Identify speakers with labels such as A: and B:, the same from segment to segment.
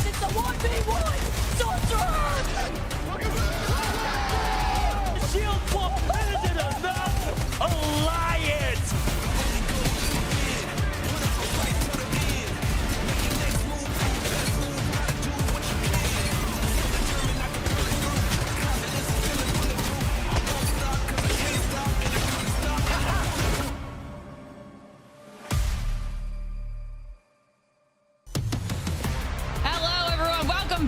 A: it's a 1v1! Sorcerer! Shield swap isn't enough! Alliance!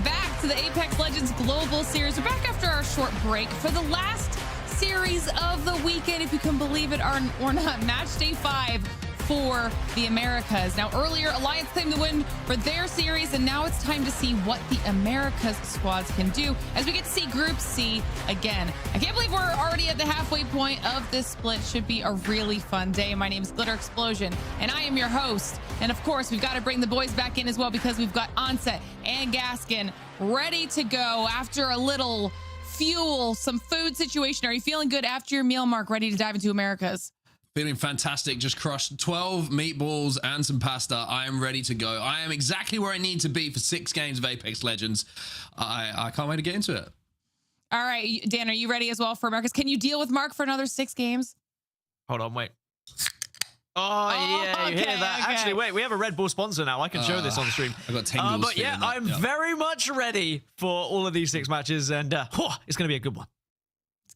B: Back to the Apex Legends Global Series. We're back after our short break for the last series of the weekend, if you can believe it or not. Match day 5 for the Americas. Now, earlier, Alliance claimed the win for their series, and now it's time to see what the Americas squads can do as we get to see Group C again. I can't believe we're already at the halfway point of this split. Should be a really fun day. My name is Glitter Explosion, and I am your host. And of course, we've got to bring the boys back in as well, because we've got Onset and Gaskin ready to go after a little fuel, some food situation. Are you feeling good after your meal, Mark? Ready to dive into Americas?
C: Feeling fantastic. Just crushed 12 meatballs and some pasta. I am ready to go. I am exactly where I need to be for 6 games of Apex Legends. I can't wait to get into it.
B: All right, Dan, are you ready as well for Americas? Can you deal with Mark for another 6 games?
D: Hold on, wait. Oh, yeah, you hear that? Okay. Actually, wait, we have a Red Bull sponsor now. I can show this on the stream.
C: I got tingles.
D: But yeah, I'm very much ready for all of these 6 matches, and it's going to be a good one.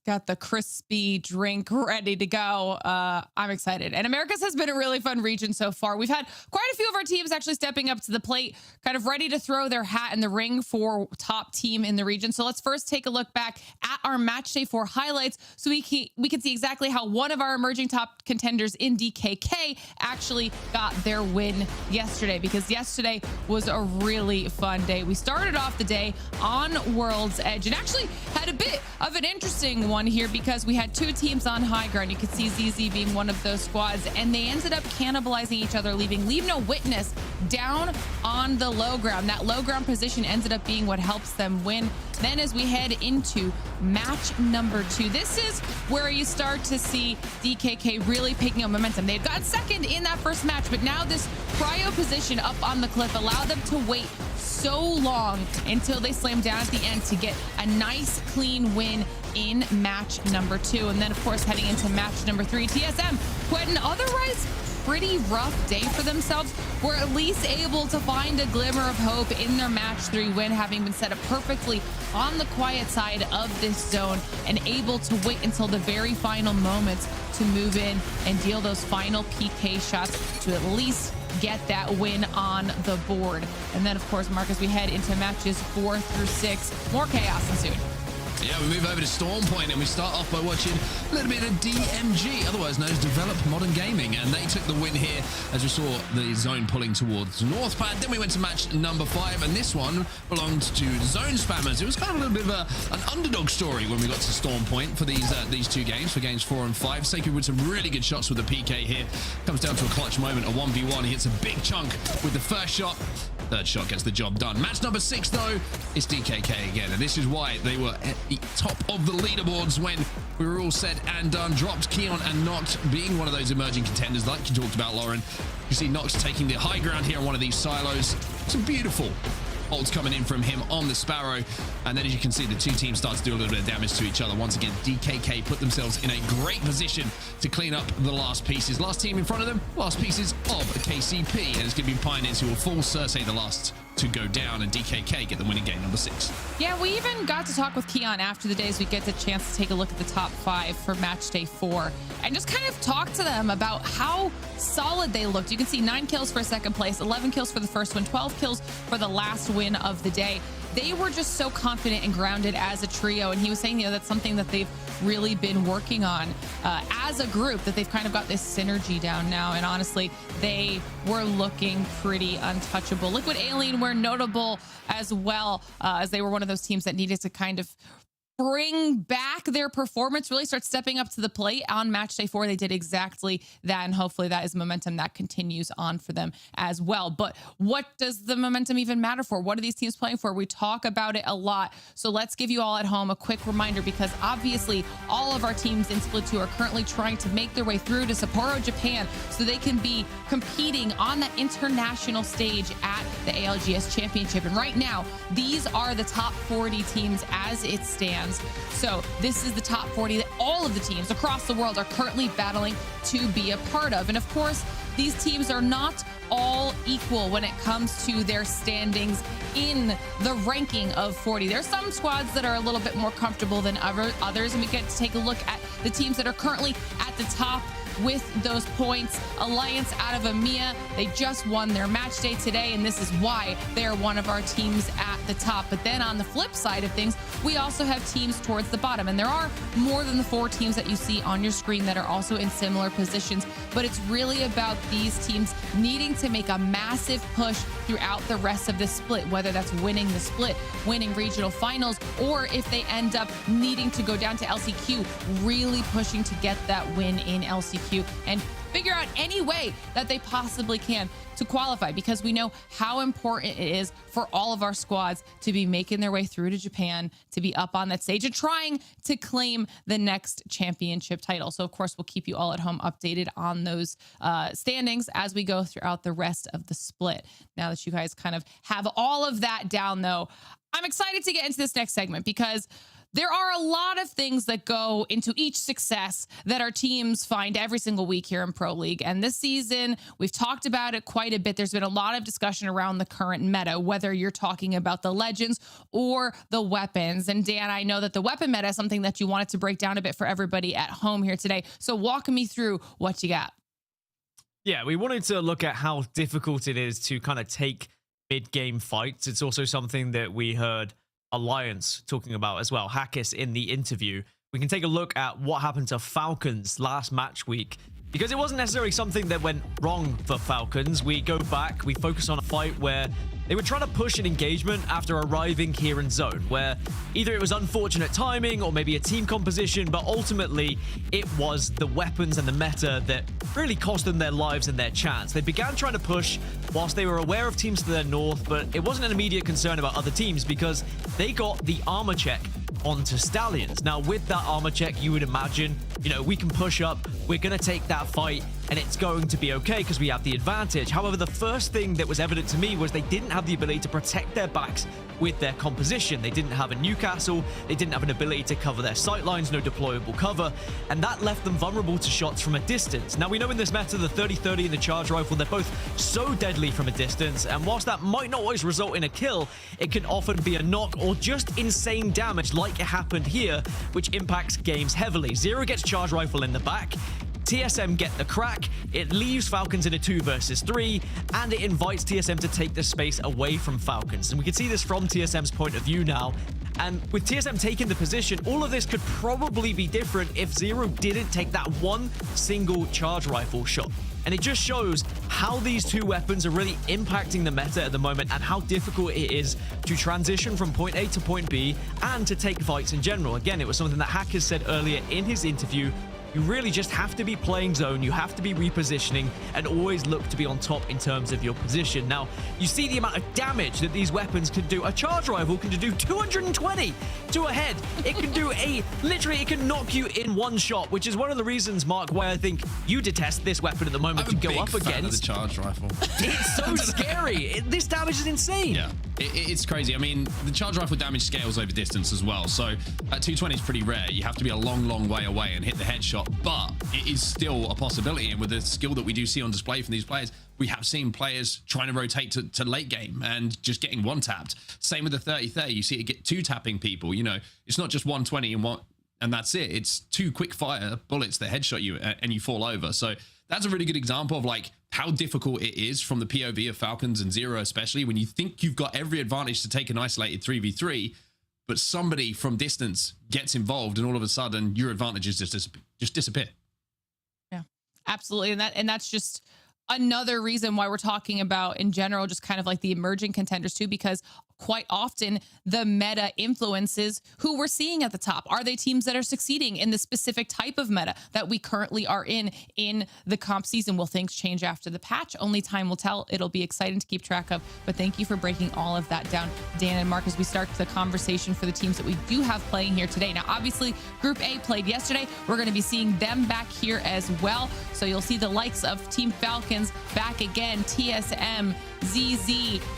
B: Got the crispy drink ready to go. I'm excited. And Americas has been a really fun region so far. We've had quite a few of our teams actually stepping up to the plate, kind of ready to throw their hat in the ring for top team in the region. So let's first take a look back at our match day 4 highlights so we can see exactly how one of our emerging top contenders in DKK actually got their win yesterday, because yesterday was a really fun day. We started off the day on World's Edge and actually had a bit of an interesting one here, because we had 2 teams on high ground. You could see ZZ being one of those squads, and they ended up cannibalizing each other, leaving LeaveNoWitness down on the low ground. That low ground position ended up being what helps them win. Then as we head into match number 2, this is where you start to see DKK really picking up momentum. They've got second in that first match, but now this cryo position up on the cliff allowed them to wait so long until they slammed down at the end to get a nice clean win in match number 2. And then of course heading into match number 3, TSM, who had an otherwise pretty rough day for themselves, were at least able to find a glimmer of hope in their match 3 win, having been set up perfectly on the quiet side of this zone and able to wait until the very final moments to move in and deal those final PK shots to at least get that win on the board. And then of course, Mark, as we head into matches 4 through 6, more chaos ensued.
C: Yeah, we move over to Storm Point and we start off by watching a little bit of DMG, otherwise known as Develop Modern Gaming, and they took the win here as we saw the zone pulling towards North Pad. Then we went to match number 5, and this one belonged to Zone Spammers. It was kind of a little bit of an underdog story when we got to Storm Point for these 2 games, for games 4 and 5. Sekou with some really good shots with the PK here. Comes down to a clutch moment, a 1v1. He hits a big chunk with the first shot. Third shot gets the job done. Match number 6, though, is DKK again. And this is why they were at the top of the leaderboards when we were all said and done. Dropped Keon and Nox being one of those emerging contenders like you talked about, Lauren. You see Nox taking the high ground here on one of these silos. Some beautiful ults coming in from him on the Sparrow. And then as you can see, the 2 teams start to do a little bit of damage to each other. Once again, DKK put themselves in a great position to clean up the last pieces. Last team in front of them, last pieces of KCP. And it's going to be Pioneers who will force Cersei the last to go down, and DKK get the winning game number 6.
B: Yeah, we even got to talk with Keon after the days. We get the chance to take a look at the top 5 for match day 4 and just kind of talk to them about how solid they looked. You can see 9 kills for second place, 11 kills for the first one, 12 kills for the last win of the day. They were just so confident and grounded as a trio, and he was saying, that's something that they've really been working on as a group, that they've kind of got this synergy down now. And honestly, they were looking pretty untouchable. Liquid Alien were notable as well, as they were one of those teams that needed to kind of bring back their performance, really start stepping up to the plate on match day 4. They did exactly that, and hopefully that is momentum that continues on for them as well. But what does the momentum even matter for? What are these teams playing for? We talk about it a lot. So let's give you all at home a quick reminder, because obviously all of our teams in Split 2 are currently trying to make their way through to Sapporo, Japan, so they can be competing on the international stage at the ALGS Championship. And right now, these are the top 40 teams as it stands. So this is the top 40 that all of the teams across the world are currently battling to be a part of. And of course, these teams are not all equal when it comes to their standings in the ranking of 40. There's some squads that are a little bit more comfortable than others, and we get to take a look at the teams that are currently at the top with those points. Alliance out of EMEA, they just won their match day today, and this is why they're one of our teams at the top. But then on the flip side of things, we also have teams towards the bottom, and there are more than the 4 teams that you see on your screen that are also in similar positions. But it's really about these teams needing to make a massive push throughout the rest of the split, whether that's winning the split, winning regional finals, or if they end up needing to go down to LCQ, really pushing to get that win in LCQ and figure out any way that they possibly can to qualify, because we know how important it is for all of our squads to be making their way through to Japan, to be up on that stage and trying to claim the next championship title. So of course, we'll keep you all at home updated on those standings as we go throughout the rest of the split. Now that you guys kind of have all of that down, though, I'm excited to get into this next segment, because there are a lot of things that go into each success that our teams find every single week here in Pro League. And this season, we've talked about it quite a bit. There's been a lot of discussion around the current meta, whether you're talking about the legends or the weapons. And Dan, I know that the weapon meta is something that you wanted to break down a bit for everybody at home here today. So walk me through what you got.
D: Yeah, we wanted to look at how difficult it is to kind of take mid-game fights. It's also something that we heard Alliance talking about as well, Hackis, in the interview. We can take a look at what happened to Falcons last match week, because it wasn't necessarily something that went wrong for Falcons. We go back, we focus on a fight where they were trying to push an engagement after arriving here in zone, where either it was unfortunate timing or maybe a team composition, but ultimately it was the weapons and the meta that really cost them their lives and their chance. They began trying to push whilst they were aware of teams to their north, but it wasn't an immediate concern about other teams because they got the armor check onto Stallions. Now, with that armor check, you would imagine, you know, we can push up, we're going to take that fight, and it's going to be okay because we have the advantage. However, the first thing that was evident to me was they didn't have the ability to protect their backs with their composition. They didn't have a Newcastle, they didn't have an ability to cover their sight lines, no deployable cover, and that left them vulnerable to shots from a distance. Now, we know in this meta, the 30-30 and the charge rifle, they're both so deadly from a distance, and whilst that might not always result in a kill, it can often be a knock or just insane damage like it happened here, which impacts games heavily. Zero gets charge rifle in the back, TSM get the crack, it leaves Falcons in a 2 versus 3, and it invites TSM to take the space away from Falcons. And we can see this from TSM's point of view now. And with TSM taking the position, all of this could probably be different if Zero didn't take that one single charge rifle shot. And it just shows how these two weapons are really impacting the meta at the moment and how difficult it is to transition from point A to point B and to take fights in general. Again, it was something that Hackers said earlier in his interview. You really just have to be playing zone, you have to be repositioning, and always look to be on top in terms of your position. Now, you see the amount of damage that these weapons can do. A charge rifle can do 220 to a head. It can do literally, it can knock you in one shot, which is one of the reasons, Mark, why I think you detest this weapon at the moment to go up against.
C: I'm a big fan of the charge rifle.
D: It's so scary. This damage is insane.
C: Yeah, it's crazy. I mean, the charge rifle damage scales over distance as well. So at 220 is pretty rare. You have to be a long, long way away and hit the headshot. But it is still a possibility, and with the skill that we do see on display from these players, we have seen players trying to rotate to late game and just getting one tapped. Same with the 30-30, you see it get two tapping people. You know, it's not just 120 and that's it. It's two quick fire bullets that headshot you and you fall over. So that's a really good example of like how difficult it is from the POV of Falcons and Zero, especially when you think you've got every advantage to take an isolated 3v3. But somebody from distance gets involved, and all of a sudden your advantages just disappear.
B: Yeah, absolutely. And that's just another reason why we're talking about in general, just kind of like the emerging contenders too, because quite often the meta influences who we're seeing at the top. Are they teams that are succeeding in the specific type of meta that we currently are in the comp season? Will things change after the patch? Only time will tell. It'll be exciting to keep track of, but thank you for breaking all of that down, Dan and Mark, as we start the conversation for the teams that we do have playing here today. Now, obviously, Group A played yesterday. We're going to be seeing them back here as well. So you'll see the likes of Team Falcons back again, TSM, ZZ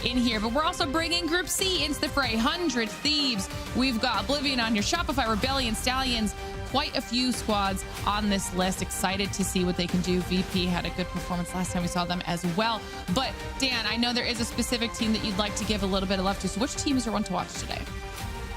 B: in here, but we're also bringing Group C into the fray. 100 Thieves. We've got Oblivion on your Shopify, Rebellion, Stallions. Quite a few squads on this list. Excited to see what they can do. VP had a good performance last time we saw them as well. But Dan, I know there is a specific team that you'd like to give a little bit of love to. So which team is your one to watch today?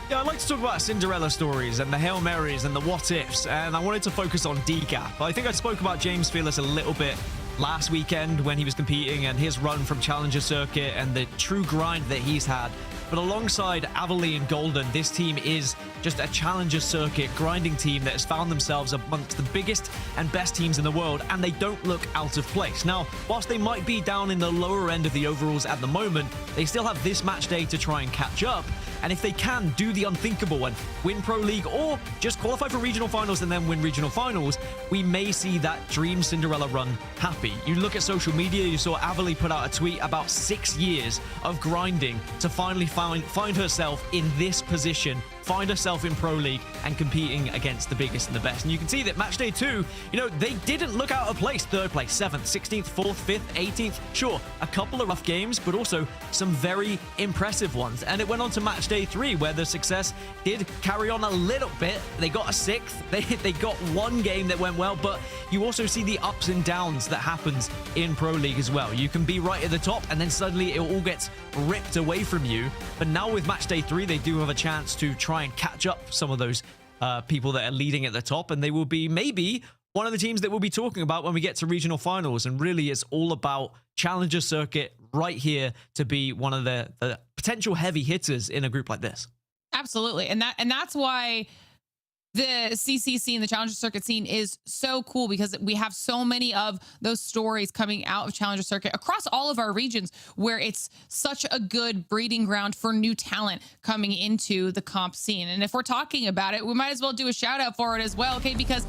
D: Yeah, I'd like to talk about Cinderella stories and the Hail Marys and the what ifs, and I wanted to focus on DGAP. I think I spoke about James Fearless a little bit last weekend when he was competing and his run from Challenger Circuit and the true grind that he's had. But alongside Avali and Golden, this team is just a Challenger Circuit grinding team that has found themselves amongst the biggest and best teams in the world, and they don't look out of place. Now, whilst they might be down in the lower end of the overalls at the moment, they still have this match day to try and catch up. And if they can do the unthinkable and win Pro League or just qualify for regional finals and then win regional finals, we may see that dream Cinderella run happy. You look at social media, you saw Avali put out a tweet about 6 years of grinding to finally find herself in this position, find herself in Pro League and competing against the biggest and the best. And you can see that match day 2, they didn't look out of place. 3rd place, 7th, 16th, 4th, 5th, 18th. Sure, a couple of rough games, but also some very impressive ones. And it went on to match day 3, where the success did carry on a little bit. They got a 6th. They got one game that went well, but you also see the ups and downs that happens in Pro League as well. You can be right at the top and then suddenly it all gets ripped away from you. But now with match day 3, they do have a chance to try and catch up some of those people that are leading at the top, and they will be maybe one of the teams that we'll be talking about when we get to regional finals. And really, it's all about Challenger Circuit right here to be one of the potential heavy hitters in a group like this.
B: Absolutely, and that's why the CC scene, the Challenger Circuit scene, is so cool, because we have so many of those stories coming out of Challenger Circuit across all of our regions, where it's such a good breeding ground for new talent coming into the comp scene. And if we're talking about it, we might as well do a shout out for it as well, okay? Because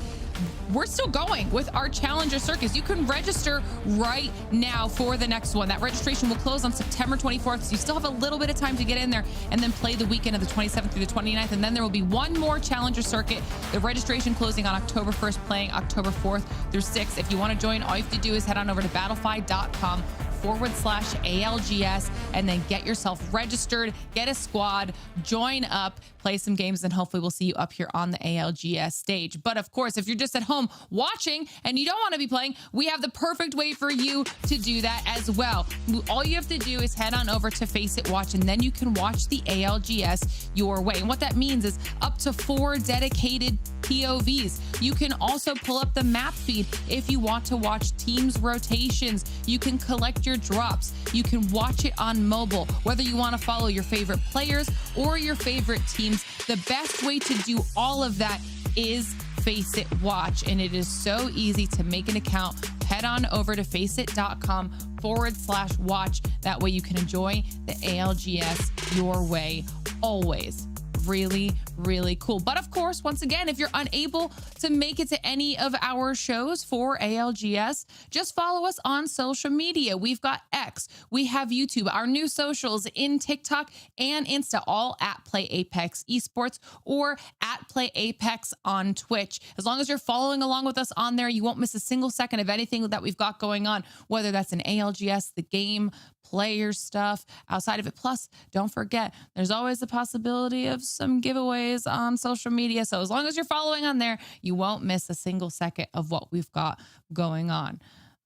B: we're still going with our Challenger Circuits. You can register right now for the next one. That registration will close on September 24th, so you still have a little bit of time to get in there and then play the weekend of the 27th through the 29th. And then there will be one more Challenger Circuit, the registration closing on October 1st, playing October 4th through 6th. If you want to join, all you have to do is head on over to battlefy.com/ALGS and then get yourself registered, get a squad, join up, play some games, and hopefully we'll see you up here on the ALGS stage. But of course, if you're just at home watching and you don't want to be playing, we have the perfect way for you to do that as well. All you have to do is head on over to Face It Watch, and then you can watch the ALGS your way. And what that means is up to 4 dedicated POVs. You can also pull up the map feed if you want to watch teams rotations. You can collect your drops. You can watch it on mobile, whether you want to follow your favorite players or your favorite teams. The best way to do all of that is Face It Watch, and it is so easy to make an account. Head on over to faceit.com/watch. That way you can enjoy the ALGS your way always. Really, really cool. But of course, once again, if you're unable to make it to any of our shows for ALGS, just follow us on social media. We've got X, we have YouTube, our new socials in TikTok and Insta, all at Play Apex Esports or at Play Apex on Twitch. As long as you're following along with us on there, you won't miss a single second of anything that we've got going on, whether that's an ALGS, the game, player stuff outside of it. Plus, don't forget, there's always the possibility of some giveaways on social media. So as long as you're following on there, you won't miss a single second of what we've got going on.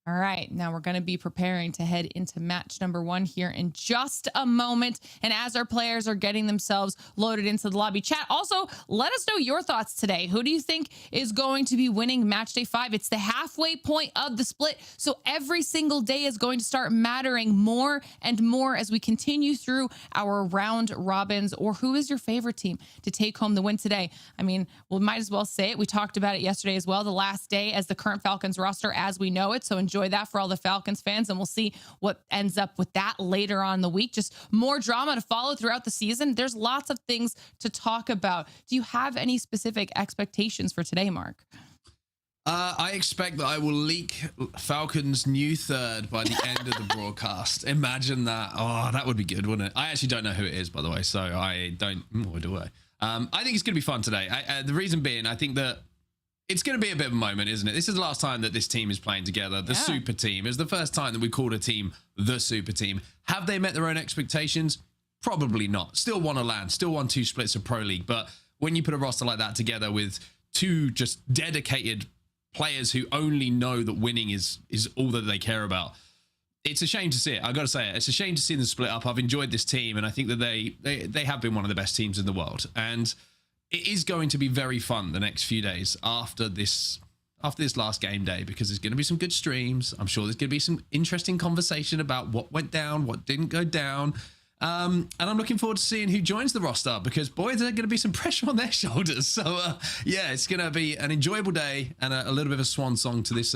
B: All right, now we're going to be preparing to head into match number 1 here in just a moment. And as our players are getting themselves loaded into the lobby, chat, also let us know your thoughts today. Who do you think is going to be winning match day 5? It's the halfway point of the split, so every single day is going to start mattering more and more as we continue through our round robins. Or who is your favorite team to take home the win today? I mean, we might as well say it. We talked about it yesterday as well, the last day as the current Falcons roster as we know it. So enjoy enjoy that for all the Falcons fans, and we'll see what ends up with that later on in the week. Just more drama to follow throughout the season. There's lots of things to talk about. Do you have any specific expectations for today, Mark?
C: I expect that I will leak Falcons' new third by the end of the broadcast. Imagine that. Oh, that would be good, wouldn't it? I actually don't know who it is, by the way, so I don't. Or do I? I think it's going to be fun today. The reason being, I think that it's going to be a bit of a moment, isn't it? This is the last time that this team is playing together. The super team is the first time that we called a team the super team. Have they met their own expectations? Probably not. Still won a LAN, still won 2 splits of Pro League. But when you put a roster like that together with 2 just dedicated players who only know that winning is all that they care about, it's a shame to see it. I got to say it. It's a shame to see them split up. I've enjoyed this team, and I think that they have been one of the best teams in the world. And it is going to be very fun the next few days after this last game day, because there's going to be some good streams. I'm sure there's going to be some interesting conversation about what went down, what didn't go down. And I'm looking forward to seeing who joins the roster, because boy, there's going to be some pressure on their shoulders. So yeah, it's going to be an enjoyable day and a little bit of a swan song to this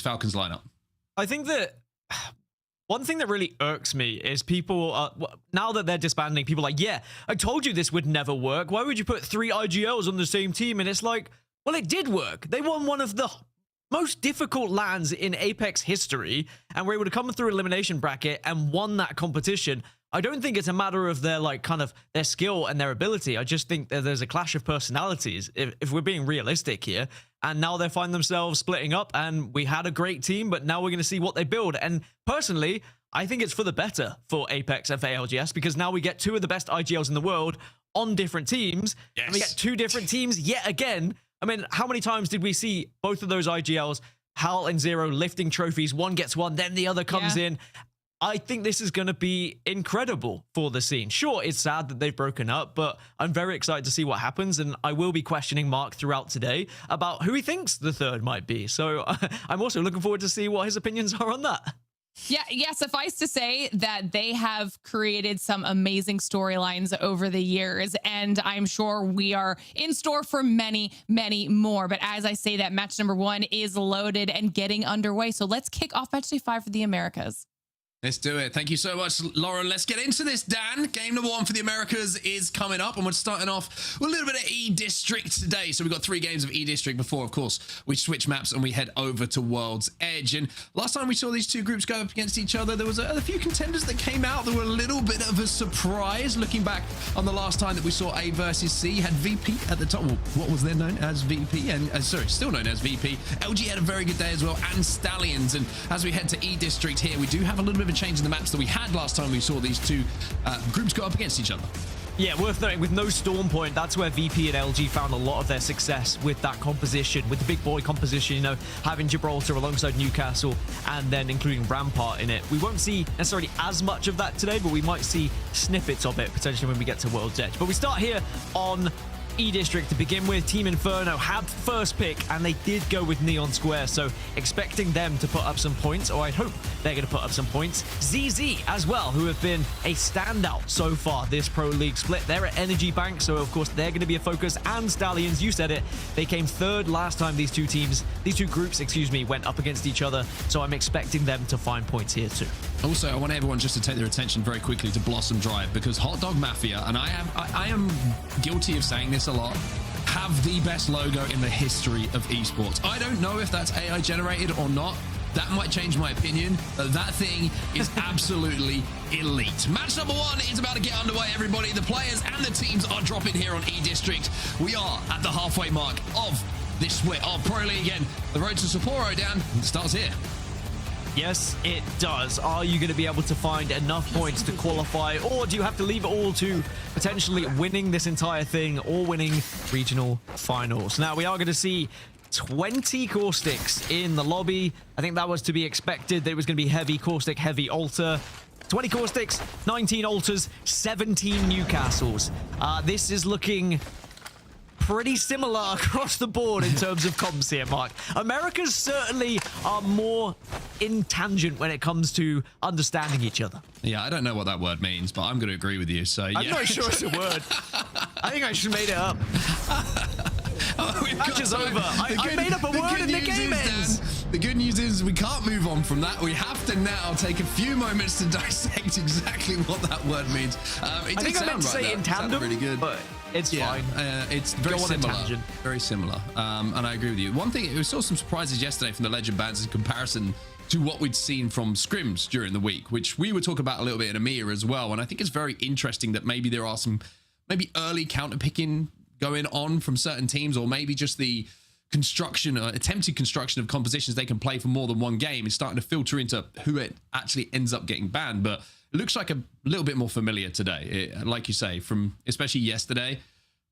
C: Falcons lineup.
D: I think that one thing that really irks me is people, now that they're disbanding, people are like, yeah, I told you this would never work. Why would you put 3 IGLs on the same team? And it's like, well, it did work. They won one of the most difficult LANs in Apex history, and were able to come through elimination bracket and won that competition. I don't think it's a matter of their their skill and their ability. I just think that there's a clash of personalities, if we're being realistic here. And now they find themselves splitting up, and we had a great team, but now we're going to see what they build. And personally, I think it's for the better for Apex and for ALGS, because now we get 2 of the best IGLs in the world on different teams. Yes. And we get 2 different teams yet again. I mean, how many times did we see both of those IGLs, Hal and Zero, lifting trophies? One gets one, then the other comes in. I think this is going to be incredible for the scene. Sure, it's sad that they've broken up, but I'm very excited to see what happens, and I will be questioning Mark throughout today about who he thinks the third might be. So I'm also looking forward to see what his opinions are on that.
B: Yeah, suffice to say that they have created some amazing storylines over the years, and I'm sure we are in store for many, many more. But as I say that, match number 1 is loaded and getting underway. So let's kick off match day 5 for the Americas.
C: Let's do it. Thank you so much, Lauren. Let's get into this, Dan. Game number 1 for the Americas is coming up, and we're starting off with a little bit of E-District today. So we've got 3 games of E-District before, of course, we switch maps and we head over to World's Edge. And last time we saw these 2 groups go up against each other, there was a few contenders that came out that were a little bit of a surprise. Looking back on the last time that we saw A versus C, had VP at the top. Well, what was then known as VP, and still known as VP. LG had a very good day as well, and Stallions. And as we head to E-District here, we do have a little bit of a change in the maps that we had last time we saw these 2 groups go up against each other.
D: Yeah, worth noting, with no Storm Point, that's where VP and LG found a lot of their success with that composition, with the big boy composition, you know, having Gibraltar alongside Newcastle and then including Rampart in it. We won't see necessarily as much of that today, but we might see snippets of it potentially when we get to World's Edge. But we start here on E-District to begin with. Team Inferno had first pick, and they did go with Neon Square, so expecting them to put up some points, or I hope they're going to put up some points. ZZ as well, who have been a standout so far this Pro League split. They're at Energy Bank, so of course they're going to be a focus. And Stallions, you said it, they came 3rd last time these 2 groups, went up against each other, so I'm expecting them to find points here too.
C: Also, I want everyone just to take their attention very quickly to Blossom Drive, because Hot Dog Mafia, and I am guilty of saying this a lot, have the best logo in the history of esports. I don't know if that's AI generated or not. That might change my opinion, but that thing is absolutely elite. Match number 1 is about to get underway, everybody. The players and the teams are dropping here on E-District. We are at the halfway mark of this split of Pro League, and the road to Sapporo, Dan, starts here.
D: Yes, it does. Are you going to be able to find enough points to qualify, or do you have to leave it all to potentially winning this entire thing or winning regional finals? Now, we are going to see 20 Caustics in the lobby. I think that was to be expected. There was going to be heavy Caustic, heavy Alter. 20 Caustics, 19 Alters, 17 Newcastles. This is looking pretty similar across the board in terms of comps here, Mark. Americas certainly are more intangent when it comes to understanding each other.
C: Yeah, I don't know what that word means, but I'm going to agree with you. So yeah.
D: I'm not sure it's a word. I think I just made it up. Match is over. I made up a word and the game ends.
C: The good news is we can't move on from that. We have to now take a few moments to dissect exactly what that word means. It
D: I
C: did
D: think I meant
C: sound
D: to say
C: right
D: in
C: there. It sounded
D: tandem,
C: really good.
D: but it's fine.
C: It's very
D: Go on a
C: similar.
D: tangent.
C: Very similar. And I agree with you. One thing, we saw some surprises yesterday from the Legend bans in comparison to what we'd seen from scrims during the week, which we were talking about a little bit in EMEA as well. And I think it's very interesting that maybe there are some early counter picking going on from certain teams, or maybe just the construction or attempted construction of compositions they can play for more than one game is starting to filter into who it actually ends up getting banned. But it looks like a little bit more familiar today. Like you say, from especially yesterday,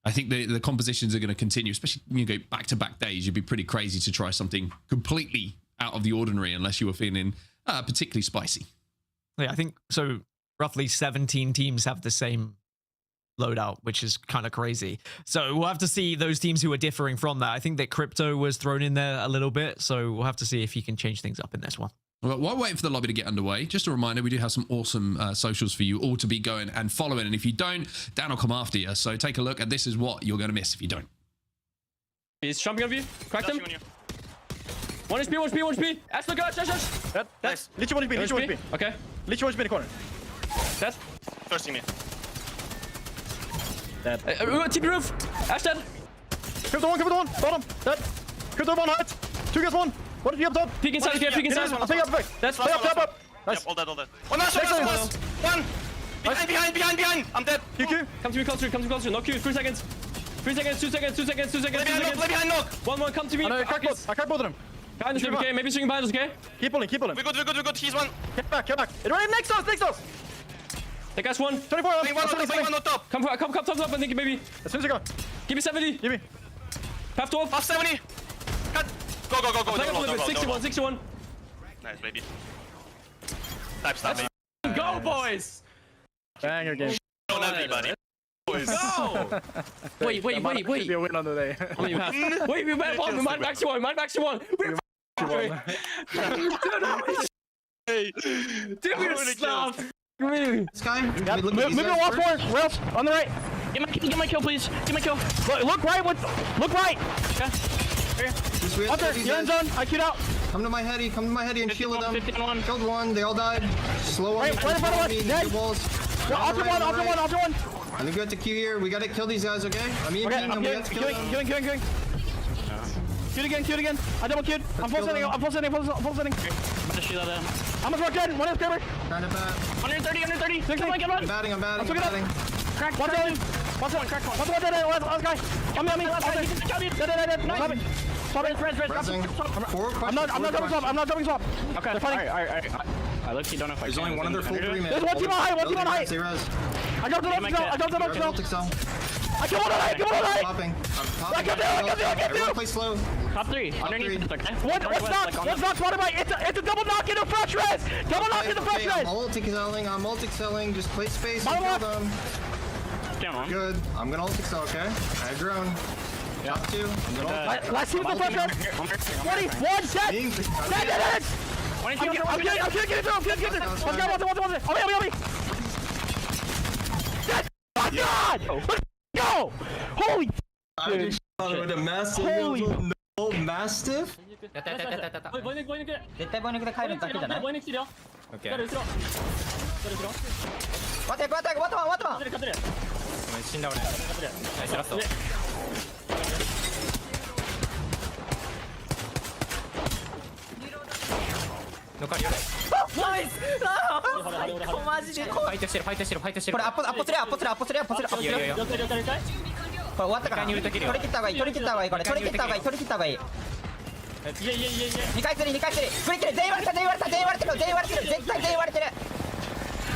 C: I think the compositions are going to continue, especially when you go back-to-back days. You'd be pretty crazy to try something completely out of the ordinary unless you were feeling particularly spicy.
D: Yeah, I think so. Roughly 17 teams have the same loadout, which is kind of crazy. So we'll have to see those teams who are differing from that. I think that Crypto was thrown in there a little bit, so we'll have to see if he can change things up in this one.
C: Well, while waiting for the lobby to get underway, just a reminder, we do have some awesome socials for you all to be going and following. And if you don't, Dan will come after you. So take a look, and this is what you're going to miss if you don't.
E: He's jumping on you. Crack them. 1 HP, 1 HP, 1 HP. Ash, look out, Ash.
F: Nice. Lich 1 HP, Lich 1 HP.
E: Okay.
F: Lich 1 HP in the corner.
E: Dead.
F: First me.
E: Dead. TP roof. Ash dead.
F: Crypto 1, bottom. Dead. Crypto 1 height. 2 guys 1. What did you up top?
E: Peek inside, okay, peek inside.
F: I'll pick up back.
E: That's
F: Up. Nice.
G: Yep, all dead. Oh, nice, one! Behind! I'm dead!
F: QQ.
E: Come to me closer. No Q, 3 seconds. 3 seconds, 2 seconds.
G: Play behind knock!
E: 1, come to me.
F: I crack both of them.
E: Behind us, okay? Maybe swinging behind us, okay?
F: Keep pulling.
G: We're good, he's one!
F: Get back. It already next us.
E: Take us 1.
F: 24.
G: Playing one on top!
E: Come top up, I think, maybe.
F: As soon as you go.
E: Give me 70.
F: Give me.
E: Half 12.
G: Half 70! Cut! Go!
E: Play up a little bit, 61.
G: Nice, baby. Stab, baby.
E: Go, boys!
F: Banger game.
G: On everybody.
E: Go! Wait.
F: Could be a win on the day.
E: How many you have? Wait, we might bomb. Mine back to one. Dude, we're stuffed.
H: This guy?
F: Yep. Move the wall forward. Rails, on the right.
E: Get my kill, please. Get my kill.
F: Look right. Look right.
E: Okay.
F: Hunter, you're in zone. I queued out.
H: Come to my heady and shielded them.
E: 51.
H: Killed one, they all died. Slow on
F: Right in front of us. Dead.
H: walls.
F: After one.
H: I think we have to queue here. We gotta kill these guys, okay? I'm
F: Okay,
H: EMPing
F: I'm
H: them, we have to kill them.
F: queuing. Queued again. I double queued. I'm full setting.
E: I'm gonna shoot that.
F: I'm gonna dead. One is scrapper.
H: Trying to bat.
E: 130.
F: 60.
E: Come on, get
H: I'm
E: on.
H: batting.
F: One dead. One dead. Last guy. On me. Dead.
H: Pressing. 4
F: I'm not jumping swap.
E: Okay.
F: They're fighting.
E: I look, you don't know if I
H: There's only one other full 3 minutes.
F: There's one team on height.
H: They res.
F: I jumped them up.
H: Ultic cell.
F: I killed one on height.
H: Popping. I'm popping. Everyone play slow.
E: Top 3.
H: Top
E: Underneath.
H: three.
E: Okay.
F: What's not spotted by? It's a double knock into fresh res. Double knock into fresh
H: I'm
F: res.
H: I'm multi-selling. Just play space and
F: Bottom
H: kill them.
E: Down one.
H: Good. I'm gonna ultic cell, okay? I have drone. Top 2. I'm gonna ultic.
F: Last team with fresh res. 21 set.
H: Being-
F: Dead. I'm gonna get it through. Let's go. On me. Dead. Oh God. Let's go. Holy.
H: I just shot with a massive
F: Holy.
H: no mastiff.
E: 絶対ボイ抜きで帰るだけじゃない？ボイ抜きするよ。オッケー。後ろ。待って。死んだ俺。ナイスラスト。残りよ。ナイス。マジで。ファイトしてる。これアッポつれ。いいよ。これ終わったから。取り切った方がいい。取り切った方がいい。2回釣り。振り切れ。全員割れてる。絶対全員割れてる。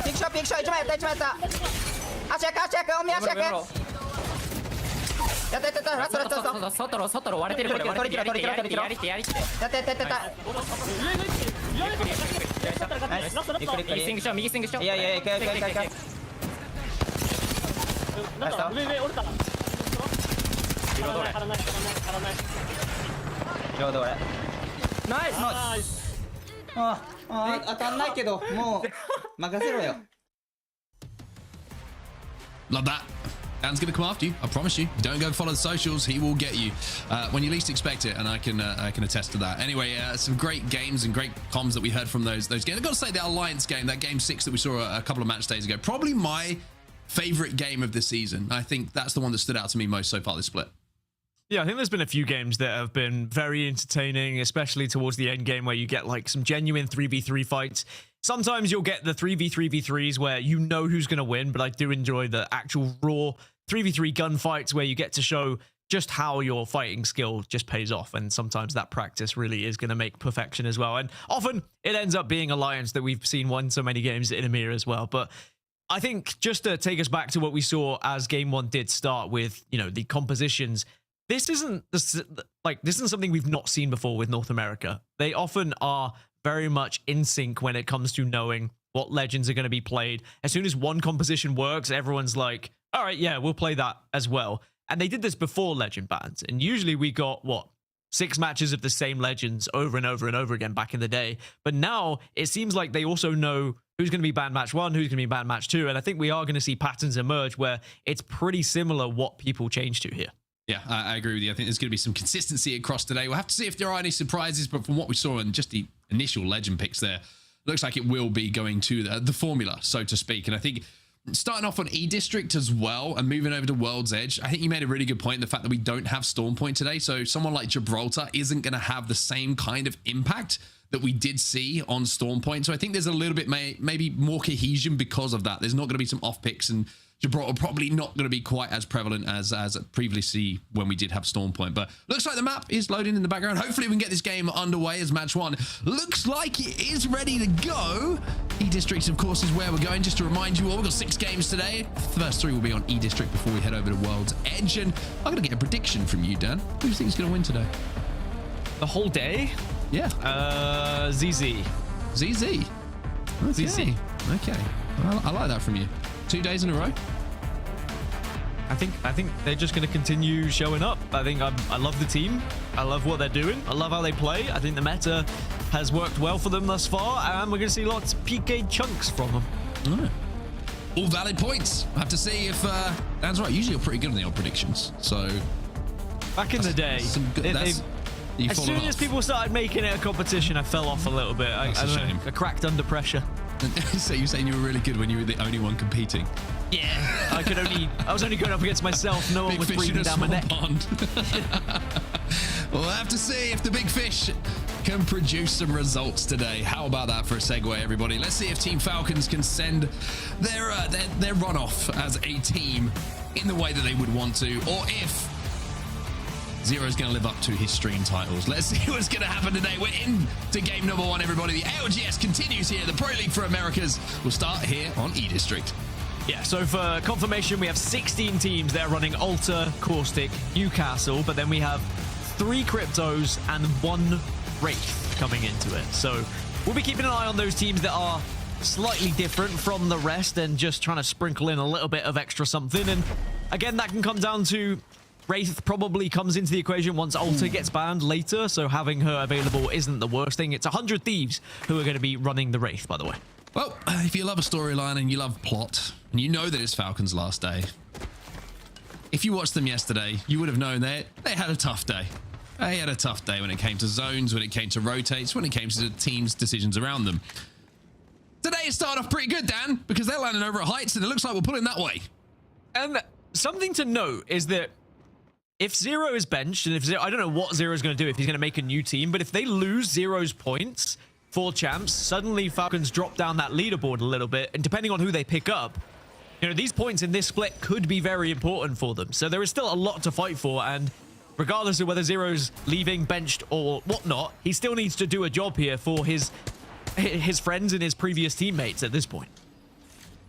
E: ピクション1枚やった。足役おみ足役。やったラスト。外割れてる。取り切れ。やった。右スイングしよう。いや行く。ナイス。上折れた。ちょうど俺。ナイス。当たんないけど、もう任せろよ。
C: Love that. Dan's going to come after you. I promise you. Don't go follow the socials. He will get you when you least expect it, and I can attest to that. Anyway, some great games and great comms that we heard from those games. I've got to say, the Alliance game, that game 6 that we saw a couple of match days ago, probably my favorite game of the season. I think that's the one that stood out to me most so far this split.
D: Yeah, I think there's been a few games that have been very entertaining, especially towards the end game where you get like some genuine 3v3 fights. Sometimes you'll get the 3v3v3s where you know who's going to win, but I do enjoy the actual raw 3v3 gunfights where you get to show just how your fighting skill just pays off. And sometimes that practice really is going to make perfection as well. And often it ends up being Alliance that we've seen won so many games in EMEA as well. But I think just to take us back to what we saw as game 1 did start with, you know, the compositions, this isn't something we've not seen before with North America. They often are very much in sync when it comes to knowing what legends are going to be played. As soon as one composition works, everyone's like, all right, yeah, we'll play that as well. And they did this before legend bans. And usually we got, 6 matches of the same legends over and over and over again back in the day. But now it seems like they also know who's going to be banned match 1, who's going to be banned match 2. And I think we are going to see patterns emerge where it's pretty similar what people change to here.
C: Yeah, I agree with you. I think there's going to be some consistency across today. We'll have to see if there are any surprises, but from what we saw and just the initial legend picks there, looks like it will be going to the formula, so to speak. And I think starting off on E-District as well and moving over to World's Edge, I think you made a really good point, the fact that we don't have Storm Point today. So someone like Gibraltar isn't going to have the same kind of impact that we did see on Storm Point. So I think there's a little bit maybe more cohesion because of that. There's not going to be some off picks, and Gibraltar probably not going to be quite as prevalent as previously when we did have Storm Point. But looks like the map is loading in the background. Hopefully we can get this game underway as match 1 looks like it is ready to go. E-District, of course, is where we're going. Just to remind you all, we've got 6 games today. The first 3 will be on E-District before we head over to World's Edge. And I'm going to get a prediction from you, Dan. Who do you think is going to win today?
D: The whole day?
C: Yeah.
D: ZZ.
C: ZZ. Okay.
D: ZZ.
C: Okay. I like that from you. 2 days in a row.
D: I think they're just going to continue showing up. I think I love the team. I love what they're doing. I love how they play. I think the meta has worked well for them thus far, and we're going to see lots of PK chunks from them.
C: Oh. All valid points. I have to see if Dan's right. Usually you're pretty good on the old predictions. So
D: back in the day, as soon as people started making it a competition, I fell off a little bit. I cracked under pressure.
C: So you're saying you were really good when you were the only one competing?
D: Yeah, I was only going up against myself. No one was breathing down my neck.
C: We'll have to see if the big fish can produce some results today. How about that for a segue, everybody? Let's see if Team Falcons can send their runoff as a team in the way that they would want to, or if Zero's going to live up to his stream titles. Let's see what's going to happen today. We're into game number 1, everybody. The ALGS continues here. The Pro League for Americas will start here on E-District.
D: Yeah, so for confirmation, we have 16 teams. They're running Alter, Caustic, Newcastle, but then we have 3 Cryptos and 1 Wraith coming into it. So we'll be keeping an eye on those teams that are slightly different from the rest and just trying to sprinkle in a little bit of extra something. And again, that can come down to Wraith probably comes into the equation once Alter gets banned later, so having her available isn't the worst thing. It's 100 Thieves who are going to be running the Wraith, by the way.
C: Well, if you love a storyline and you love plot, and you know that it's Falcons' last day, if you watched them yesterday, you would have known they had a tough day. They had a tough day when it came to zones, when it came to rotates, when it came to the team's decisions around them. Today it started off pretty good, Dan, because they're landing over at Heights, and it looks like we're pulling that way.
D: And something to note is that if Zero is benched, and if Zero, I don't know what Zero is going to do if he's going to make a new team, but if they lose Zero's points for champs, suddenly Falcons drop down that leaderboard a little bit, and depending on who they pick up, you know, these points in this split could be very important for them. So there is still a lot to fight for, and regardless of whether Zero's leaving, benched, or whatnot, he still needs to do a job here for his friends and his previous teammates at this point.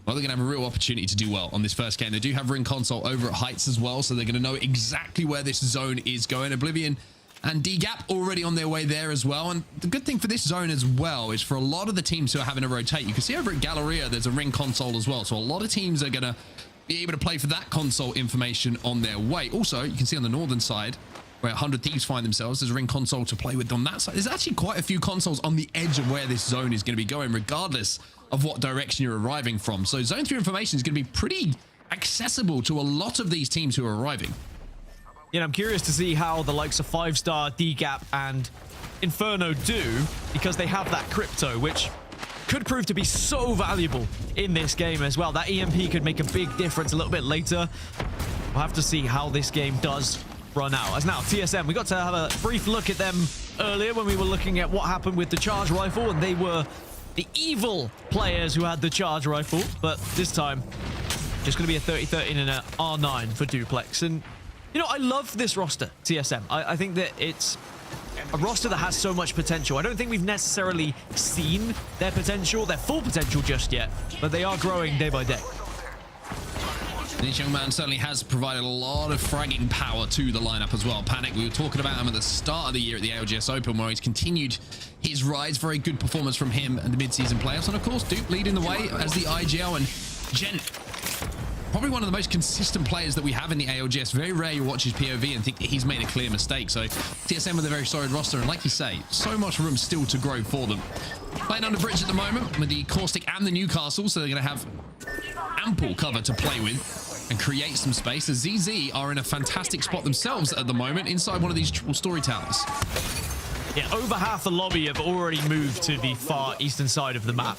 C: Well, they're going to have a real opportunity to do well on this first game. They do have Ring Console over at Heights as well, so they're going to know exactly where this zone is going. Oblivion and DGAP already on their way there as well. And the good thing for this zone as well is for a lot of the teams who are having to rotate, you can see over at Galleria, there's a Ring Console as well. So a lot of teams are going to be able to play for that console information on their way. Also, you can see on the northern side, where 100 Thieves find themselves, there's a Ring Console to play with on that side. There's actually quite a few consoles on the edge of where this zone is going to be going, regardless of what direction you're arriving from. So zone 3 information is going to be pretty accessible to a lot of these teams who are arriving.
D: You know, I'm curious to see how the likes of 5-star, DGAP, and Inferno do, because they have that crypto, which could prove to be so valuable in this game as well. That EMP could make a big difference a little bit later. We'll have to see how this game does run out. As now, TSM, we got to have a brief look at them earlier when we were looking at what happened with the charge rifle, and they were the evil players who had the charge rifle, but this time, just going to be a 30-13 and an R9 for Duplex. And, you know, I love this roster, TSM. I think that it's a roster that has so much potential. I don't think we've necessarily seen their potential, their full potential just yet, but they are growing day by day.
C: This young man certainly has provided a lot of fragging power to the lineup as well. Panic, we were talking about him at the start of the year at the ALGS Open, where he's continued his rise. Very good performance from him in the mid-season playoffs. And of course, Dupe leading the way as the IGL, and Gen, probably one of the most consistent players that we have in the ALGS. Very rare you watch his POV and think that he's made a clear mistake. So TSM with a very solid roster, and like you say, so much room still to grow for them. Playing under bridge at the moment with the Caustic and the Newcastle, so they're going to have ample cover to play with and create some space. The ZZ are in a fantastic spot themselves at the moment inside one of these triple story towers.
D: Yeah, over half the lobby have already moved to the far eastern side of the map.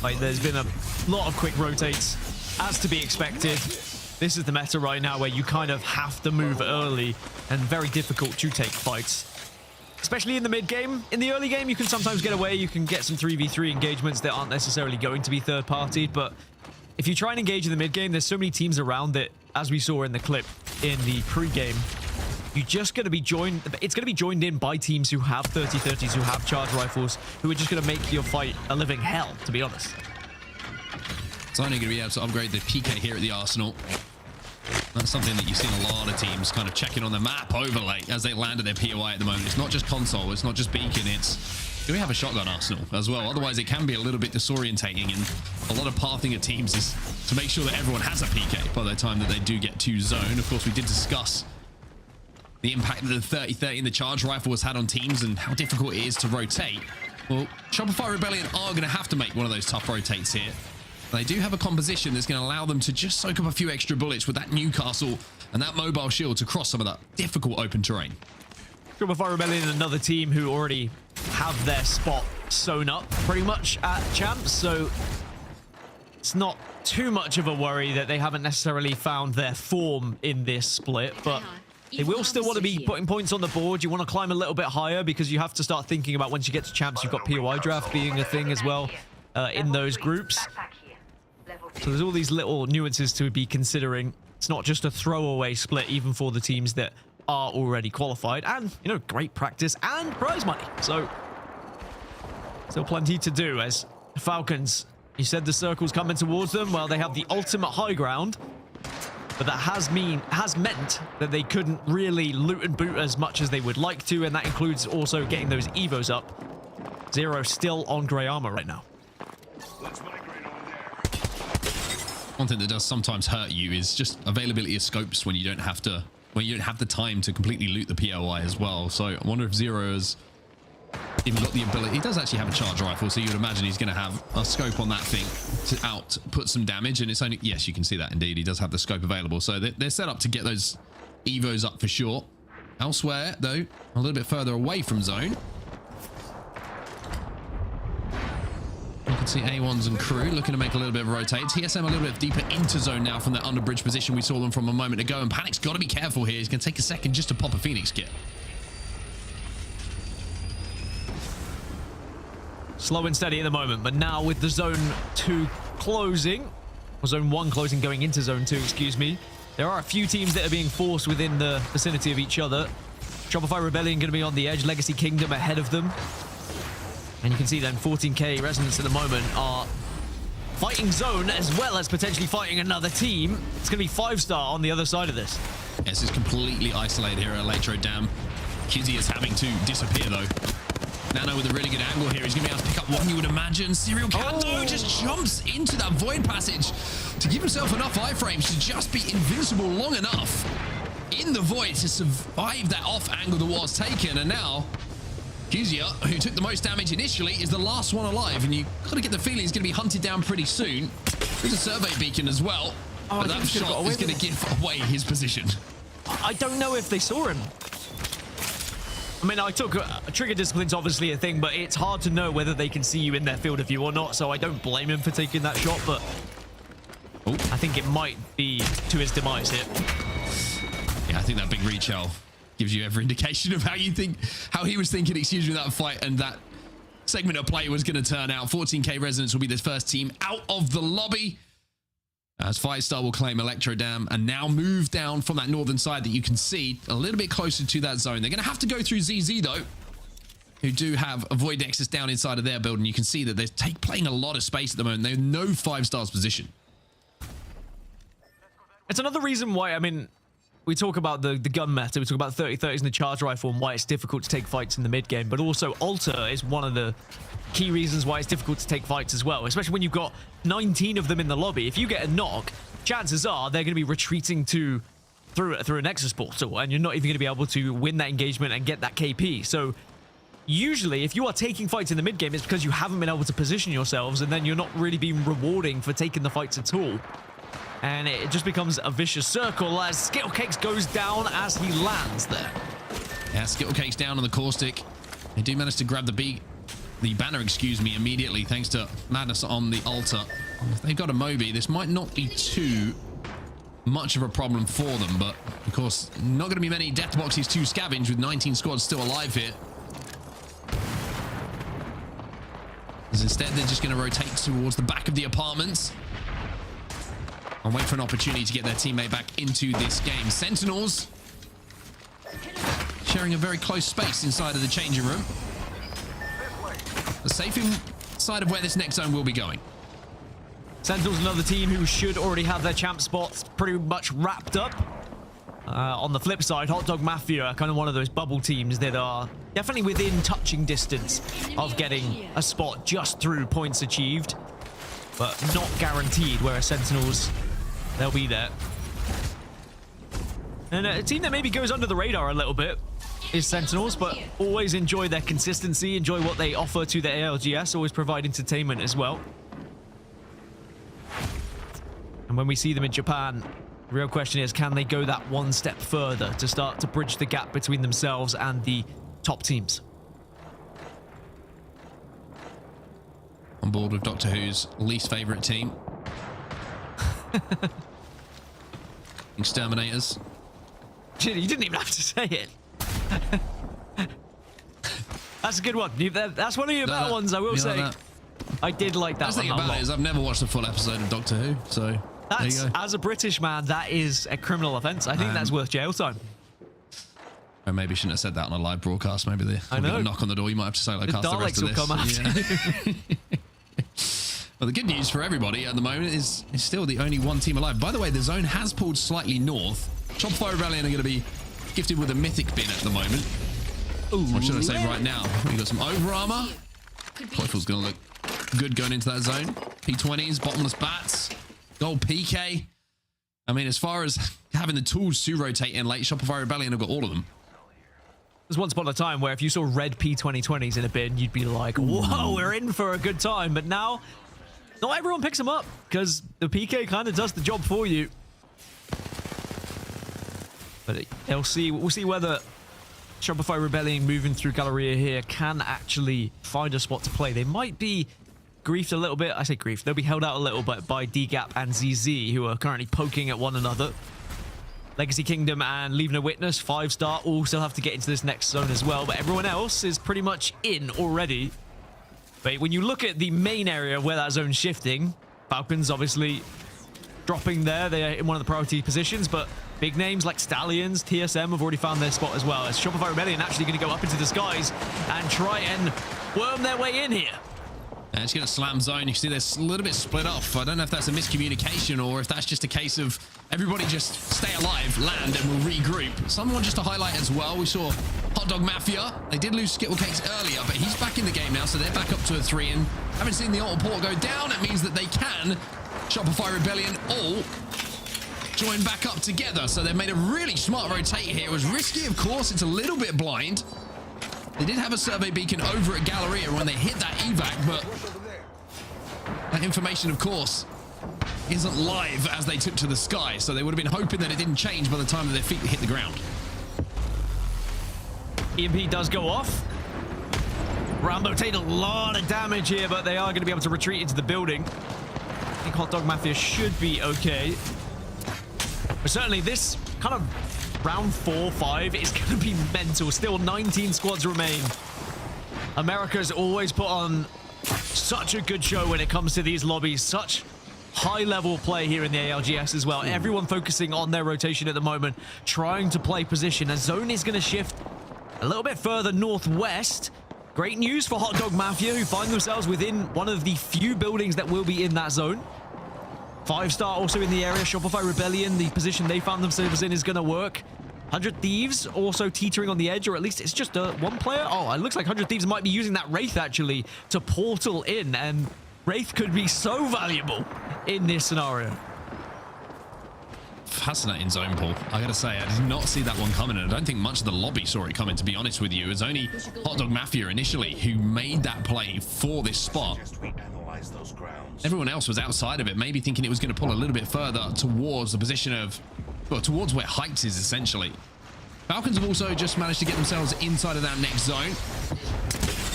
D: Like, there's been a lot of quick rotates, as to be expected. This is the meta right now where you kind of have to move early and very difficult to take fights. Especially in the mid game. In the early game, you can sometimes get away. You can get some 3v3 engagements that aren't necessarily going to be third-partied, but if you try and engage in the mid game, there's so many teams around that, as we saw in the clip in the pre-game, you're just going to be joined. It's going to be joined in by teams who have 30-30s, who have charge rifles, who are just going to make your fight a living hell, to be honest.
C: It's only going to be able to upgrade the PK here at the Arsenal. That's something that you've seen a lot of teams kind of checking on the map overlay as they land at their POI at the moment. It's not just console, it's not just beacon, it's do we have a shotgun arsenal as well? Otherwise, it can be a little bit disorientating, and a lot of pathing of teams is to make sure that everyone has a PK by the time that they do get to zone. Of course, we did discuss the impact that the 30-30 and the charge rifle has had on teams and how difficult it is to rotate. Well, Shopify Rebellion are going to have to make one of those tough rotates here. They do have a composition that's going to allow them to just soak up a few extra bullets with that Newcastle and that mobile shield to cross some of that difficult open terrain.
D: Shopify Rebellion, another team who already have their spot sewn up pretty much at champs, so it's not too much of a worry that they haven't necessarily found their form in this split, but they will still want to be putting points on the board. You want to climb a little bit higher because you have to start thinking about once you get to champs, you've got POI draft being a thing as well in those groups. So there's all these little nuances to be considering. It's not just a throwaway split, even for the teams that are already qualified, and, you know, great practice and prize money. So still plenty to do as Falcons, you said the circle's coming towards them. Well, they have the ultimate high ground, but that has meant that they couldn't really loot and boot as much as they would like to, and that includes also getting those evos up. Zero still on gray armor right now.
C: One thing that does sometimes hurt you is just availability of scopes when you don't have the time to completely loot the POI as well. So I wonder if Zero has even got the ability. He does actually have a charge rifle, so you would imagine he's going to have a scope on that thing to output some damage. And it's only, yes, you can see that indeed. He does have the scope available. So they're set up to get those evos up for sure. Elsewhere, though, a little bit further away from zone, you can see A1s and crew looking to make a little bit of a rotate. TSM a little bit deeper into zone now from that under bridge position we saw them from a moment ago, and Panic's got to be careful here. He's going to take a second just to pop a Phoenix kit.
D: Slow and steady at the moment, but now with the zone 2 closing, or zone 1 closing going into zone 2, excuse me, there are a few teams that are being forced within the vicinity of each other. Shopify Rebellion going to be on the edge, Legacy Kingdom ahead of them. And you can see then 14k Resonance at the moment are fighting zone as well as potentially fighting another team. It's going to be 5-star on the other side of this.
C: Yes, it's completely isolated here at Electro Dam. Kizzy is having to disappear though. Nano with a really good angle here. He's going to be able to pick up one, you would imagine. Serial Kanto just jumps into that void passage to give himself enough iframes to just be invincible long enough in the void to survive that off angle that was taken. And now Kizia, who took the most damage initially, is the last one alive, and you got to get the feeling he's going to be hunted down pretty soon. There's a survey beacon as well.
D: Oh,
C: but that shot is going to give away his position.
D: I don't know if they saw him. I mean, I took trigger discipline's obviously a thing, but it's hard to know whether they can see you in their field of view or not. So I don't blame him for taking that shot, but I think it might be to his demise here.
C: Yeah, I think that big reach out gives you every indication of how he was thinking, excuse me, that fight and that segment of play was going to turn out. 14k Resonance will be this first team out of the lobby, as Firestar will claim Electro Dam and now move down from that northern side that you can see a little bit closer to that zone. They're going to have to go through ZZ though, who do have a Void Nexus down inside of their building. You can see that they're playing a lot of space at the moment. They have no 5 stars position.
D: It's another reason why, I mean, we talk about the gun meta, we talk about 30-30s and the charge rifle and why it's difficult to take fights in the mid game, but also Alter is one of the key reasons why it's difficult to take fights as well, especially when you've got 19 of them in the lobby. If you get a knock, chances are they're going to be retreating through a Nexus portal, and you're not even going to be able to win that engagement and get that KP. So usually, if you are taking fights in the mid game, it's because you haven't been able to position yourselves, and then you're not really being rewarding for taking the fights at all. And it just becomes a vicious circle as Skittlecakes goes down as he lands there.
C: Yeah, Skittlecakes down on the caustic. They do manage to grab the banner, excuse me, immediately thanks to Madness on the Altar. If they've got a Moby, this might not be too much of a problem for them, but of course, not going to be many death boxes to scavenge with 19 squads still alive here. As instead, they're just going to rotate towards the back of the apartments and wait for an opportunity to get their teammate back into this game. Sentinels sharing a very close space inside of the changing room. The safe inside of where this next zone will be going.
D: Sentinels, another team who should already have their champ spots pretty much wrapped up. On the flip side, Hot Dog Mafia are kind of one of those bubble teams that are definitely within touching distance of getting a spot just through points achieved, but not guaranteed, whereas Sentinels, they'll be there. And a team that maybe goes under the radar a little bit is Sentinels, but always enjoy their consistency, enjoy what they offer to the ALGS, always provide entertainment as well. And when we see them in Japan, the real question is, can they go that one step further to start to bridge the gap between themselves and the top teams?
C: On board with Doctor Who's least favorite team. Exterminators.
D: You didn't even have to say it. That's a good one. That's one of your better ones, I will say.
C: Like
D: I did like that one.
C: The thing about it is I've never watched a full episode of Doctor Who, so there you go.
D: As a British man, that is a criminal offence. I think that's worth jail time.
C: I maybe shouldn't have said that on a live broadcast. Maybe they got a knock on the door. You might have to say like the rest of this.
D: Come after you.
C: Well, the good news for everybody at the moment is still the only one team alive. By the way, the zone has pulled slightly north. Shopify Rebellion are going to be gifted with a mythic bin at the moment. Ooh, what should I say right now? We've got some over armor. Koifel's going to look good going into that zone. P20s, bottomless bats, gold PK. I mean, as far as having the tools to rotate in late, Shopify Rebellion have got all of them.
D: There's once upon a time where if you saw red P2020s in a bin, you'd be like, whoa, we're in for a good time. But now, not everyone picks them up because the PK kind of does the job for you. But we'll see whether Shopify Rebellion moving through Galleria here can actually find a spot to play. They might be griefed a little bit. I say griefed. They'll be held out a little bit by DGAP and ZZ, who are currently poking at one another. Legacy Kingdom and LeaveNoWitness, 5-star, all still have to get into this next zone as well. But everyone else is pretty much in already. But when you look at the main area where that zone's shifting, Falcons obviously dropping there. They're in one of the priority positions, but big names like Stallions, TSM have already found their spot as well. As Shopify Rebellion actually going to go up into the skies and try and worm their way in here.
C: And it's going to slam zone. You can see they're a little bit split off. I don't know if that's a miscommunication or if that's just a case of everybody just stay alive, land, and we'll regroup. Someone just to highlight as well, we saw Hot Dog Mafia. They did lose Skittlecakes earlier, but he's back in the game now, so they're back up to a 3. And haven't seen the auto port go down. It means that they can, Shopify Rebellion, all join back up together. So they've made a really smart rotate here. It was risky, of course. It's a little bit blind. They did have a survey beacon over at Galleria when they hit that evac, but that information, of course, isn't live as they took to the sky, so they would have been hoping that it didn't change by the time that their feet hit the ground.
D: EMP does go off. Rambo taking a lot of damage here, but they are going to be able to retreat into the building. I think Hot Dog Mafia should be okay. But certainly this kind of round 4-5 is going to be mental. Still 19 squads remain. America's always put on such a good show when it comes to these lobbies. Such high-level play here in the ALGS as well. Everyone focusing on their rotation at the moment, trying to play position. A zone is going to shift a little bit further northwest. Great news for Hot Dog Mafia, who find themselves within one of the few buildings that will be in that zone. 5-star also in the area. Shopify Rebellion, the position they found themselves in, is going to work. 100 Thieves also teetering on the edge, or at least it's just one player. Oh, it looks like 100 Thieves might be using that Wraith actually to portal in, and Wraith could be so valuable in this scenario.
C: Fascinating zone pull. I gotta say, I did not see that one coming, and I don't think much of the lobby saw it coming, to be honest with you. It was only Hot Dog Mafia initially who made that play for this spot. Everyone else was outside of it, maybe thinking it was going to pull a little bit further towards the position of, well, towards where Heights is essentially. Falcons have also just managed to get themselves inside of that next zone.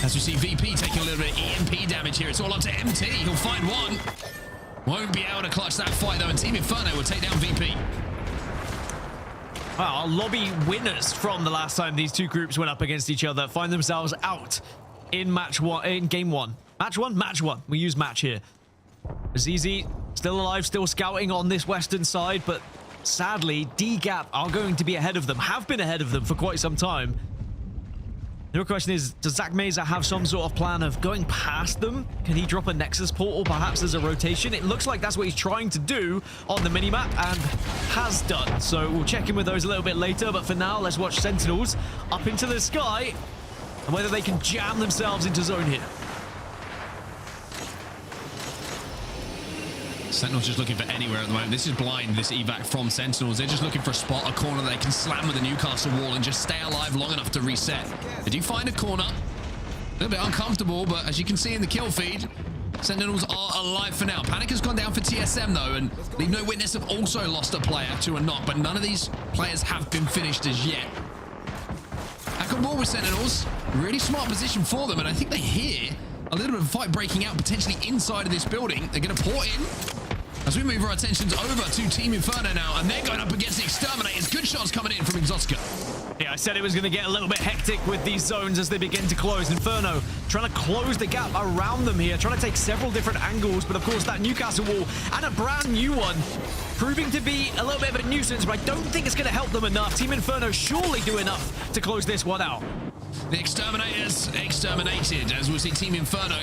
C: As we see VP taking a little bit of EMP damage here. It's all up to MT. He'll find one. Won't be able to clutch that fight though, and Team Inferno will take down VP.
D: Wow, our lobby winners from the last time these two groups went up against each other find themselves out in game one. Match one. We use match here. ZZ still alive, still scouting on this western side, but sadly, DGAP are going to be ahead of them, have been ahead of them for quite some time. The real question is, does Zach Meza have some sort of plan of going past them? Can he drop a Nexus portal perhaps as a rotation? It looks like that's what he's trying to do on the minimap and has done. So we'll check in with those a little bit later. But for now, let's watch Sentinels up into the sky and whether they can jam themselves into zone here.
C: Sentinels just looking for anywhere at the moment. This is blind, this evac from Sentinels. They're just looking for a spot, a corner they can slam with the Newcastle wall and just stay alive long enough to reset. They do find a corner. A little bit uncomfortable, but as you can see in the kill feed, Sentinels are alive for now. Panic has gone down for TSM though, and LeaveNoWitness have also lost a player to a knock, but none of these players have been finished as yet. Back on board with Sentinels. Really smart position for them, and I think they hear a little bit of a fight breaking out potentially inside of this building. They're going to port in as we move our attentions over to Team Inferno now, and they're going up against the Exterminators. Good shots coming in from Exotica.
D: Yeah, I said it was going to get a little bit hectic with these zones as they begin to close. Inferno trying to close the gap around them here, trying to take several different angles, but of course that Newcastle wall and a brand new one proving to be a little bit of a nuisance, but I don't think it's going to help them enough. Team Inferno surely do enough to close this one out.
C: The Exterminators exterminated, as we'll see Team Inferno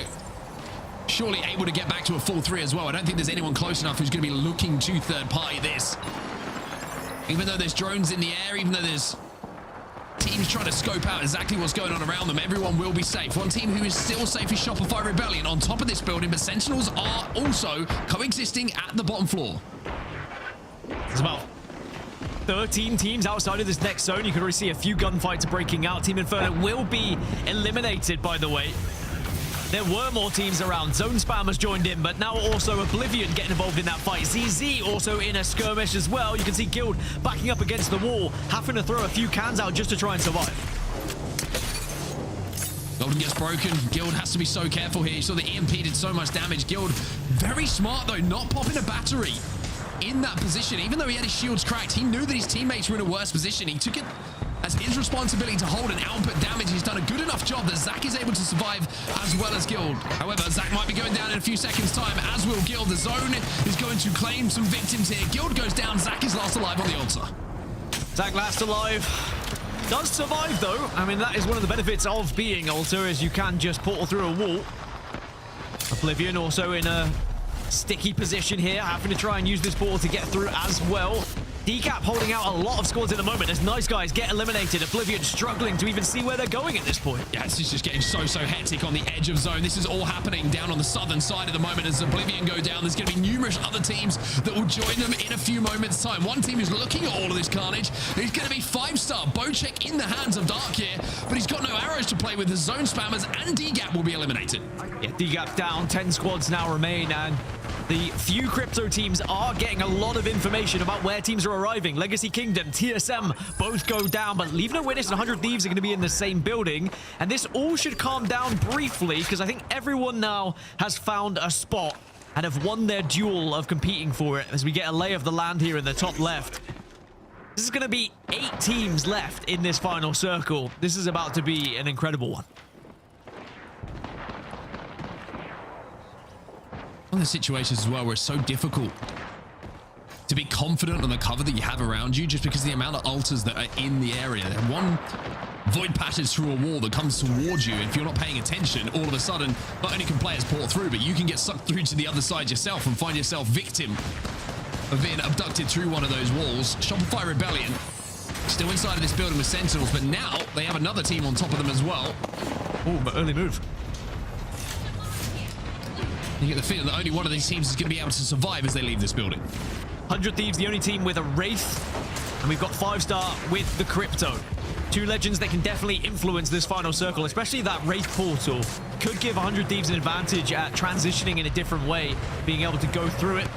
C: surely able to get back to a full 3 as well. I don't think there's anyone close enough who's going to be looking to third party this. Even though there's drones in the air, even though there's teams trying to scope out exactly what's going on around them, everyone will be safe. One team who is still safe is Shopify Rebellion on top of this building, but Sentinels are also coexisting at the bottom floor.
D: It's about 13 teams outside of this next zone. You can already see a few gunfights breaking out. Team Inferno will be eliminated, by the way. There were more teams around. Zone Spam has joined in, but now also Oblivion getting involved in that fight. ZZ also in a skirmish as well. You can see Guild backing up against the wall, having to throw a few cans out just to try and survive.
C: Golden gets broken. Guild has to be so careful here. You saw the EMP did so much damage. Guild, very smart though, not popping a battery in that position. Even though he had his shields cracked, he knew that his teammates were in a worse position. He took it as his responsibility to hold and output damage. He's done a good enough job that Zach is able to survive as well as Guild. However, Zach might be going down in a few seconds time, as will Guild. The zone is going to claim some victims here. Guild goes down. Zach is last alive on the altar.
D: Zach last alive. Does survive though. I mean, that is one of the benefits of being altar, is you can just portal through a wall. Oblivion also in a sticky position here, having to try and use this portal to get through as well. DGAP holding out a lot of squads in the moment as nice guys get eliminated. Oblivion struggling to even see where they're going at this point.
C: Yeah, it's just getting so hectic on the edge of zone. This is all happening down on the southern side at the moment as Oblivion go down. There's going to be numerous other teams that will join them in a few moments' time. One team is looking at all of this carnage. He's going to be 5-star Bocek in the hands of Dark here, but he's got no arrows to play with. The zone spammers and DGAP will be eliminated.
D: Yeah, DGAP down. 10 squads now remain, and the few crypto teams are getting a lot of information about where teams are arriving. Legacy Kingdom, TSM both go down, but LeaveNoWitness and 100 Thieves are going to be in the same building. And this all should calm down briefly because I think everyone now has found a spot and have won their duel of competing for it as we get a lay of the land here in the top left. This is going to be 8 teams left in this final circle. This is about to be an incredible one.
C: One of the situations as well where it's so difficult to be confident on the cover that you have around you just because of the amount of altars that are in the area. One void passes through a wall that comes towards you. If you're not paying attention, all of a sudden, not only can players port through, but you can get sucked through to the other side yourself and find yourself victim of being abducted through one of those walls. Shopify Rebellion still inside of this building with Sentinels, but now they have another team on top of them as well.
D: Oh, but early move.
C: You get the feeling that only one of these teams is going to be able to survive as they leave this building.
D: 100 Thieves, the only team with a Wraith, and we've got 5-star with the Crypto. 2 legends that can definitely influence this final circle, especially that Wraith portal. Could give 100 Thieves an advantage at transitioning in a different way, being able to go through it,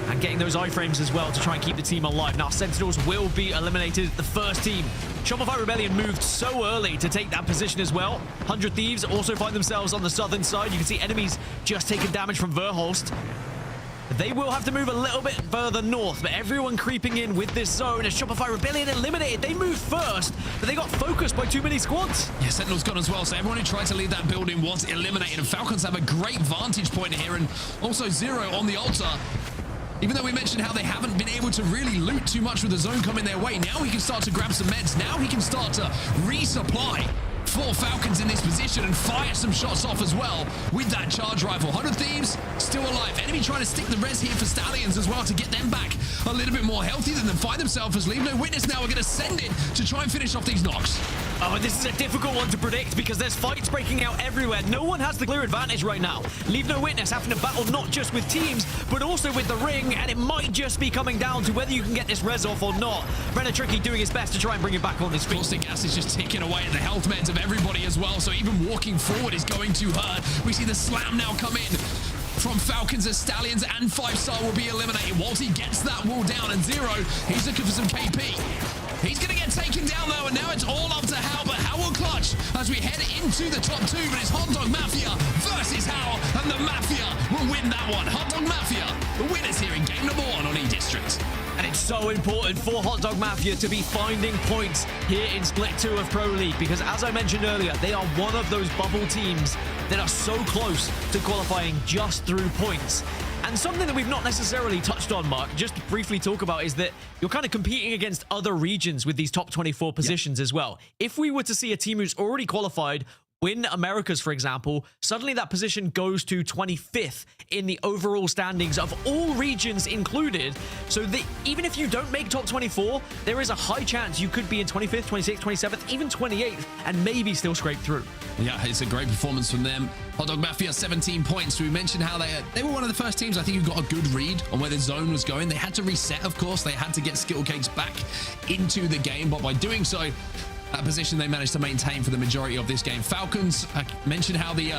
D: and getting those iframes as well to try and keep the team alive. Now, Sentinels will be eliminated, the first team. Shopify Rebellion moved so early to take that position as well. 100 Thieves also find themselves on the southern side. You can see enemies just taking damage from Verholst. They will have to move a little bit further north, but everyone creeping in with this zone as Shopify Rebellion eliminated. They moved first, but they got focused by too many squads.
C: Yeah, Sentinel's gone as well, so everyone who tried to leave that building was eliminated, and Falcons have a great vantage point here, and also Zero on the altar. Even though we mentioned how they haven't been able to really loot too much with the zone coming their way, now he can start to grab some meds. Now he can start to resupply for Falcons in this position and fire some shots off as well with that charge rifle. 100 Thieves still alive. Enemy trying to stick the res here for Stallions as well to get them back a little bit more healthy than them find themselves as LeaveNoWitness now are going to send it to try and finish off these knocks.
D: Oh, and this is a difficult one to predict because there's fights breaking out everywhere. No one has the clear advantage right now. LeaveNoWitness having to battle not just with teams, but also with the ring, and it might just be coming down to whether you can get this res off or not. Renatricky doing his best to try and bring it back on his feet.
C: Caustic gas is just ticking away at the health meds of everybody as well, so even walking forward is going to hurt. We see the slam now come in from Falcons as Stallions and 5-star will be eliminated. Walty gets that wall down, and Zero, he's looking for some KP. He's going to get taken down though, and now it's all up to Hal, but Hal will clutch as we head into the top 2, but it's Hot Dog Mafia versus Hal, and the Mafia will win that one. Hot Dog Mafia, the winners here in game number 1 on E-District.
D: And it's so important for Hot Dog Mafia to be finding points here in Split 2 of Pro League, because as I mentioned earlier, they are one of those bubble teams that are so close to qualifying just through points. And something that we've not necessarily touched on, Mark, just to briefly talk about, is that you're kind of competing against other regions with these top 24 positions as well. If we were to see a team who's already qualified win Americas, for example, suddenly that position goes to 25th in the overall standings of all regions included. So that even if you don't make top 24, there is a high chance you could be in 25th, 26th, 27th, even 28th, and maybe still scrape through.
C: Yeah, it's a great performance from them. Hot Dog Mafia, 17 points. We mentioned how they were one of the first teams, I think, who got a good read on where the zone was going. They had to reset, of course. They had to get skill cakes back into the game, but by doing so, that position they managed to maintain for the majority of this game. Falcons, I mentioned how the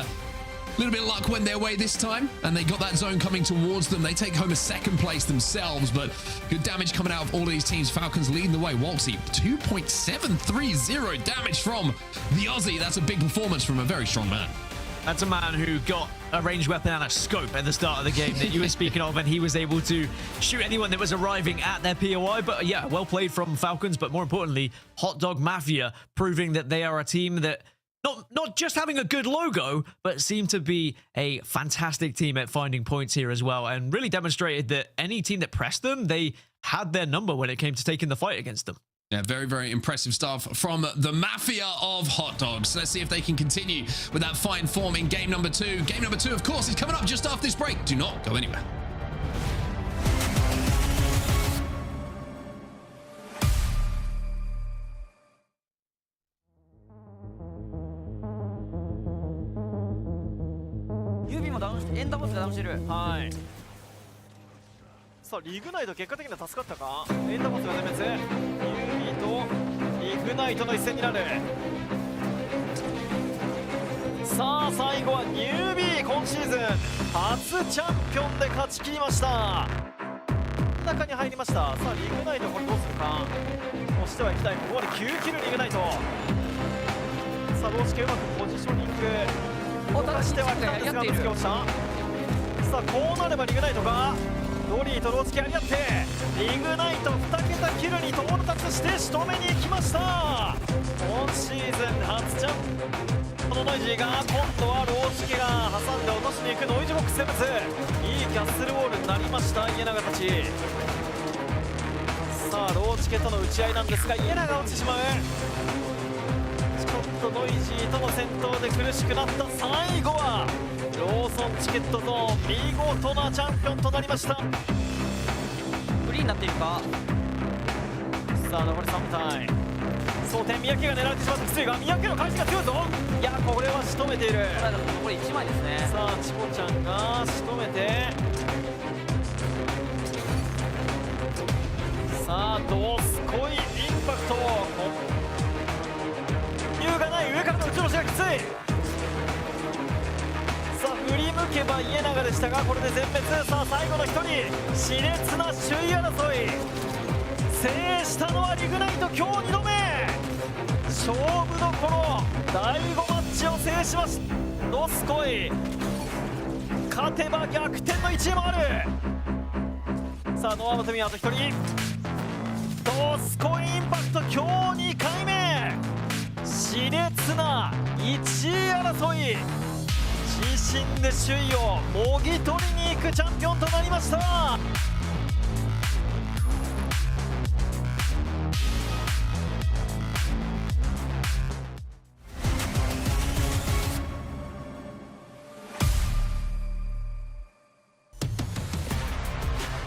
C: little bit of luck went their way this time, and they got that zone coming towards them. They take home a 2nd place themselves, but good damage coming out of all of these teams. Falcons leading the way. Waltzy, 2.730 damage from the Aussie. That's a big performance from a very strong man.
D: That's a man who got a ranged weapon and a scope at the start of the game that you were speaking of, and he was able to shoot anyone that was arriving at their POI. But yeah, well played from Falcons, but more importantly, Hot Dog Mafia proving that they are a team that not just having a good logo, but seem to be a fantastic team at finding points here as well, and really demonstrated that any team that pressed them, they had their number when it came to taking the fight against them.
C: Yeah, very, very impressive stuff from the Mafia of Hot Dogs. Let's see if they can continue with that fine form in game number 2. Game number 2, of course, is coming up just after this break. Do not go anywhere.
I: はい。さあリグナイト結果的には助かったか。エンダーボスが全滅。ユービーとリグナイトの一戦になる。さあ最後はニュービー今シーズン初チャンピオンで勝ち切りました。中に入りました。さあリグナイトこれどうするか。押してはいきたい。ここまで9キルリグナイト。さあローチケうまくポジショニングを出してはきたんですがぶつけ落ちた。さあこうなればリグナイトがドリーとローチケやり合ってリグナイト2桁キルに到達して仕留めに行きました。今シーズン初チャンこのノイジーが今度はローチケが挟んで落としに行くノイジーボックスセブンス。いいキャッスルウォールになりました家長たち。さあローチケとの打ち合いなんですが家長が落ちてしまう。ちょっとノイジーとの戦闘で苦しくなった最後はローソンチケットゾーン見事なチャンピオンとなりました。フリーになっているか。さあ残り3体争点三宅が狙われてしまった。きついが三宅の返しが強いぞ。いやこれは仕留めている。残り1枚ですね。さあチコちゃんが仕留めてさあどうすこいインパクト。理由がない上からの打ち下ろしがきつい。さあ振り向けば家長でしたがこれで全滅。さあ最後の1人熾烈な首位争い制したのはリグナイト今日2度目。勝負どころ第5マッチを制しました。ドスコイ勝てば逆転の1位もある。さあノアマトミあと1人ドスコイインパクト今日2回目熾烈な1位争い自身で首位をもぎ取りに行くチャンピオンとなりました。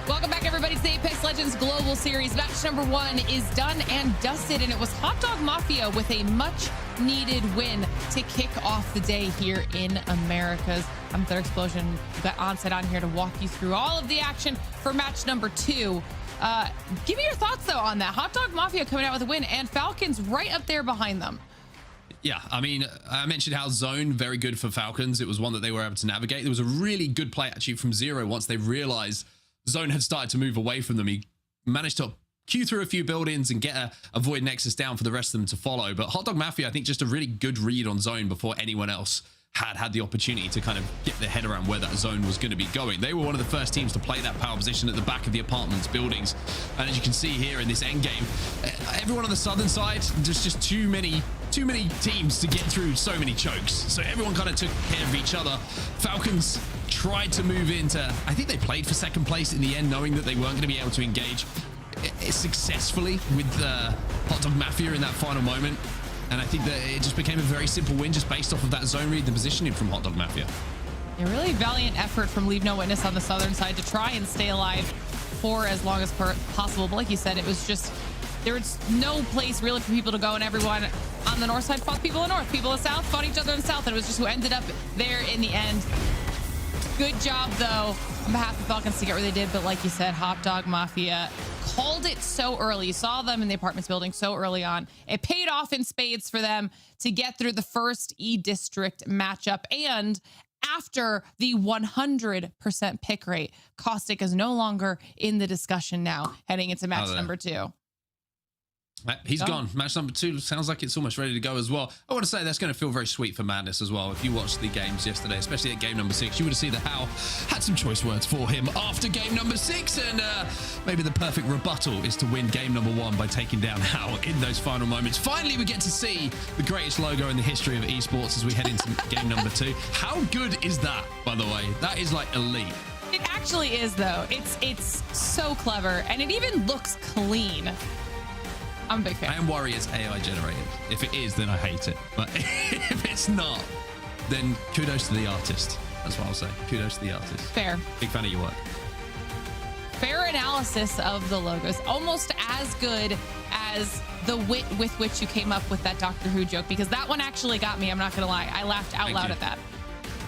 B: Welcome back, everybody, to the Apex Legends Global Series. Match number 1 is done and dusted, and it was Hot Dog Mafia with a much-needed win to kick off the day here in Americas. I'm Third Explosion. We've got Onset on here to walk you through all of the action for match number 2. Give me your thoughts, though, on that. Hot Dog Mafia coming out with a win, and Falcons right up there behind them.
C: Yeah, I mean, I mentioned how Zone, very good for Falcons. It was one that they were able to navigate. There was a really good play, actually, from Zero once they realized Zone had started to move away from them. He managed to queue through a few buildings and get a Void Nexus down for the rest of them to follow. But Hot Dog Mafia, I think, just a really good read on Zone before anyone else had the opportunity to kind of get their head around where that zone was going to be going. They were one of the first teams to play that power position at the back of the apartments buildings. And as you can see here in this end game, everyone on the southern side, there's just too many teams to get through so many chokes. So everyone kind of took care of each other. Falcons tried to move into, I think they played for second place in the end, knowing that they weren't going to be able to engage successfully with Hot Dog Mafia in that final moment. And I think that it just became a very simple win just based off of that zone read, the positioning from Hot Dog Mafia.
B: A really valiant effort from LeaveNoWitness on the southern side to try and stay alive for as long as possible. But like you said, it was just, there was no place really for people to go, and everyone on the north side fought people in the north. People in the south fought each other in the south, and it was just who ended up there in the end. Good job, though, on behalf of Falcons to get where they did. But like you said, Hot Dog Mafia called it so early. You saw them in the apartments building so early on. It paid off in spades for them to get through the first E-District matchup. And after the 100% pick rate, Caustic is no longer in the discussion now, heading into match number 2.
C: He's gone. Match number 2 sounds like it's almost ready to go as well. I want to say that's going to feel very sweet for Madness as well. If you watched the games yesterday, especially at game number 6, you would have seen that Hal had some choice words for him after game number 6. And maybe the perfect rebuttal is to win game number 1 by taking down Hal in those final moments. Finally, we get to see the greatest logo in the history of esports as we head into game number 2. How good is that, by the way? That is like elite.
B: It actually is, though. It's so clever, and it even looks clean. I'm a big fan.
C: I am worried it's AI generated. If it is, then I hate it. But if it's not, then kudos to the artist. That's what I'll say. Kudos to the artist.
B: Fair.
C: Big fan of your work.
B: Fair analysis of the logos. Almost as good as the wit with which you came up with that Doctor Who joke, because that one actually got me. I'm not going to lie. I laughed out loud at that.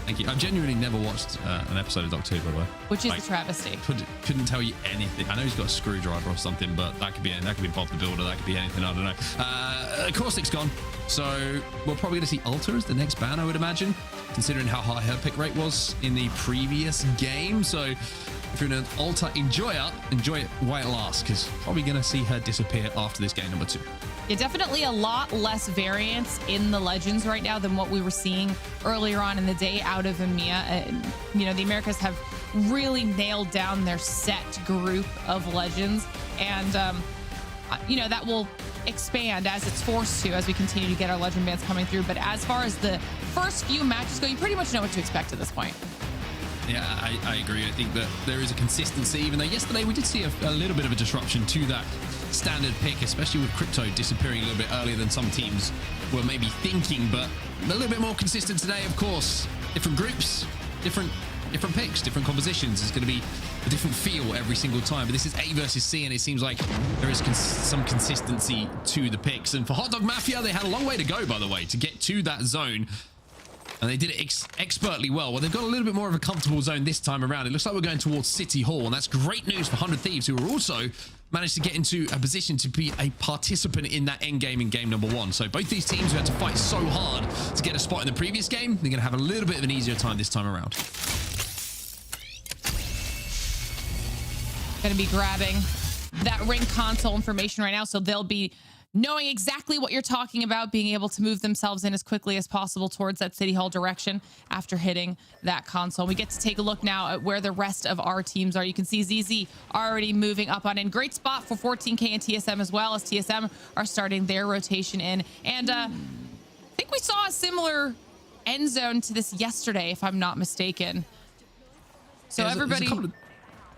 C: Thank you. I've genuinely never watched an episode of Doctor Who, by the way.
B: Which is a travesty.
C: Couldn't tell you anything. I know he's got a screwdriver or something, but that could be Bob the Builder. That could be anything. I don't know. Caustic's gone. So we're probably going to see Ulta as the next ban, I would imagine, considering how high her pick rate was in the previous game. So if you're an Ulta enjoyer, enjoy it while it lasts, because probably going to see her disappear after this game number 2.
B: Yeah, definitely a lot less variance in the Legends right now than what we were seeing earlier on in the day out of EMEA. You know, the Americas have really nailed down their set group of Legends, and you know, that will expand as it's forced to as we continue to get our Legend bans coming through. But as far as the first few matches go, you pretty much know what to expect at this point.
C: Yeah, I agree. I think that there is a consistency, even though yesterday we did see a little bit of a disruption to that standard pick, especially with Crypto disappearing a little bit earlier than some teams were maybe thinking, but a little bit more consistent today, of course. Different groups, different picks, different compositions. It's going to be a different feel every single time, but this is A versus C, and it seems like there is some consistency to the picks. And for Hot Dog Mafia, they had a long way to go, by the way, to get to that zone. And they did it expertly well. Well, they've got a little bit more of a comfortable zone this time around. It looks like we're going towards City Hall, and that's great news for 100 Thieves, who are also managed to get into a position to be a participant in that end game in game number 1. So both these teams who had to fight so hard to get a spot in the previous game, they're going to have a little bit of an easier time this time around.
B: Going to be grabbing that ring console information right now, so they'll be knowing exactly what you're talking about, being able to move themselves in as quickly as possible towards that City Hall direction after hitting that console. We get to take a look now at where the rest of our teams are. You can see ZZ already moving up on in. Great spot for 14K and TSM as well, as TSM are starting their rotation in. And I think we saw a similar end zone to this yesterday, if I'm not mistaken. So yeah, everybody...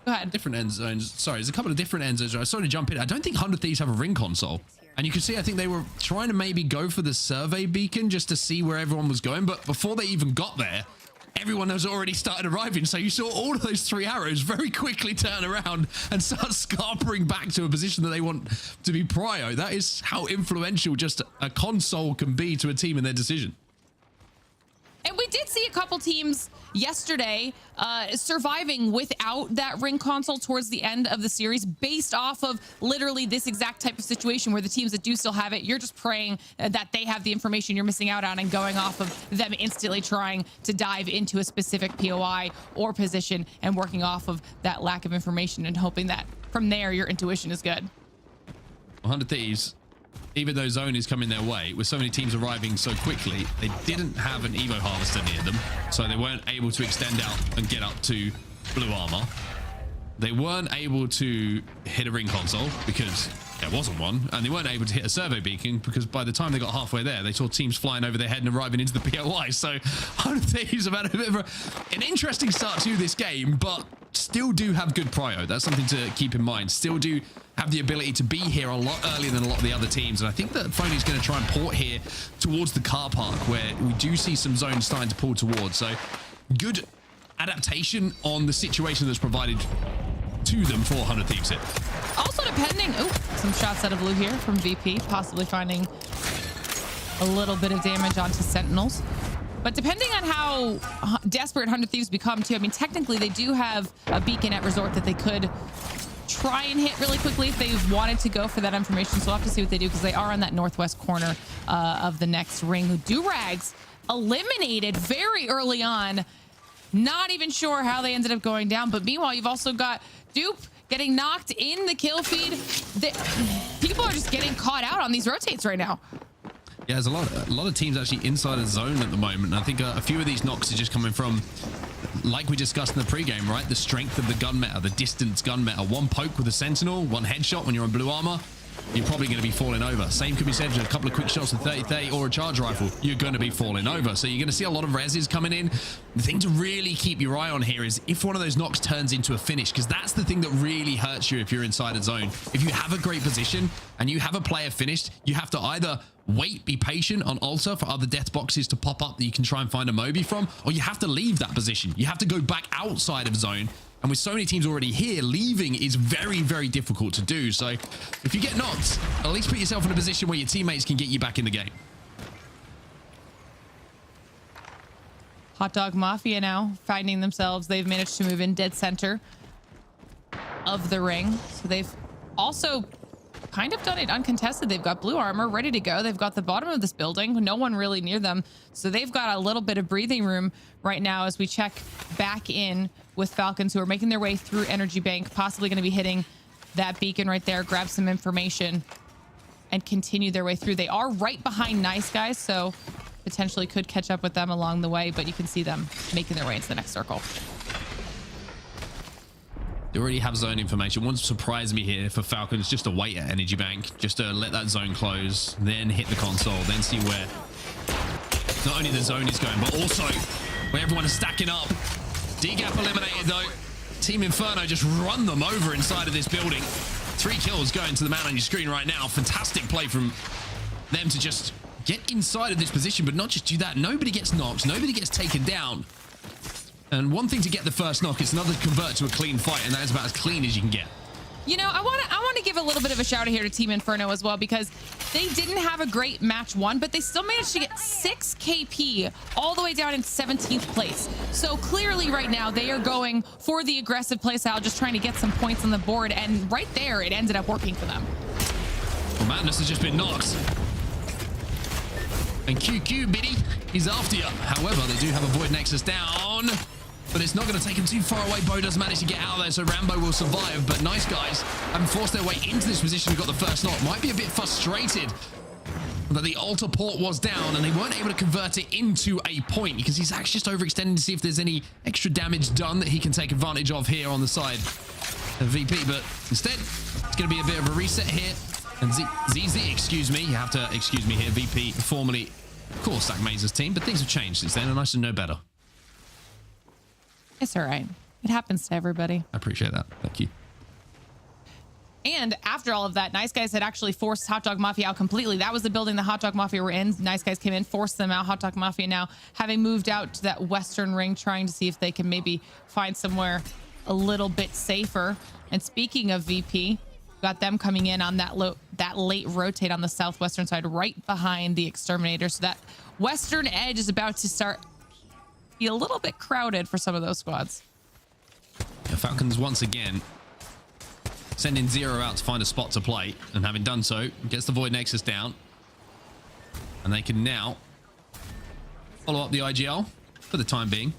B: Go ahead.
C: Different end zones. Sorry, there's a couple of different end zones. I started to jump in. I don't think 100 Thieves have a ring console. And you can see, I think they were trying to maybe go for the survey beacon just to see where everyone was going. But before they even got there, everyone has already started arriving. So you saw all of those 3 arrows very quickly turn around and start scarpering back to a position that they want to be prio. That is how influential just a console can be to a team in their decision.
B: And we did see a couple teams yesterday surviving without that ring console towards the end of the series, based off of literally this exact type of situation where the teams that do still have it, you're just praying that they have the information you're missing out on and going off of them instantly trying to dive into a specific POI or position and working off of that lack of information and hoping that from there your intuition is good.
C: 100 Thieves, even though zone is coming their way, with so many teams arriving so quickly, they didn't have an Evo harvester near them, so they weren't able to extend out and get up to blue armor. They weren't able to hit a ring console because there wasn't one, and they weren't able to hit a survey beacon because by the time they got halfway there, they saw teams flying over their head and arriving into the POI. So 100 Thieves have had a bit of an interesting start to this game, but still do have good prio. That's something to keep in mind. Still do have the ability to be here a lot earlier than a lot of the other teams. And I think that Phony's going to try and port here towards the car park, where we do see some zones starting to pull towards. So good adaptation on the situation that's provided to them for 100 Thieves here.
B: Also depending, some shots out of blue here from VP, possibly finding a little bit of damage onto Sentinels. But depending on how desperate 100 Thieves become too, I mean, technically they do have a beacon at Resort that they could try and hit really quickly if they wanted to go for that information. So we'll have to see what they do, because they are on that northwest corner of the next ring. Durags eliminated very early on. Not even sure how they ended up going down. But meanwhile, you've also got Dupe getting knocked in the kill feed. People are just getting caught out on these rotates right now.
C: Yeah, there's a lot of teams actually inside the zone at the moment. I think a few of these knocks are just coming from, like we discussed in the pregame, right? The strength of the gun meta, the distance gun meta. One poke with a Sentinel, one headshot when you're on blue armor, you're probably going to be falling over. Same could be said for a couple of quick shots with 30-30 or a charge rifle. You're going to be falling over. So you're going to see a lot of reses coming in. The thing to really keep your eye on here is if one of those knocks turns into a finish, because that's the thing that really hurts you if you're inside a zone. If you have a great position and you have a player finished, you have to either wait, be patient on Alta for other death boxes to pop up that you can try and find a Moby from, or you have to leave that position. You have to go back outside of zone. And with so many teams already here, leaving is very, very difficult to do. So if you get knocked, at least put yourself in a position where your teammates can get you back in the game.
B: Hot Dog Mafia now finding themselves. They've managed to move in dead center of the ring. So they've also kind of done it uncontested. They've got blue armor ready to go. They've got the bottom of this building, no one really near them. So they've got a little bit of breathing room right now as we check back in with Falcons, who are making their way through Energy Bank, possibly going to be hitting that beacon right there, grab some information and continue their way through. They are right behind Nice Guys, so potentially could catch up with them along the way, but you can see them making their way into the next circle.
C: They already have zone information. Wouldn't surprise me here for Falcons just to wait at Energy Bank, just to let that zone close, then hit the console, then see where not only the zone is going, but also where everyone is stacking up. DGAP eliminated though. Team Inferno just run them over inside of this building. 3 kills going to the man on your screen right now. Fantastic play from them to just get inside of this position, but not just do that. Nobody gets knocked, nobody gets taken down. And one thing to get the first knock, it's another to convert to a clean fight, and that is about as clean as you can get.
B: You know, I want to give a little bit of a shout out here to Team Inferno as well, because they didn't have a great match 1, but they still managed to get 6 KP all the way down in 17th place. So clearly right now they are going for the aggressive play style, just trying to get some points on the board, and right there it ended up working for them.
C: Well, Madness has just been knocked. And QQ, Biddy, he's after you. However, they do have a Void Nexus down, but it's not going to take him too far away. Bo does manage to get out of there, so Rambo will survive. But Nice Guys haven't forced their way into this position, got the first knock. Might be a bit frustrated that the altar port was down and they weren't able to convert it into a point, because he's actually just overextending to see if there's any extra damage done that he can take advantage of here on the side of VP. But instead, it's going to be a bit of a reset here. And ZZ, excuse me, you have to excuse me here, VP, formerly, of course, Zach Mazer's team, but things have changed since then, and I should know better.
B: It's all right. It happens to everybody.
C: I appreciate that. Thank you.
B: And after all of that, Nice Guys had actually forced Hot Dog Mafia out completely. That was the building the Hot Dog Mafia were in. Nice Guys came in, forced them out. Hot Dog Mafia now having moved out to that western ring, trying to see if they can maybe find somewhere a little bit safer. And speaking of VP, got them coming in on that late rotate on the southwestern side, right behind the Exterminator. So that western edge is about to start be a little bit crowded for some of those squads.
C: The Falcons once again sending Zero out to find a spot to play, and having done so, gets the Void Nexus down, and they can now follow up the IGL for the time being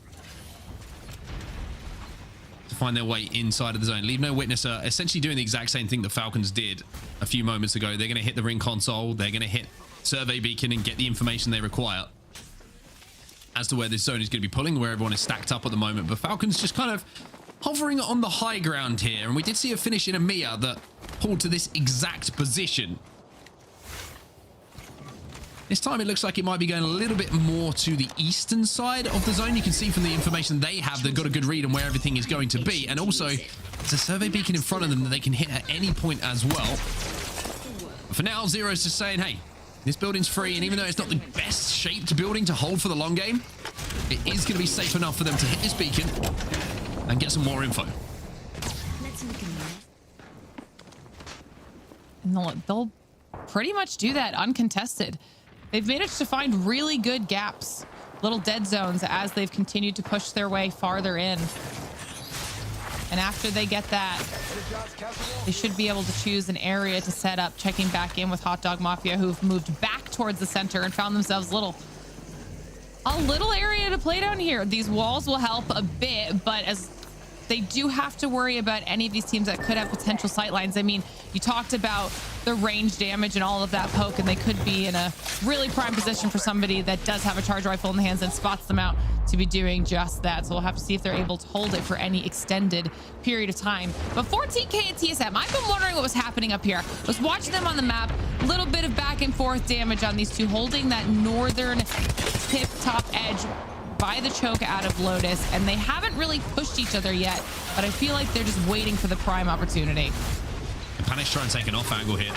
C: to find their way inside of the zone. LeaveNoWitness are essentially doing the exact same thing the Falcons did a few moments ago. They're going to hit the ring console, they're going to hit survey beacon and get the information they require as to where this zone is going to be pulling, where everyone is stacked up at the moment. But Falcons just kind of hovering on the high ground here, and we did see a finish in EMEA that pulled to this exact position. This time it looks like it might be going a little bit more to the eastern side of the zone. You can see from the information they have, they've got a good read on where everything is going to be, and also there's a survey beacon in front of them that they can hit at any point as well. But for now, Zero's just saying, hey, this building's free, and even though it's not the best shaped building to hold for the long game, it is going to be safe enough for them to hit this beacon and get some more info.
B: And they'll pretty much do that uncontested. They've managed to find really good gaps, little dead zones, as they've continued to push their way farther in. And after they get that, they should be able to choose an area to set up, checking back in with Hot Dog Mafia, who've moved back towards the center and found themselves a little area to play down here. These walls will help a bit, but as they do have to worry about any of these teams that could have potential sightlines. I mean, you talked about the range damage and all of that poke, and they could be in a really prime position for somebody that does have a charge rifle in the hands and spots them out to be doing just that. So we'll have to see if they're able to hold it for any extended period of time. But 14K at TSM, I've been wondering what was happening up here. I was watching them on the map, a little bit of back and forth damage on these two, holding that northern tip top edge by the choke out of Lotus, and they haven't really pushed each other yet, but I feel like they're just waiting for the prime opportunity.
C: And Panish try and take an off angle here.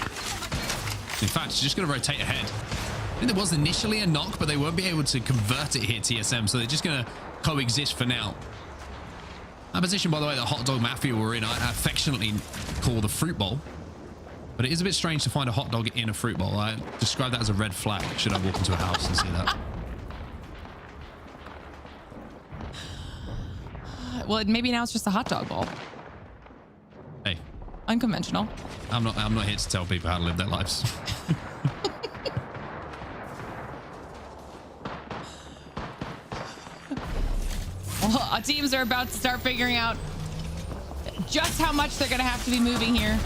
C: In fact, it's just going to rotate ahead. I think there was initially a knock, but they won't be able to convert it here, TSM, so they're just going to coexist for now. That position, by the way, that Hot Dog Mafia were in, I affectionately call the fruit bowl. But it is a bit strange to find a hot dog in a fruit bowl. I describe that as a red flag should I walk into a house and see that.
B: Well, maybe now it's just a hot dog bowl.
C: Hey.
B: Unconventional.
C: I'm not here to tell people how to live their lives.
B: Well, our teams are about to start figuring out just how much they're going to have to be moving here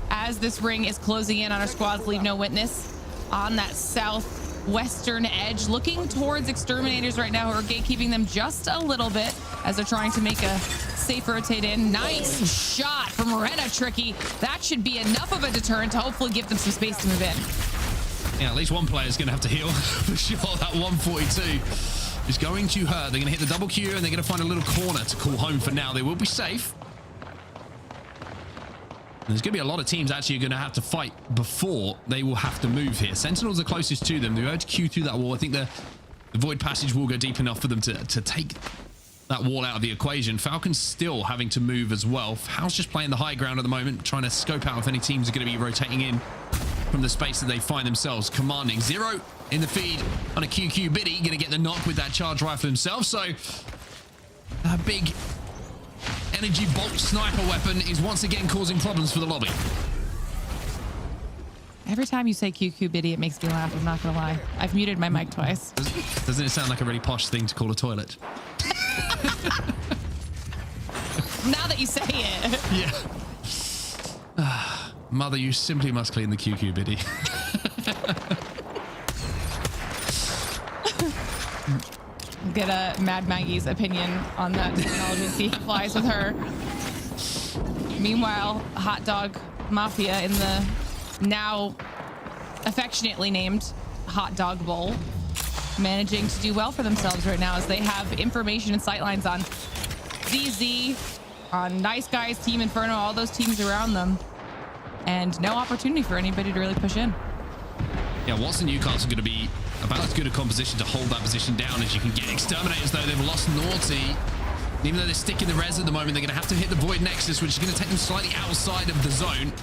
B: as this ring is closing in on our squad's LeaveNoWitness on that southwestern edge, looking towards exterminators right now, who are gatekeeping them just a little bit as they're trying to make a safe rotate in. Nice shot from Rena, Tricky. That should be enough of a deterrent to hopefully give them some space to move in.
C: Yeah, at least one player is going to have to heal for sure. That 142 is going to hurt. They're going to hit the double Q and they're going to find a little corner to call home for now. They will be safe. There's going to be a lot of teams actually going to have to fight before they will have to move here. Sentinels are closest to them. They're going to Q through that wall. I think the void passage will go deep enough for them to take that wall out of the equation. Falcons still having to move as well. Hal's just playing the high ground at the moment, trying to scope out if any teams are going to be rotating in from the space that they find themselves commanding. Zero in the feed on a QQ Biddy, going to get the knock with that charge rifle himself. So a big energy bolt sniper weapon is once again causing problems for the lobby.
B: Every time you say QQ Biddy, it makes me laugh. I'm not gonna lie. I've muted my mic twice.
C: Doesn't it sound like a really posh thing to call a toilet?
B: Now that you say it.
C: Yeah. Mother, you simply must clean the QQ Biddy.
B: Get a Mad Maggie's opinion on that terminology. See if it flies with her. Meanwhile, Hot Dog Mafia in the now affectionately named Hot Dog Bowl, managing to do well for themselves right now as they have information and sightlines on ZZ, on Nice Guys, Team Inferno, all those teams around them, and no opportunity for anybody to really push in.
C: Yeah, Watson Newcastle going to be about as good a composition to hold that position down as you can get. Exterminators, though, they've lost Naughty. Even though they're sticking the res at the moment, they're going to have to hit the Void Nexus, which is going to take them slightly outside of the zone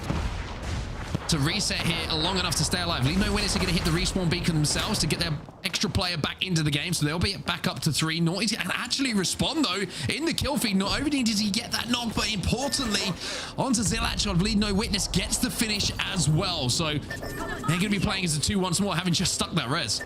C: to reset here long enough to stay alive. LeaveNoWitness are going to hit the respawn beacon themselves to get their extra player back into the game, so they'll be back up to 3. Naughty can actually respond, though, in the kill feed. Not only does he get that knock, but importantly, onto Zilach of LeaveNoWitness gets the finish as well. So they're going to be playing as a 2 once more, having just stuck that res.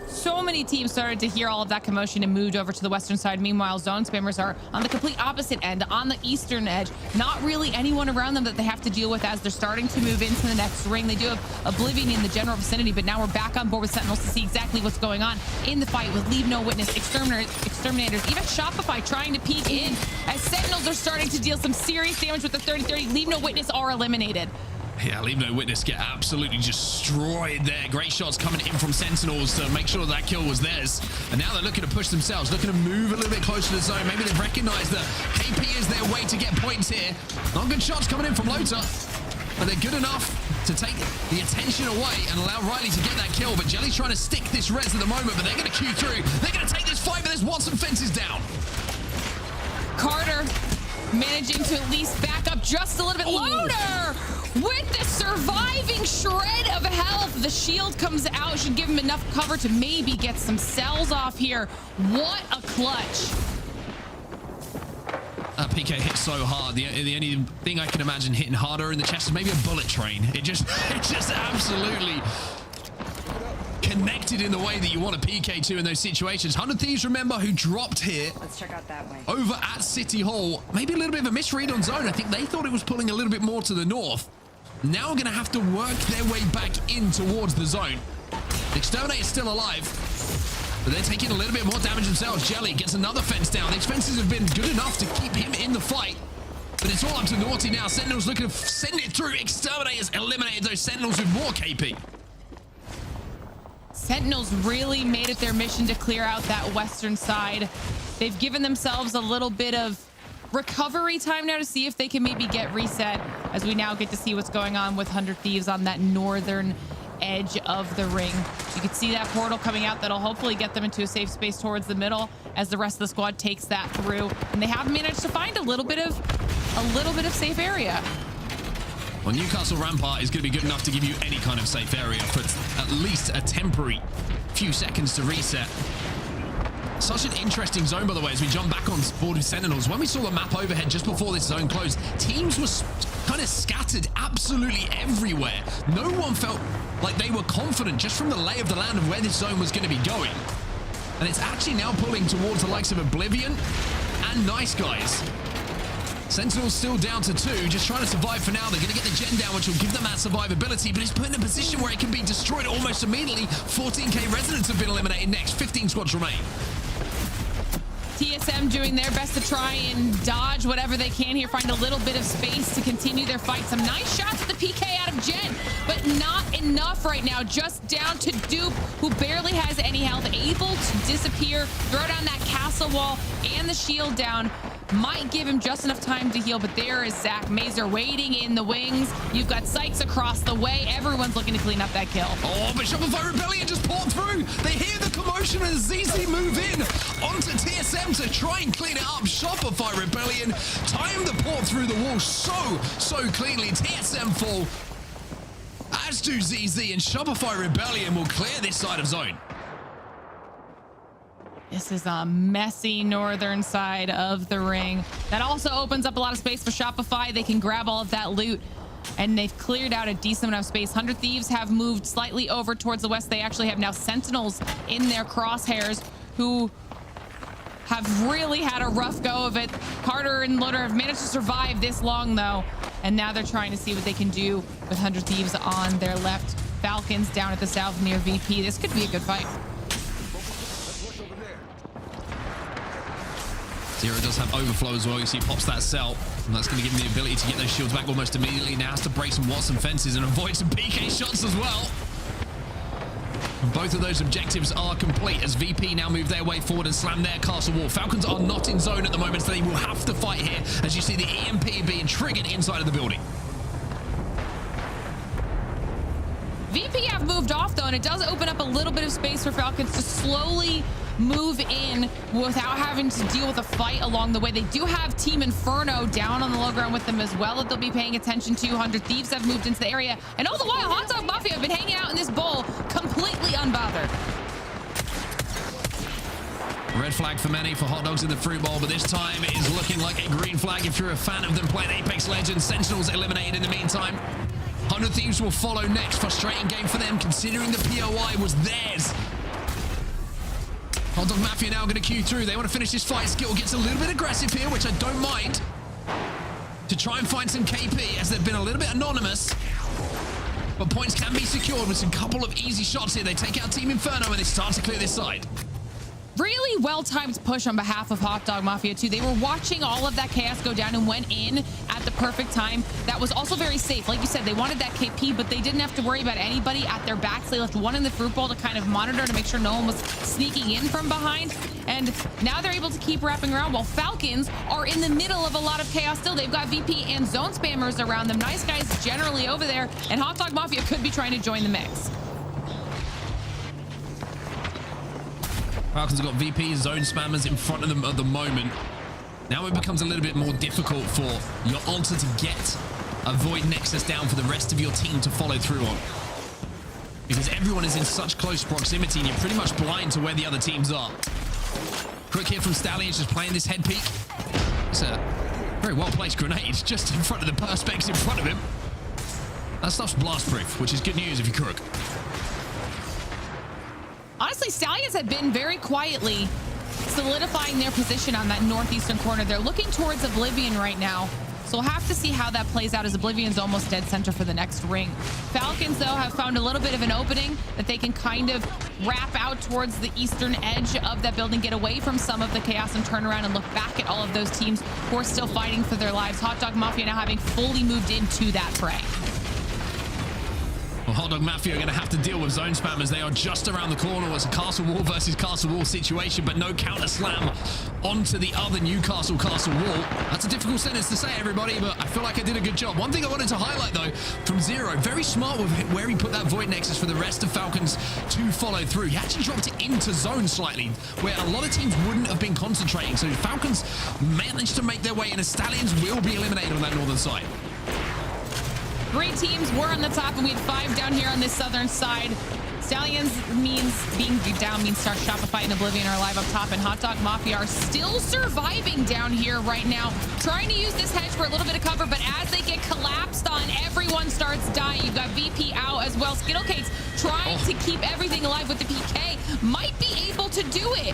B: So many teams started to hear all of that commotion and moved over to the western side. Meanwhile, zone spammers are on the complete opposite end, on the eastern edge. Not really anyone around them that they have to deal with as they're starting to move into the next ring. They do have Oblivion in the general vicinity, but now we're back on board with Sentinels to see exactly what's going on in the fight with LeaveNoWitness, exterminators, even Shopify trying to peek in as Sentinels are starting to deal some serious damage with the 30-30. LeaveNoWitness are eliminated.
C: Yeah, LeaveNoWitness get absolutely destroyed there. Great shots coming in from Sentinels to make sure that kill was theirs. And now they're looking to push themselves, looking to move a little bit closer to the zone. Maybe they've recognized that KP is their way to get points here. Not good shots coming in from Lota, but they're good enough to take the attention away and allow Riley to get that kill. But Jelly's trying to stick this res at the moment, but they're going to queue through. They're going to take this fight, but there's Watson fences down.
B: Carter managing to at least back up just a little bit. Loader with the surviving shred of health. The shield comes out, should give him enough cover to maybe get some cells off here. What a clutch.
C: PK hit so hard. The only thing I can imagine hitting harder in the chest is maybe a bullet train. It just absolutely connected in the way that you want a PK to in those situations. 100 Thieves, remember, who dropped here.
J: Let's check out that way.
C: Over at City Hall. Maybe a little bit of a misread on zone. I think they thought it was pulling a little bit more to the north. Now we're going to have to work their way back in towards the zone. The Exterminator's still alive, but they're taking a little bit more damage themselves. Jelly gets another fence down. These fences have been good enough to keep him in the fight, but it's all up to Naughty now. Sentinels looking to send it through. Exterminators eliminated those Sentinels with more KP.
B: Sentinels really made it their mission to clear out that western side. They've given themselves a little bit of recovery time now to see if they can maybe get reset, as we now get to see what's going on with 100 Thieves on that northern edge of the ring. You can see that portal coming out that'll hopefully get them into a safe space towards the middle as the rest of the squad takes that through, and they have managed to find a little bit of safe area.
C: Well, Newcastle Rampart is going to be good enough to give you any kind of safe area for at least a temporary few seconds to reset. Such an interesting zone, by the way, as we jump back on board with Sentinels. When we saw the map overhead just before this zone closed, teams were kind of scattered absolutely everywhere. No one felt like they were confident just from the lay of the land of where this zone was going to be going. And it's actually now pulling towards the likes of Oblivion and Nice Guys. Sentinels still down to 2, just trying to survive for now. They're going to get the gen down, which will give them that survivability, but it's put in a position where it can be destroyed almost immediately. 14k residents have been eliminated next. 15 squads remain.
B: TSM doing their best to try and dodge whatever they can here, find a little bit of space to continue their fight. Some nice shots at the PK out of Jen, but not enough right now. Just down to Dupe, who barely has any health, able to disappear, throw down that castle wall and the shield down. Might give him just enough time to heal, but there is Zach Mazer waiting in the wings. You've got Sykes across the way. Everyone's looking to clean up that kill.
C: Oh, but Shopify Rebellion just poured through. They hear the commotion as ZZ move in onto TSM to try and clean it up. Shopify Rebellion time to pour through the wall so cleanly. TSM fall, as do ZZ, and Shopify Rebellion will clear this side of zone.
B: This is a messy northern side of the ring. That also opens up a lot of space for Shopify. They can grab all of that loot, and they've cleared out a decent amount of space. 100 Thieves have moved slightly over towards the west. They actually have now Sentinels in their crosshairs, who have really had a rough go of it. Carter and Loader have managed to survive this long, though, and now they're trying to see what they can do with 100 Thieves on their left. Falcons down at the south near VP. This could be a good fight.
C: Zero does have overflow as well. You see, pops that cell, and that's going to give him the ability to get those shields back almost immediately. Now has to break some Watson fences and avoid some PK shots as well. And both of those objectives are complete as VP now move their way forward and slam their castle wall. Falcons are not in zone at the moment, so they will have to fight here as you see the EMP being triggered inside of the building.
B: VP have moved off, though, and it does open up a little bit of space for Falcons to slowly move in without having to deal with a fight along the way. They do have Team Inferno down on the low ground with them as well that they'll be paying attention to. 100 Thieves have moved into the area, and all the while, Hot Dog Mafia have been hanging out in this bowl completely unbothered.
C: Red flag for many for Hot Dogs in the fruit bowl, but this time it is looking like a green flag if you're a fan of them playing Apex Legends. Sentinels eliminated in the meantime. 100 Thieves will follow next. Frustrating game for them considering the POI was theirs. Hot Dog Mafia now going to queue through. They want to finish this fight. Skill gets a little bit aggressive here, which I don't mind, to try and find some KP as they've been a little bit anonymous. But points can be secured with some couple of easy shots here. They take out Team Inferno and they start to clear this side.
B: Really well-timed push on behalf of Hot Dog Mafia, too. They were watching all of that chaos go down and went in at the perfect time. That was also very safe. Like you said, they wanted that KP, but they didn't have to worry about anybody at their backs. They left one in the fruit bowl to kind of monitor to make sure no one was sneaking in from behind. And now they're able to keep wrapping around while Falcons are in the middle of a lot of chaos still. They've got VP and zone spammers around them. Nice Guys generally over there, and Hot Dog Mafia could be trying to join the mix.
C: Falcons have got VP zone spammers in front of them at the moment. Now it becomes a little bit more difficult for your Alter to get a Void Nexus down for the rest of your team to follow through on. Because everyone is in such close proximity and you're pretty much blind to where the other teams are. Quick here from Stallions, just playing this head peek. It's a very well-placed grenade just in front of the perspex in front of him. That stuff's blast-proof, which is good news if you're Crook.
B: Honestly, Stallions have been very quietly solidifying their position on that northeastern corner. They're looking towards Oblivion right now, so we'll have to see how that plays out as Oblivion's almost dead center for the next ring. Falcons, though, have found a little bit of an opening that they can kind of wrap out towards the eastern edge of that building, get away from some of the chaos and turn around and look back at all of those teams who are still fighting for their lives. Hot Dog Mafia now having fully moved into that fray.
C: Well, Hot Dog Mafia are going to have to deal with zone spammers. They are just around the corner. It's a castle wall versus castle wall situation, but no counter slam onto the other Newcastle castle wall. That's a difficult sentence to say, everybody, but I feel like I did a good job. One thing I wanted to highlight, though, from Zero, very smart with where he put that Void Nexus for the rest of Falcons to follow through. He actually dropped it into zone slightly, where a lot of teams wouldn't have been concentrating. So Falcons managed to make their way, and the Stallions will be eliminated on that northern side. 3
B: teams were on the top, and we had 5 down here on this southern side. Stallions means being down means Star Shopify and Oblivion are live up top, and Hot Dog Mafia are still surviving down here right now, trying to use this hedge for a little bit of cover, but as they get collapsed on, everyone starts dying. You've got VP out as well. Skittlecakes trying to keep everything alive with the PK, might be able to do it.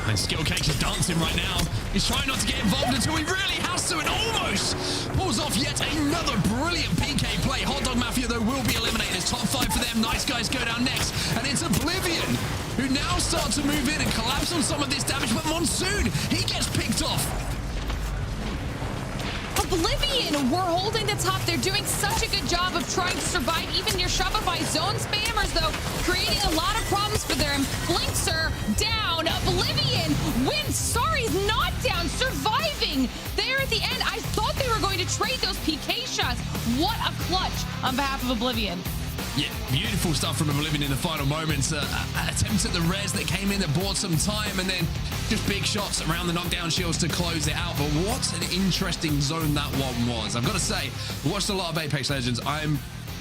C: And Skittlecakes is dancing right now. He's trying not to get involved until he really has to, and almost pulls off yet another brilliant PK play. Hot Dog Mafia, though, will be eliminated. It's top 5 for them. Nice Guys go down next. And it's Oblivion, who now start to move in and collapse on some of this damage. But Monsoon, he gets picked off.
B: Oblivion were holding the top. They're doing such a good job of trying to survive. Even near Shopify zone spammers, though, creating a lot of problems for them. Blinkster down. Oblivion wins. Sorry's not down. Surviving there at the end. I thought they were going to trade those PK shots. What a clutch on behalf of Oblivion.
C: Yeah, beautiful stuff from Oblivion in the final moments. Attempts at the res that came in that bought some time, and then just big shots around the knockdown shields to close it out. But what an interesting zone that one was. I've got to say, I watched a lot of Apex Legends.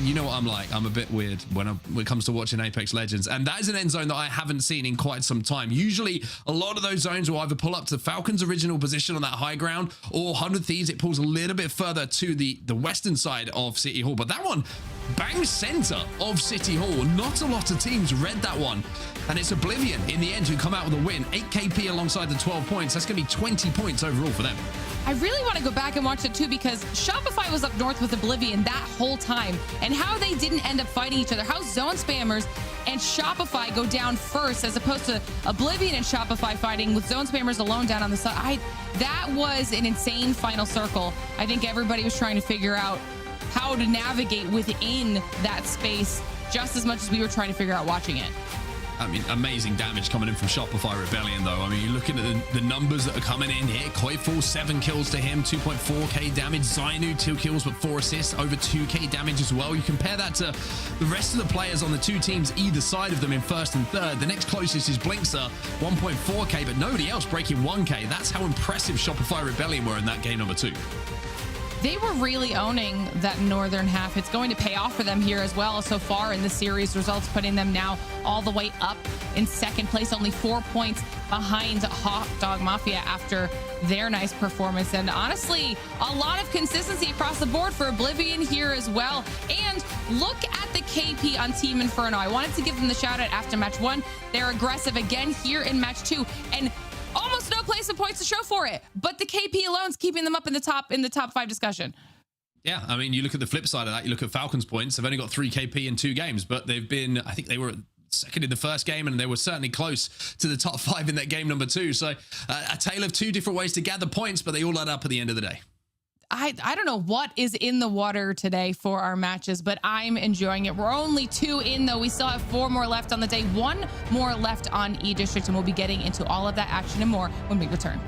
C: You know what I'm like. I'm a bit weird when it comes to watching Apex Legends. And that is an end zone that I haven't seen in quite some time. Usually, a lot of those zones will either pull up to Falcons' original position on that high ground, or 100 Thieves, it pulls a little bit further to the western side of City Hall. But that one, bang center of City Hall. Not a lot of teams read that one. And it's Oblivion, in the end, who come out with a win. 8 KP alongside the 12 points. That's going to be 20 points overall for them.
B: I really want to go back and watch it too, because Shopify was up north with Oblivion that whole time, and how they didn't end up fighting each other, how zone spammers and Shopify go down first as opposed to Oblivion and Shopify fighting with zone spammers alone down on the side. That was an insane final circle. I think everybody was trying to figure out how to navigate within that space just as much as we were trying to figure out watching it.
C: I mean, amazing damage coming in from Shopify Rebellion, though. I mean, you're looking at the numbers that are coming in here. Koiful, 7 kills to him, 2.4k damage. Zainu, 2 kills but 4 assists, over 2k damage as well. You compare that to the rest of the players on the two teams, either side of them in first and third. The next closest is Blinkster, 1.4k, but nobody else breaking 1k. That's how impressive Shopify Rebellion were in that game number 2.
B: They were really owning that northern half. It's going to pay off for them here as well so far in the series results, putting them now all the way up in second place, only 4 points behind Hot Dog Mafia after their nice performance. And honestly, a lot of consistency across the board for Oblivion here as well. And look at the KP on Team Inferno. I wanted to give them the shout out after match 1. They're aggressive again here in match 2. And almost no place of points to show for it, but the KP alone's keeping them up in the top 5 discussion.
C: Yeah, I mean, you look at the flip side of that. You look at Falcons' points. They've only got 3 KP in 2 games, but they've been, I think they were second in the first game, and they were certainly close to the top 5 in that game number 2. So a tale of 2 different ways to gather points, but they all add up at the end of the day.
B: I don't know what is in the water today for our matches, but I'm enjoying it. We're only 2 in, though. We still have 4 more left on the day, 1 more left on E-District, and we'll be getting into all of that action and more when we return.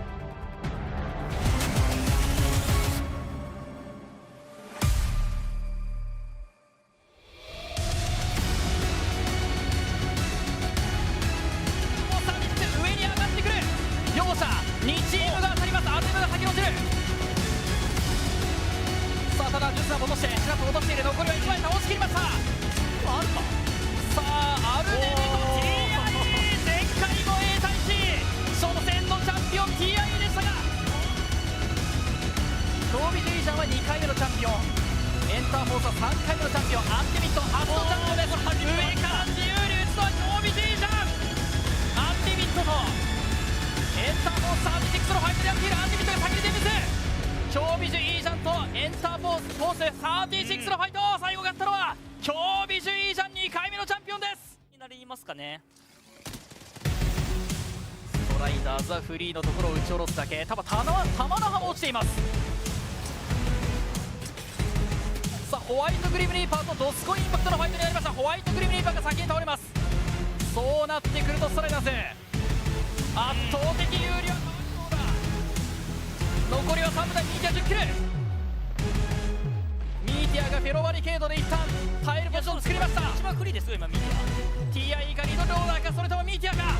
I: フリーのところを打ち下ろすだけ。多分玉那覇も落ちています。さあホワイトグリムリーパーとドスコインパクトのファイトになりました。ホワイトグリムリーパーが先に倒れます。そうなってくるとストライダーズ圧倒的有利は変わりそうだ。残りは3分台。ミーティア10キル。ミーティアがフェロバリケードで一旦耐えるポジションを作りました。一番フリーですよ今ミーティア。 TI かリードローラーか、それともミーティアか。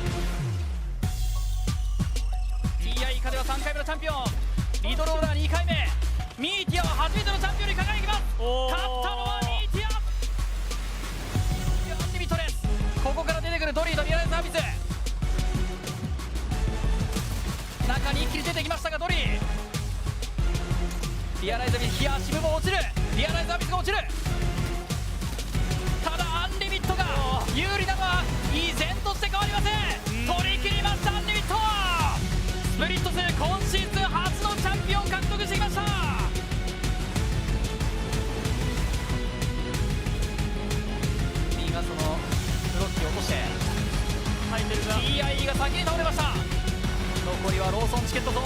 I: TI 以下では3回目のチャンピオン、リードローラー2回目、ミーティアは初めてのチャンピオンに輝きます。勝ったのはミーティア。アンリミットここから出てくるドリーとリアライズサービス。中に一気に出てきましたがドリー。リアライズビヒアシブも落ちる。リアライズアビスが落ちる。ただアンリミットが有利なのは依然として変わりません。取り切りましたアンリミット。スプリットス今シーズン初のチャンピオン獲得してきました。B がそのブロッキーを落として入ってるが TIE が先に倒れました。残りはローソンチケットと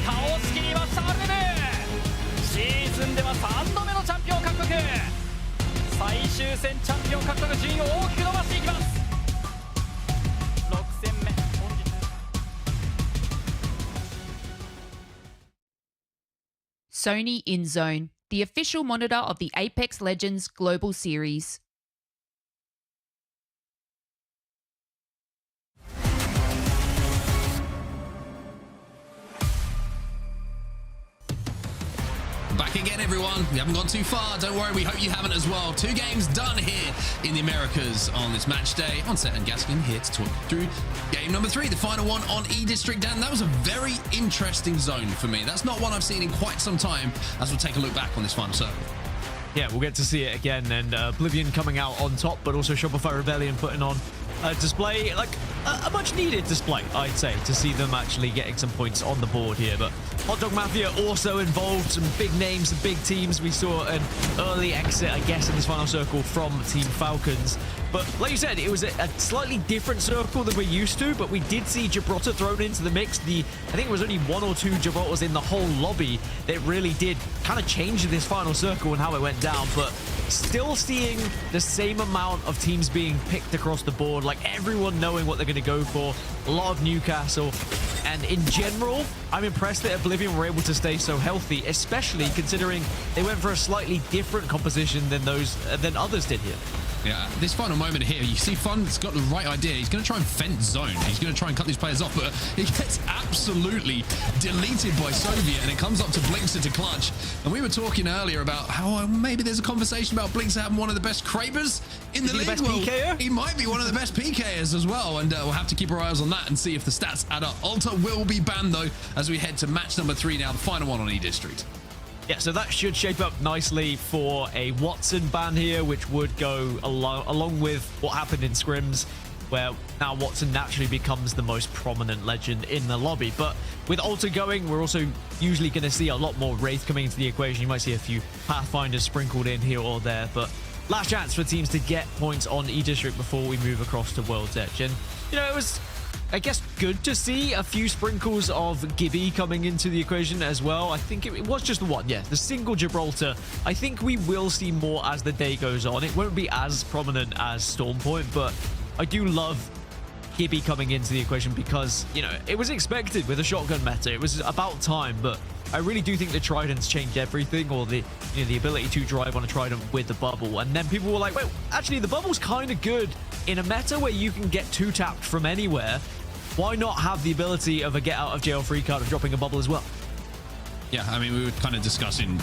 I: 倒しきりましたアルベブ。シーズンでは3度目のチャンピオン獲得。最終戦チャンピオン獲得順位を大きく伸ばしていきます。6戦目本日。
J: Sony InZone, the official monitor of the Apex Legends Global Series.
C: Back again, everyone. We haven't gone too far. Don't worry, we hope you haven't as well. 2 games done here in the Americas on this match day. Onset and Gaskin here to talk through game number 3, the final one on E-District. Dan, that was a very interesting zone for me. That's not one I've seen in quite some time, as we'll take a look back on this final circle.
D: Yeah, we'll get to see it again, and Oblivion coming out on top, but also Shopify Rebellion putting on a display, like a much needed display, I'd say, to see them actually getting some points on the board here. But Hot Dog Mafia also involved some big names, some big teams. We saw an early exit, I guess, in this final circle from Team Falcons. But like you said, it was a slightly different circle than we're used to, but we did see Gibraltar thrown into the mix. I think it was only 1 or 2 Gibraltars in the whole lobby that really did kind of change this final circle and how it went down. But still seeing the same amount of teams being picked across the board, like everyone knowing what they're going to go for. A lot of Newcastle. And in general, I'm impressed that Oblivion were able to stay so healthy, especially considering they went for a slightly different composition than others did here.
C: Yeah, this final moment here, you see Fun's got the right idea. He's going to try and fence zone. He's going to try and cut these players off, but he gets absolutely deleted by Soviet, and it comes up to Blinkster to clutch. And we were talking earlier about how maybe there's a conversation about Blinkster having one of the best Krabers in the league.
D: Best PKer?
C: He might be one of the best PKers as well, and we'll have to keep our eyes on that and see if the stats add up. Alta will be banned, though, as we head to match number 3 now, the final one on E-District.
D: Yeah, so that should shape up nicely for a Watson ban here, which would go along with what happened in scrims, where now Watson naturally becomes the most prominent legend in the lobby. But with Alta going, we're also usually going to see a lot more Wraith coming into the equation. You might see a few Pathfinders sprinkled in here or there, but last chance for teams to get points on E-District before we move across to World's Edge. And, you know, it was, I guess, good to see a few sprinkles of Gibby coming into the equation as well. I think it was just the one, yeah, the single Gibraltar. I think we will see more as the day goes on. It won't be as prominent as Stormpoint, but I do love Gibby coming into the equation because, you know, it was expected with a shotgun meta. It was about time, but I really do think the Tridents changed everything, or the ability to drive on a Trident with the bubble. And then people were like, wait, actually the bubble's kind of good in a meta where you can get 2-tapped from anywhere. Why not have the ability of a get out of jail free card of dropping a bubble as well?
C: Yeah, I mean, we were kind of discussing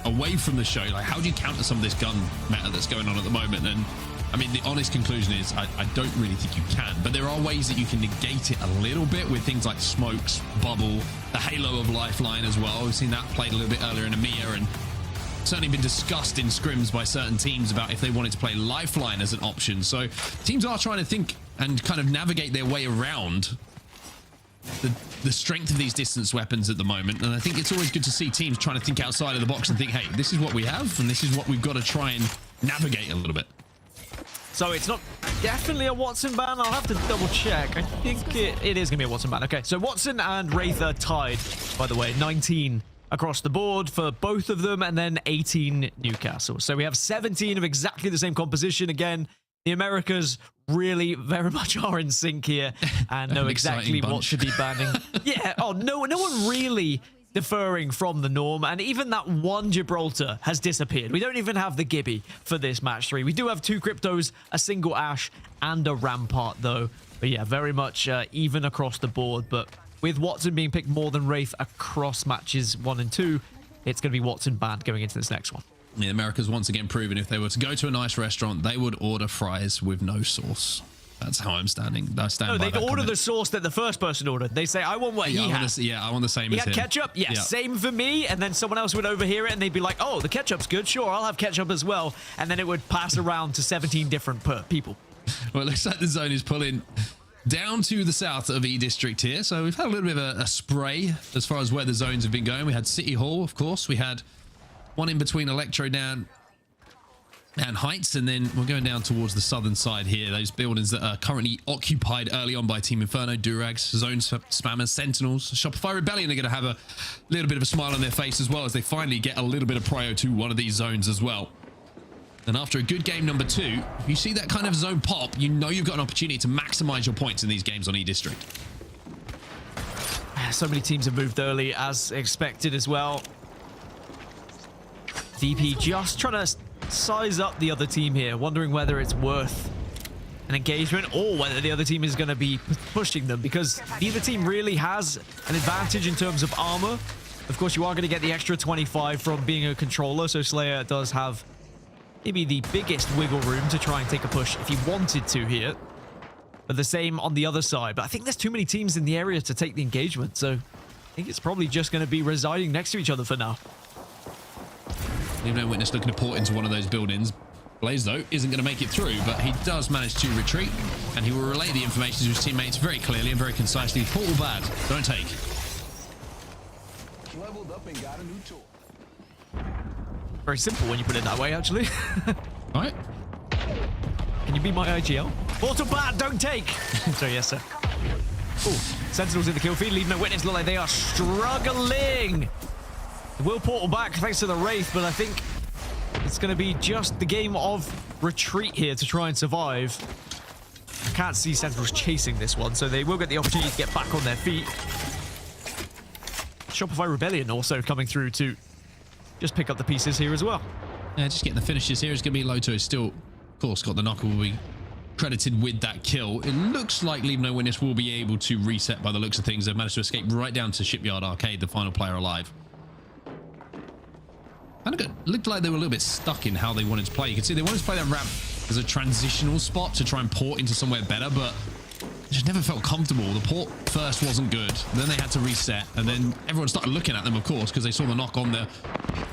C: away from the show, like, how do you counter some of this gun meta that's going on at the moment? And I mean, the honest conclusion is I don't really think you can, but there are ways that you can negate it a little bit with things like smokes, bubble, the halo of lifeline as well. We've seen that played a little bit earlier in EMEA, and certainly been discussed in scrims by certain teams about if they wanted to play lifeline as an option. So teams are trying to think and kind of navigate their way around the strength of these distance weapons at the moment. And I think it's always good to see teams trying to think outside of the box and think, hey, this is what we have, and this is what we've got to try and navigate a little bit.
D: So it's not definitely a Watson ban. I'll have to double check. I think it is going to be a Watson ban. Okay, so Watson and Wraith are tied, by the way, 19 across the board for both of them, and then 18 Newcastle. So we have 17 of exactly the same composition. Again, the Americas really very much are in sync here and know exactly what to be banning. Yeah, oh, no one really differing from the norm, and even that one Gibraltar has disappeared. We don't even have the Gibby for this match 3. We do have 2 Cryptos, a single Ash, and a Rampart, though. But yeah, very much even across the board. But with Watson being picked more than Wraith across matches 1 and 2, it's going to be Watson banned going into this next one.
C: The Americas once again proven if they were to go to a nice restaurant, they would order fries with no sauce. That's how I'm standing. I stand
D: No,
C: by
D: they'd
C: that
D: order
C: comment.
D: the sauce that the first person ordered. They say, I want what he had.
C: I want the same
D: He
C: as
D: had
C: him.
D: ketchup? Yes.
C: Yeah.
D: Same for me. And then someone else would overhear it and they'd be like, oh, the ketchup's good. Sure, I'll have ketchup as well. And then it would pass around to 17 different people.
C: Well, it looks like the zone is pulling down to the south of E District here. So we've had a little bit of a spray as far as where the zones have been going. We had City Hall, of course. We had one in between Electro down and Heights, and then we're going down towards the southern side here. Those buildings that are currently occupied early on by Team Inferno, Durags, Zone Spammers, Sentinels. Shopify Rebellion are going to have a little bit of a smile on their face as well as they finally get a little bit of prio to one of these zones as well. And after a good game number 2, if you see that kind of zone pop, you know you've got an opportunity to maximize your points in these games on E District.
D: So many teams have moved early as expected as well. DP just trying to size up the other team here, wondering whether it's worth an engagement or whether the other team is going to be pushing them, because neither team really has an advantage in terms of armor. Of course, you are going to get the extra 25 from being a controller, so Slayer does have maybe the biggest wiggle room to try and take a push if he wanted to here. But the same on the other side. But I think there's too many teams in the area to take the engagement, so I think it's probably just going to be residing next to each other for now.
C: LeaveNoWitness looking to port into one of those buildings. Blaze, though, isn't going to make it through, but he does manage to retreat, and he will relay the information to his teammates very clearly and very concisely. Portal bad. Don't take.
K: Leveled up and got a new tool.
D: Very simple when you put it that way, actually.
C: All right.
D: Can you be my IGL? Portal bad, don't take! So, yes, sir. Oh, Sentinels in the kill feed. LeaveNoWitness look like they are struggling. They will portal back thanks to the Wraith, but I think it's going to be just the game of retreat here to try and survive. I can't see Sentinels chasing this one, so they will get the opportunity to get back on their feet. Shopify Rebellion also coming through to just pick up the pieces here as well.
C: Yeah, just getting the finishes here. It's going to be Loto still, of course, got the knocker, will be credited with that kill. It looks like LeaveNoWitness will be able to reset by the looks of things. They've managed to escape right down to Shipyard Arcade, the final player alive. And it looked like they were a little bit stuck in how they wanted to play. You can see they wanted to play that ramp as a transitional spot to try and port into somewhere better, but it just never felt comfortable. The port first wasn't good. Then they had to reset, and then everyone started looking at them, of course, because they saw the knock on the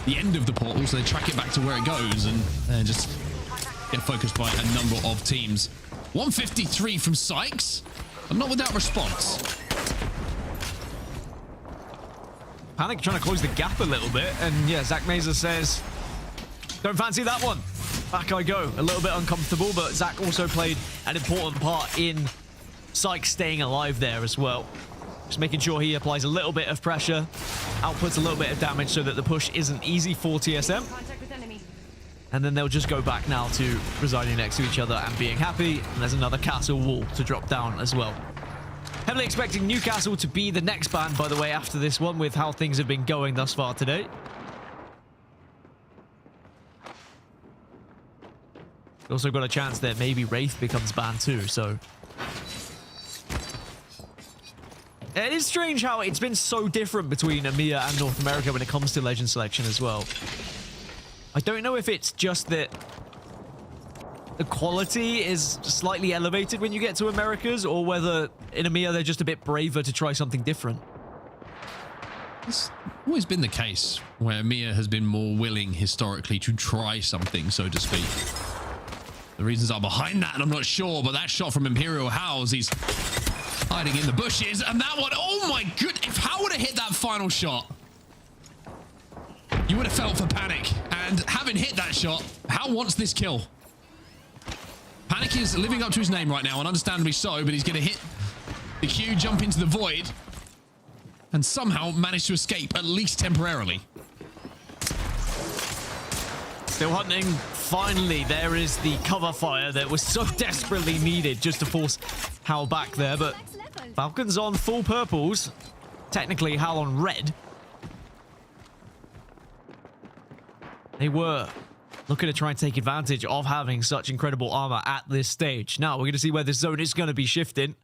C: end of the portal, so they track it back to where it goes and just get focused by a number of teams. 153 from Sykes, but not without response.
D: Panic trying to close the gap a little bit, and yeah, Zach Mazer says, don't fancy that one. Back I go. A little bit uncomfortable, but Zach also played an important part in Sykes staying alive there as well. Just making sure he applies a little bit of pressure, outputs a little bit of damage so that the push isn't easy for TSM. And then they'll just go back now to residing next to each other and being happy. And there's another castle wall to drop down as well. Heavily expecting Newcastle to be the next band, by the way, after this one, with how things have been going thus far today. Also got a chance that maybe Wraith becomes banned too, so... It is strange how it's been so different between EMEA and North America when it comes to legend selection as well. I don't know if it's just that the quality is slightly elevated when you get to Americas, or whether in EMEA they're just a bit braver to try something different.
C: It's always been the case where EMEA has been more willing historically to try something, so to speak. The reasons are behind that, and I'm not sure, but that shot from Imperial House, he's hiding in the bushes, and that one, oh my good, if Hal would have hit that final shot, you would have felt for Panic, and having hit that shot, Hal wants this kill. Panic is living up to his name right now, and understandably so, but he's going to hit the Q, jump into the void, and somehow manage to escape, at least temporarily.
D: Still hunting. Finally, there is the cover fire that was so desperately needed just to force Hal back there, but Falcons on full purples. Technically, Hal on red. They were looking to try and take advantage of having such incredible armor at this stage. Now, we're going to see where this zone is going to be shifting.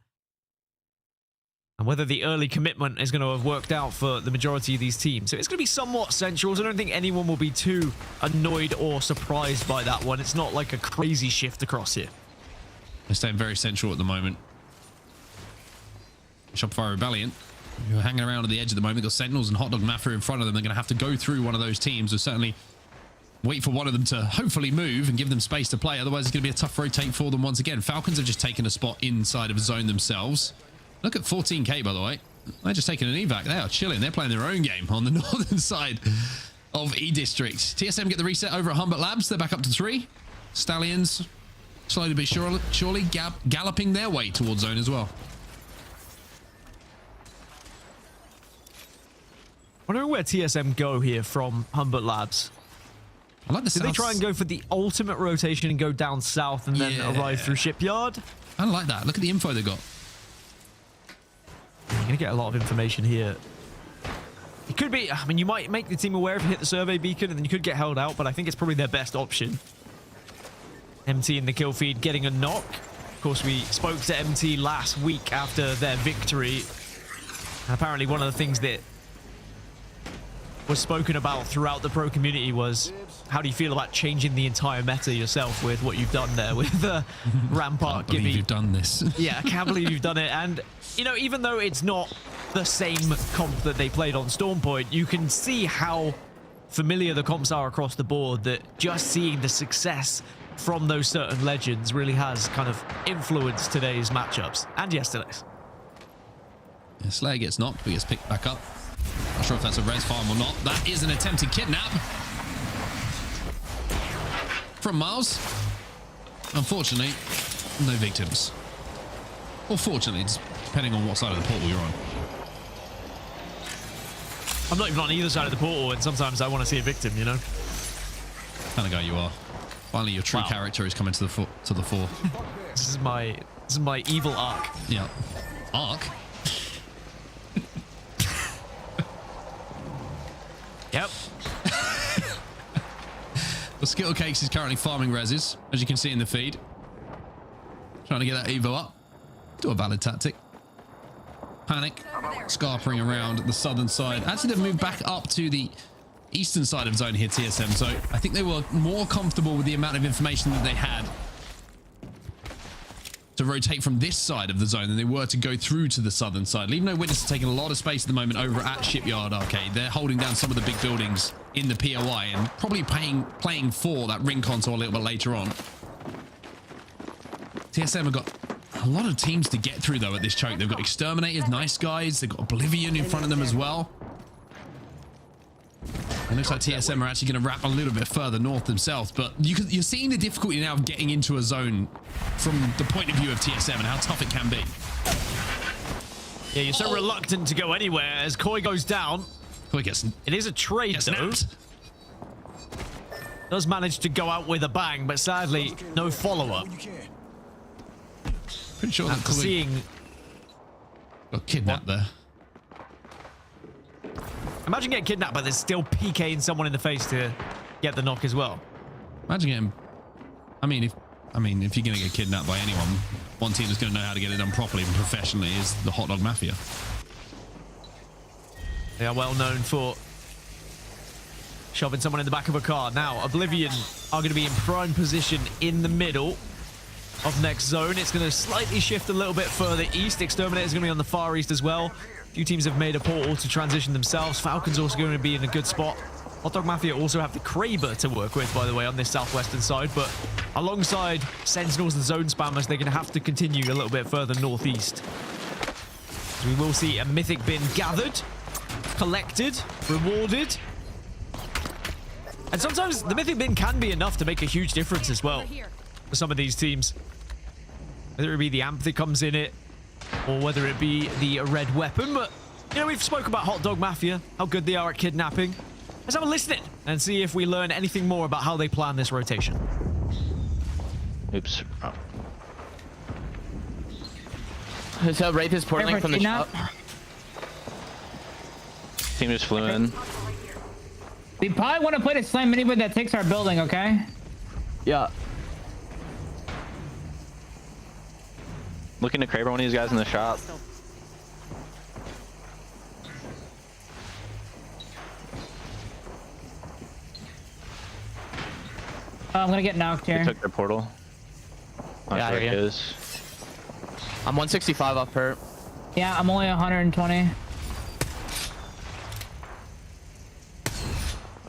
D: And whether the early commitment is going to have worked out for the majority of these teams. So it's going to be somewhat central, so I don't think anyone will be too annoyed or surprised by that one. It's not like a crazy shift across here.
C: They're staying very central at the moment. Shopify Rebellion, who are hanging around at the edge at the moment. They've got Sentinels and Hot Dog Mafia in front of them. They're going to have to go through one of those teams, or certainly wait for one of them to hopefully move and give them space to play. Otherwise, it's going to be a tough rotate for them once again. Falcons have just taken a spot inside of a zone themselves. Look at 14k, by the way. They're just taking an evac. They are chilling. They're playing their own game on the northern side of E-District. TSM get the reset over at Humbert Labs. They're back up to 3. Stallions slowly but surely galloping their way towards zone as well.
D: Wondering where TSM go here from Humbert Labs.
C: I like the
D: Did they try and go for the ultimate rotation and go down south and then arrive through Shipyard?
C: I don't like that. Look at the info they got.
D: You're going to get a lot of information here. It could be, I mean, you might make the team aware if you hit the survey beacon and then you could get held out, but I think it's probably their best option. MT in the kill feed getting a knock. Of course, we spoke to MT last week after their victory. And apparently one of the things that was spoken about throughout the pro community was, how do you feel about changing the entire meta yourself with what you've done there with Rampart?
C: I can't believe you've done this.
D: Yeah, I can't believe you've done it. And, you know, even though it's not the same comp that they played on Stormpoint, you can see how familiar the comps are across the board, that just seeing the success from those certain legends really has kind of influenced today's matchups and yesterday's.
C: Yeah, Slayer gets knocked, but gets picked back up. Not sure if that's a res farm or not. That is an attempted kidnap from Miles. Unfortunately, no victims. Or fortunately, depending on what side of the portal you're on.
D: I'm not even on either side of the portal, and sometimes I want to see a victim, you know?
C: Kind of guy you are. Finally, your true character is coming to the fore.
D: This is my evil arc.
C: Yeah. Arc?
D: Yep.
C: The Skittle Cakes is currently farming reses, as you can see in the feed. Trying to get that Evo up. Do a valid tactic. Panic. Scarpering around the southern side. Actually, they've moved back up to the eastern side of zone here, TSM. So I think they were more comfortable with the amount of information that they had to rotate from this side of the zone than they were to go through to the southern side. LeaveNoWitness is taking a lot of space at the moment over at Shipyard Arcade. They're holding down some of the big buildings in the POI and probably playing for that ring console a little bit later on. TSM have got a lot of teams to get through though at this choke. They've got Exterminators, nice guys. They've got Oblivion in front of them as well. It looks like TSM are actually going to wrap a little bit further north themselves, but you're seeing the difficulty now of getting into a zone from the point of view of TSM and how tough it can be.
D: Yeah, you're so reluctant to go anywhere as Koi goes down.
C: Koi gets...
D: It is a trade, though. Does manage to go out with a bang, but sadly, no follow-up.
C: Pretty sure
D: after seeing...
C: Got kidnapped there.
D: Imagine getting kidnapped, but there's still PKing someone in the face to get the knock as well.
C: Imagine getting... I mean, if you're going to get kidnapped by anyone, one team that's going to know how to get it done properly and professionally is the Hot Dog Mafia.
D: They are well known for shoving someone in the back of a car. Now, Oblivion are going to be in prime position in the middle of next zone. It's going to slightly shift a little bit further east. Exterminator is going to be on the far east as well. A few teams have made a portal to transition themselves. Falcons also going to be in a good spot. Hot Dog Mafia also have the Kraber to work with, by the way, on this southwestern side. But alongside Sentinels and Zone Spammers, they're going to have to continue a little bit further northeast. We will see a mythic bin gathered, collected, rewarded. And sometimes the mythic bin can be enough to make a huge difference as well for some of these teams. Whether it be the amp that comes in it, or whether it be the red weapon. But, you know, we've spoke about Hot Dog Mafia, how good they are at kidnapping. Let's have a listen and see if we learn anything more about how they plan this rotation.
K: Oops. Oh. So Wraith is portaling from the shop. Team just flew in.
L: We probably want to put a slam minibud that takes our building, okay?
K: Yeah. Looking to Kraber, one of these guys in the shop.
L: I'm gonna get knocked here.
K: They took their portal. Not
L: Yeah,
K: sure
L: I hear
K: it
L: you.
K: is. I'm 165 off hurt.
L: Yeah, I'm only 120.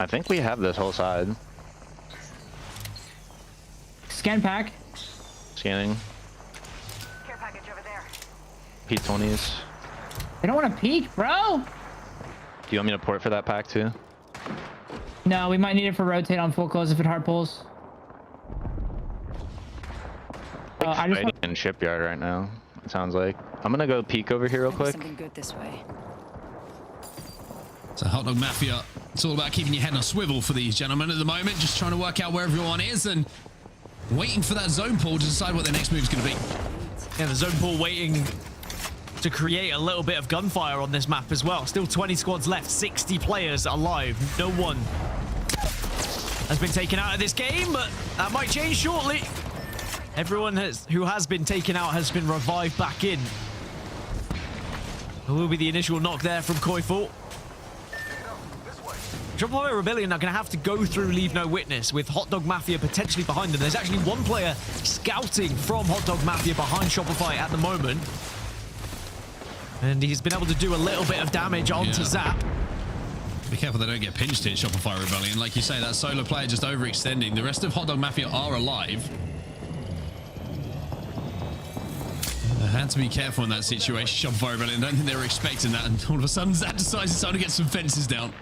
K: I think we have this whole side.
L: Scan pack.
K: Scanning.
A: Care package over there.
K: P20s.
L: They don't want to peek, bro.
K: Do you want me to port for that pack too?
L: No, we might need it for rotate on full close if it hard pulls. I just
K: Fighting in shipyard right now. It sounds like. I'm gonna go peek over here real quick.
A: Something good this way.
C: So Hot Dog Mafia, it's all about keeping your head on a swivel for these gentlemen at the moment, just trying to work out where everyone is and waiting for that zone pull to decide what their next move is going to be.
D: Yeah, the zone pull waiting to create a little bit of gunfire on this map as well. Still 20 squads left, 60 players alive. No one has been taken out of this game, but that might change shortly. Everyone who has been taken out has been revived back in. There will be the initial knock there from Koiful. Shopify Rebellion are going to have to go through LeaveNoWitness with Hot Dog Mafia potentially behind them. There's actually one player scouting from Hot Dog Mafia behind Shopify at the moment. And he's been able to do a little bit of damage onto Zap.
C: Be careful they don't get pinched here, Shopify Rebellion. Like you say, that solo player just overextending. The rest of Hot Dog Mafia are alive. I had to be careful in that situation. Shopify Rebellion, I don't think they were expecting that. And all of a sudden, Zap decides it's time to get some fences down.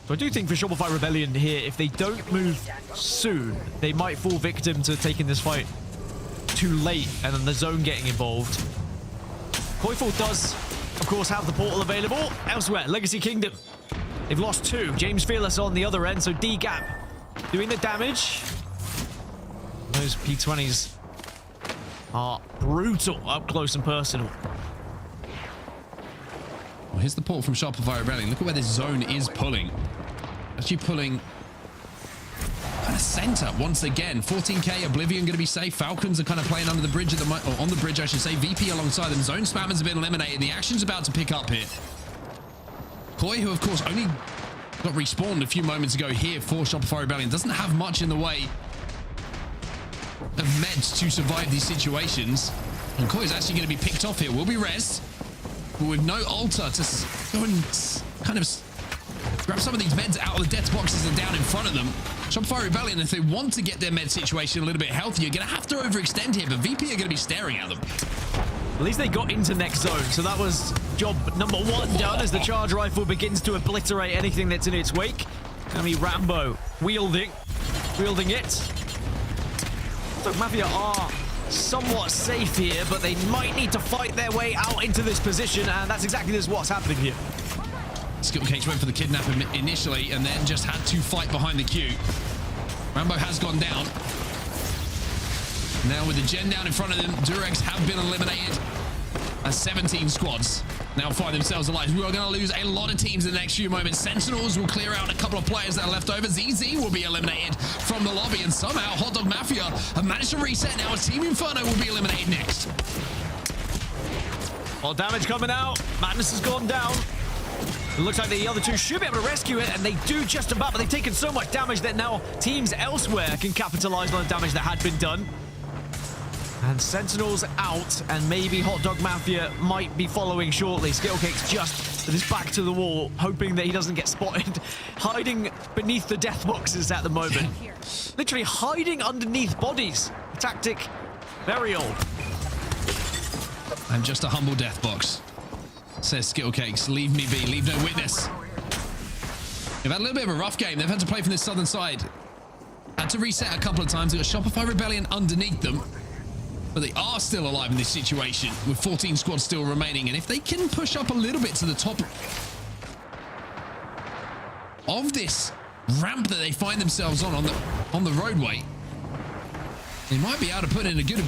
D: So I do think for Shopify Rebellion here, if they don't move soon, they might fall victim to taking this fight too late and then the zone getting involved. Koiful does, of course, have the portal available. Elsewhere, Legacy Kingdom. They've lost 2. James Fearless on the other end, so DGAP doing the damage. Those P20s are brutal up close and personal.
C: Well, here's the port from Shopify Rebellion. Look at where this zone is pulling. Actually pulling kind of center once again. 14k, Oblivion going to be safe. Falcons are kind of playing under the bridge at the moment, or on the bridge, I should say. VP alongside them. Zone spammers have been eliminated. The action's about to pick up here. Koi, who of course only got respawned a few moments ago here for Shopify Rebellion, doesn't have much in the way of meds to survive these situations. And Koi is actually going to be picked off here. Will be res, but with no altar to go and kind of grab some of these meds out of the death boxes and down in front of them. Shopify Rebellion, if they want to get their med situation a little bit healthier, going to have to overextend here, but VP are going to be staring at them.
D: At least they got into next zone, so that was job number 1 done as the charge rifle begins to obliterate anything that's in its wake. Gonna be Rambo wielding it. So Mafia are somewhat safe here, but they might need to fight their way out into this position, and that's exactly what's happening here.
C: Skittlecakes went for the kidnap initially and then just had to fight behind the queue. Rambo has gone down. Now with the gen down in front of them, Durags have been eliminated as 17 squads now find themselves alive. We are going to lose a lot of teams in the next few moments. Sentinels will clear out a couple of players that are left over. ZZ will be eliminated from the lobby, and somehow Hot Dog Mafia have managed to reset. Now Team Inferno will be eliminated next.
D: All damage coming out. Madness has gone down. It looks like the other 2 should be able to rescue it, and they do just about, but they've taken so much damage that now teams elsewhere can capitalize on the damage that had been done. And Sentinels out, and maybe Hot Dog Mafia might be following shortly. Skittlecake's just with his back to the wall, hoping that he doesn't get spotted, hiding beneath the death boxes at the moment. Literally hiding underneath bodies. A tactic very old.
C: I'm just a humble death box, says Skittlecakes. Leave me be. Leave no witness. They've had a little bit of a rough game. They've had to play from the southern side. Had to reset a couple of times. They've got Shopify Rebellion underneath them. But they are still alive in this situation with 14 squads still remaining. And if they can push up a little bit to the top of this ramp that they find themselves on the roadway, they might be able to put in a good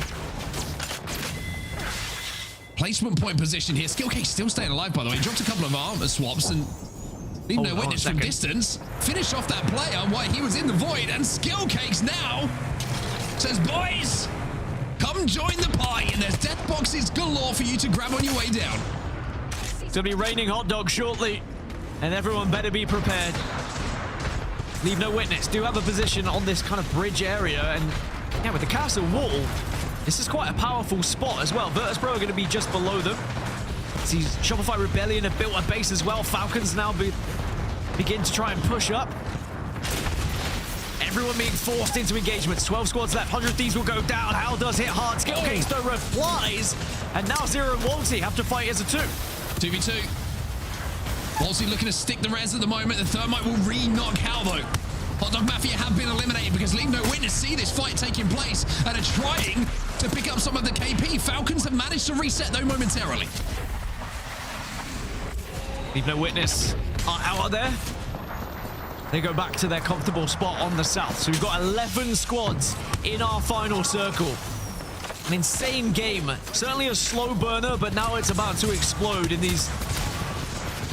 C: placement point position here. Skittlecake's still staying alive, by the way. He dropped a couple of armor swaps and leave no witness from distance. Finish off that player while he was in the void. And Skittlecakes now says, boys, come join the party, and there's death boxes galore for you to grab on your way down.
D: It's gonna be raining hot dogs shortly, and everyone better be prepared. LeaveNoWitness do have a position on this kind of bridge area, and yeah, with the castle wall, this is quite a powerful spot as well. Virtus.pro are going to be just below them. See, Shopify Rebellion have built a base as well. Falcons now begin to try and push up. Everyone being forced into engagements. 12 squads left. 100 Thieves will go down. Hal does hit hard. Skill case though flies. And now Zero and Walty have to fight as a
C: 2v2. Walty looking to stick the res at the moment. The Thermite will re-knock Hal though. Hot Dog Mafia have been eliminated because LeaveNoWitness see this fight taking place and are trying to pick up some of the KP. Falcons have managed to reset though momentarily.
D: LeaveNoWitness are out of there. They go back to their comfortable spot on the south. So we've got 11 squads in our final circle. An insane game. Certainly a slow burner, but now it's about to explode in these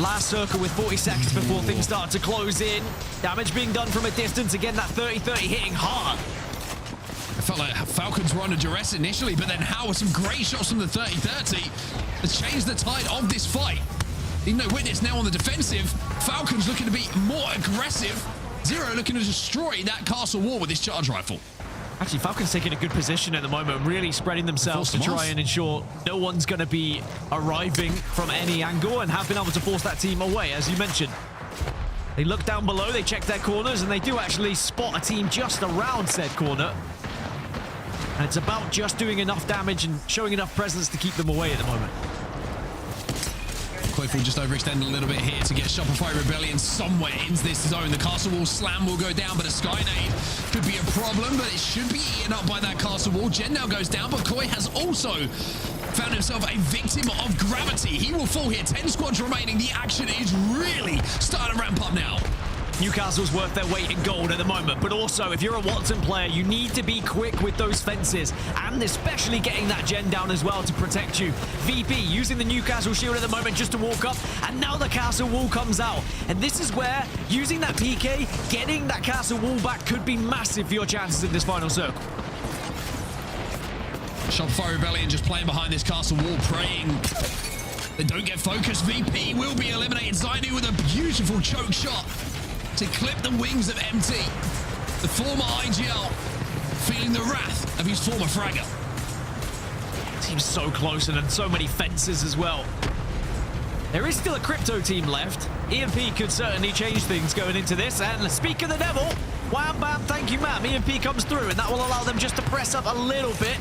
D: last circle with 40 seconds before things start to close in. Damage being done from a distance. Again, that 30-30 hitting hard.
C: I felt like Falcons were under duress initially, but then Hal with some great shots from the 30-30 has changed the tide of this fight. LeaveNoWitness now on the defensive. Falcons looking to be more aggressive. Zero looking to destroy that castle wall with his charge rifle.
D: Actually, Falcons taking a good position at the moment, really spreading themselves to try and ensure no one's going to be arriving from any angle, and have been able to force that team away, as you mentioned. They look down below, they check their corners, and they do actually spot a team just around said corner. And it's about just doing enough damage and showing enough presence to keep them away at the moment.
C: Quick will just overextend a little bit here to get Shopify Rebellion somewhere into this zone. The castle wall slam will go down, but a Skynade could be a problem, but it should be eaten up by that castle wall. Jen now goes down, but Koi has also found himself a victim of gravity. He will fall here. 10 squads remaining. The action is really starting to ramp up now.
D: Newcastle's worth their weight in gold at the moment, but also if you're a Watson player, you need to be quick with those fences, and especially getting that gen down as well to protect you. VP using the Newcastle shield at the moment just to walk up, and now the castle wall comes out, and this is where using that PK, getting that castle wall back could be massive for your chances in this final circle.
C: Shopify Rebellion just playing behind this castle wall, praying they don't get focused. VP will be eliminated. Zainu with a beautiful choke shot to clip the wings of MT. The former IGL feeling the wrath of his former fragger.
D: Team's so close, and so many fences as well. There is still a crypto team left. EMP could certainly change things going into this. And speak of the devil, wham bam, thank you ma'am. EMP comes through, and that will allow them just to press up a little bit.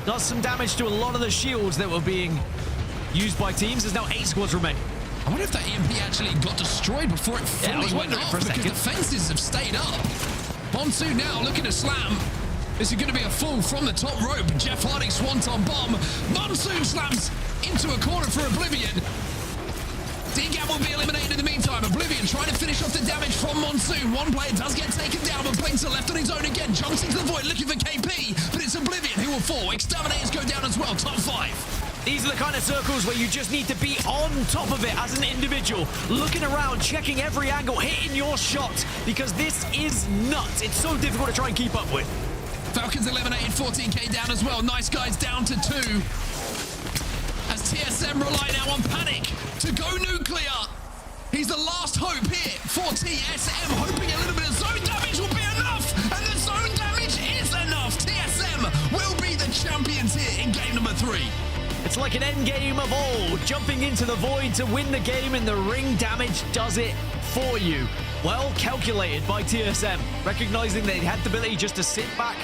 D: Does some damage to a lot of the shields that were being used by teams. There's now 8 squads remaining.
C: I wonder if that EMP actually got destroyed before it fully went up, because the fences have stayed up. Bonsu now looking to slam. This is going to be a fall from the top rope. Jeff Harding swanton bomb. Monsoon slams into a corner for Oblivion. DGAP will be eliminated in the meantime. Oblivion trying to finish off the damage from Monsoon. One player does get taken down, but Blinks are left on his own again. Jumps into the void looking for KP, but it's Oblivion who will fall. Exterminators go down as well. Top 5.
D: These are the kind of circles where you just need to be on top of it as an individual, looking around, checking every angle, hitting your shots, because this is nuts. It's so difficult to try and keep up with.
C: Falcons eliminated, 14k down as well. Nice guys down to 2. As TSM rely now on Panic to go nuclear. He's the last hope here for TSM, hoping a little bit of zone damage will be enough, and the zone damage is enough. TSM will be the champions here in game number 3.
D: It's like an end game of old, jumping into the void to win the game, and the ring damage does it for you. Well calculated by TSM, recognizing they had the ability just to sit back,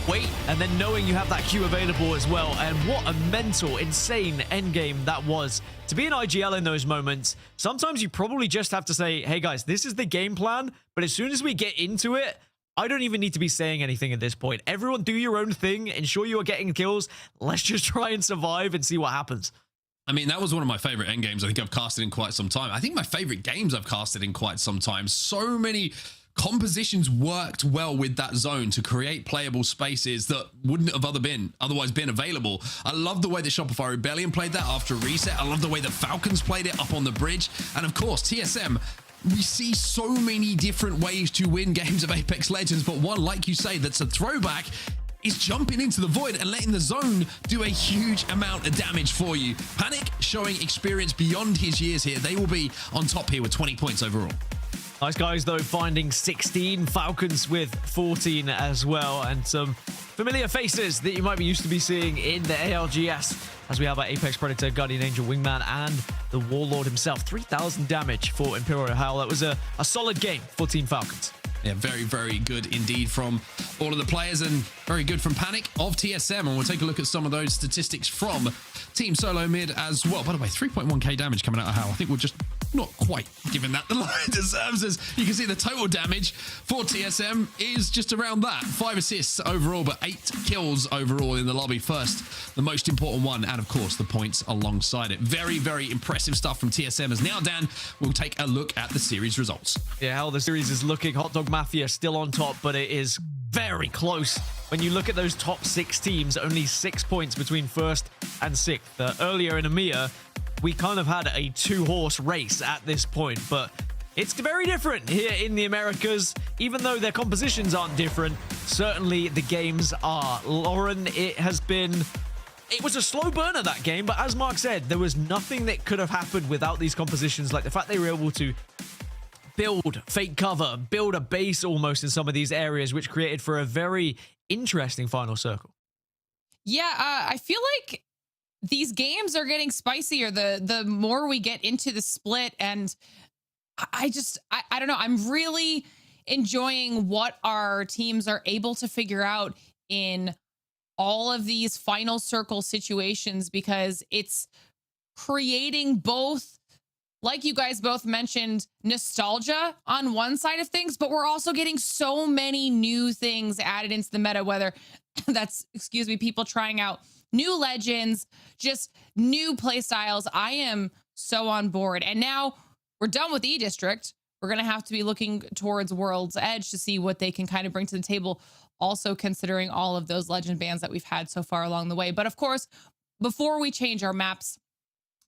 D: wait, and then knowing you have that queue available as well. And what a mental, insane end game that was. To be an IGL in those moments, sometimes you probably just have to say, hey guys, this is the game plan, but as soon as we get into it, I don't even need to be saying anything at this point. Everyone do your own thing. Ensure you are getting kills. Let's just try and survive and see what happens.
C: I mean, that was one of my favorite end games I think I've casted in quite some time. I think my favorite games I've casted in quite some time. So many compositions worked well with that zone to create playable spaces that wouldn't have otherwise been available. I love the way that Shopify Rebellion played that after reset. I love the way the Falcons played it up on the bridge. And of course, TSM, we see so many different ways to win games of Apex Legends, but one, like you say, that's a throwback is jumping into the void and letting the zone do a huge amount of damage for you. Panic showing experience beyond his years here. They will be on top here with 20 points overall.
D: Nice guys, though, finding 16. Falcons with 14 as well. And some familiar faces that you might be used to be seeing in the ALGS, as we have our Apex Predator, Guardian Angel, Wingman, and the Warlord himself. 3,000 damage for Imperial Howl. That was a solid game for Team Falcons.
C: Yeah, very, very good indeed from all of the players, and very good from Panic of TSM. And we'll take a look at some of those statistics from Team Solo Mid as well. By the way, 3.1k damage coming out of Howl. I think we're just not quite giving that the line it deserves. As you can see, the total damage for TSM is just around that. 5 assists overall, but 8 kills overall in the lobby. First, the most important one, and of course, the points alongside it. Very, very impressive stuff from TSM. As now, Dan, we'll take a look at the series results.
D: Yeah, how the series is looking. Hot Dog Mafia still on top, but it is very close. When you look at those top 6 teams, only 6 points between first and 6th. Earlier in EMEA, we kind of had a 2-horse race at this point, but it's very different here in the Americas. Even though their compositions aren't different, certainly the games are. Lauren, it was a slow burner, that game, but as Mark said, there was nothing that could have happened without these compositions. Like the fact they were able to build fake cover, build a base almost in some of these areas, which created for a very interesting final circle.
B: Yeah, I feel like these games are getting spicier the more we get into the split, and I don't know. I'm really enjoying what our teams are able to figure out in all of these final circle situations, because it's creating both, like you guys both mentioned, nostalgia on one side of things, but we're also getting so many new things added into the meta, whether that's, people trying out new legends, just new play styles. I am so on board. And now we're done with E-District. We're going to have to be looking towards World's Edge to see what they can kind of bring to the table, also considering all of those legend bans that we've had so far along the way. But of course, before we change our maps,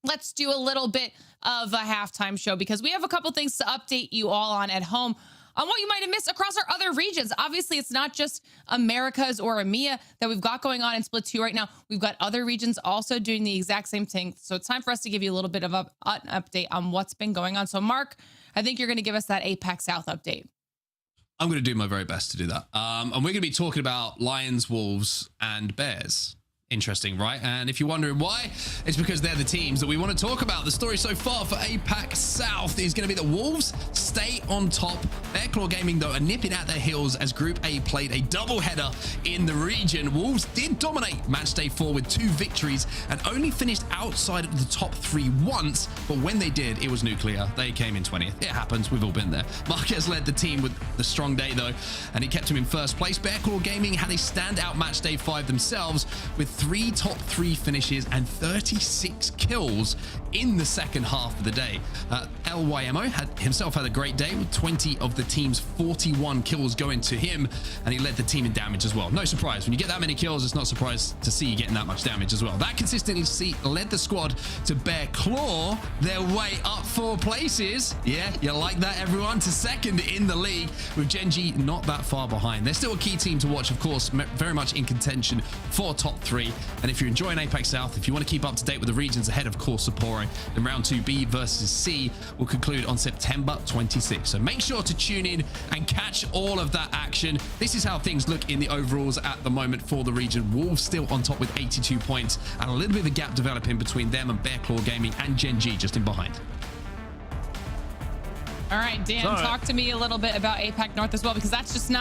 B: let's do a little bit of a halftime show, because we have a couple things to update you all on at home on what you might have missed across our other regions. Obviously, it's not just Americas or EMEA that we've got going on in Split 2 right now. We've got other regions also doing the exact same thing. So it's time for us to give you a little bit of an update on what's been going on. So Mark, I think you're going to give us that APAC South update.
C: I'm going to do my very best to do that. And we're going to be talking about Lions, Wolves, and Bears. Interesting, right? And if you're wondering why, it's because they're the teams that we want to talk about. The story so far for APAC South is going to be that Wolves stay on top. Bearclaw Gaming, though, are nipping at their heels as Group A played a doubleheader in the region. Wolves did dominate match day 4 with 2 victories and only finished outside of the top 3 once. But when they did, it was nuclear. They came in 20th. It happens. We've all been there. Marquez led the team with the strong day, though, and he kept him in first place. Bearclaw Gaming had a standout match day 5 themselves with 3 top 3 finishes and 36 kills in the second half of the day. LYMO himself had a great day with 20 of the team's 41 kills going to him, and he led the team in damage as well. No surprise. When you get that many kills, it's not surprised to see you getting that much damage as well. That consistency led the squad to Bearclaw their way up 4 places. Yeah, you like that, everyone? To second in the league, with Genji not that far behind. They're still a key team to watch, of course, very much in contention for top 3. And if you're enjoying APAC South, if you want to keep up to date with the regions ahead of course Sapporo, then round 2B versus C will conclude on September 26th. So make sure to tune in and catch all of that action. This is how things look in the overalls at the moment for the region. Wolves still on top with 82 points, and a little bit of a gap developing between them and Bearclaw Gaming and Genji just in behind.
B: All right, Dan, talk to me a little bit about APAC North as well, because that's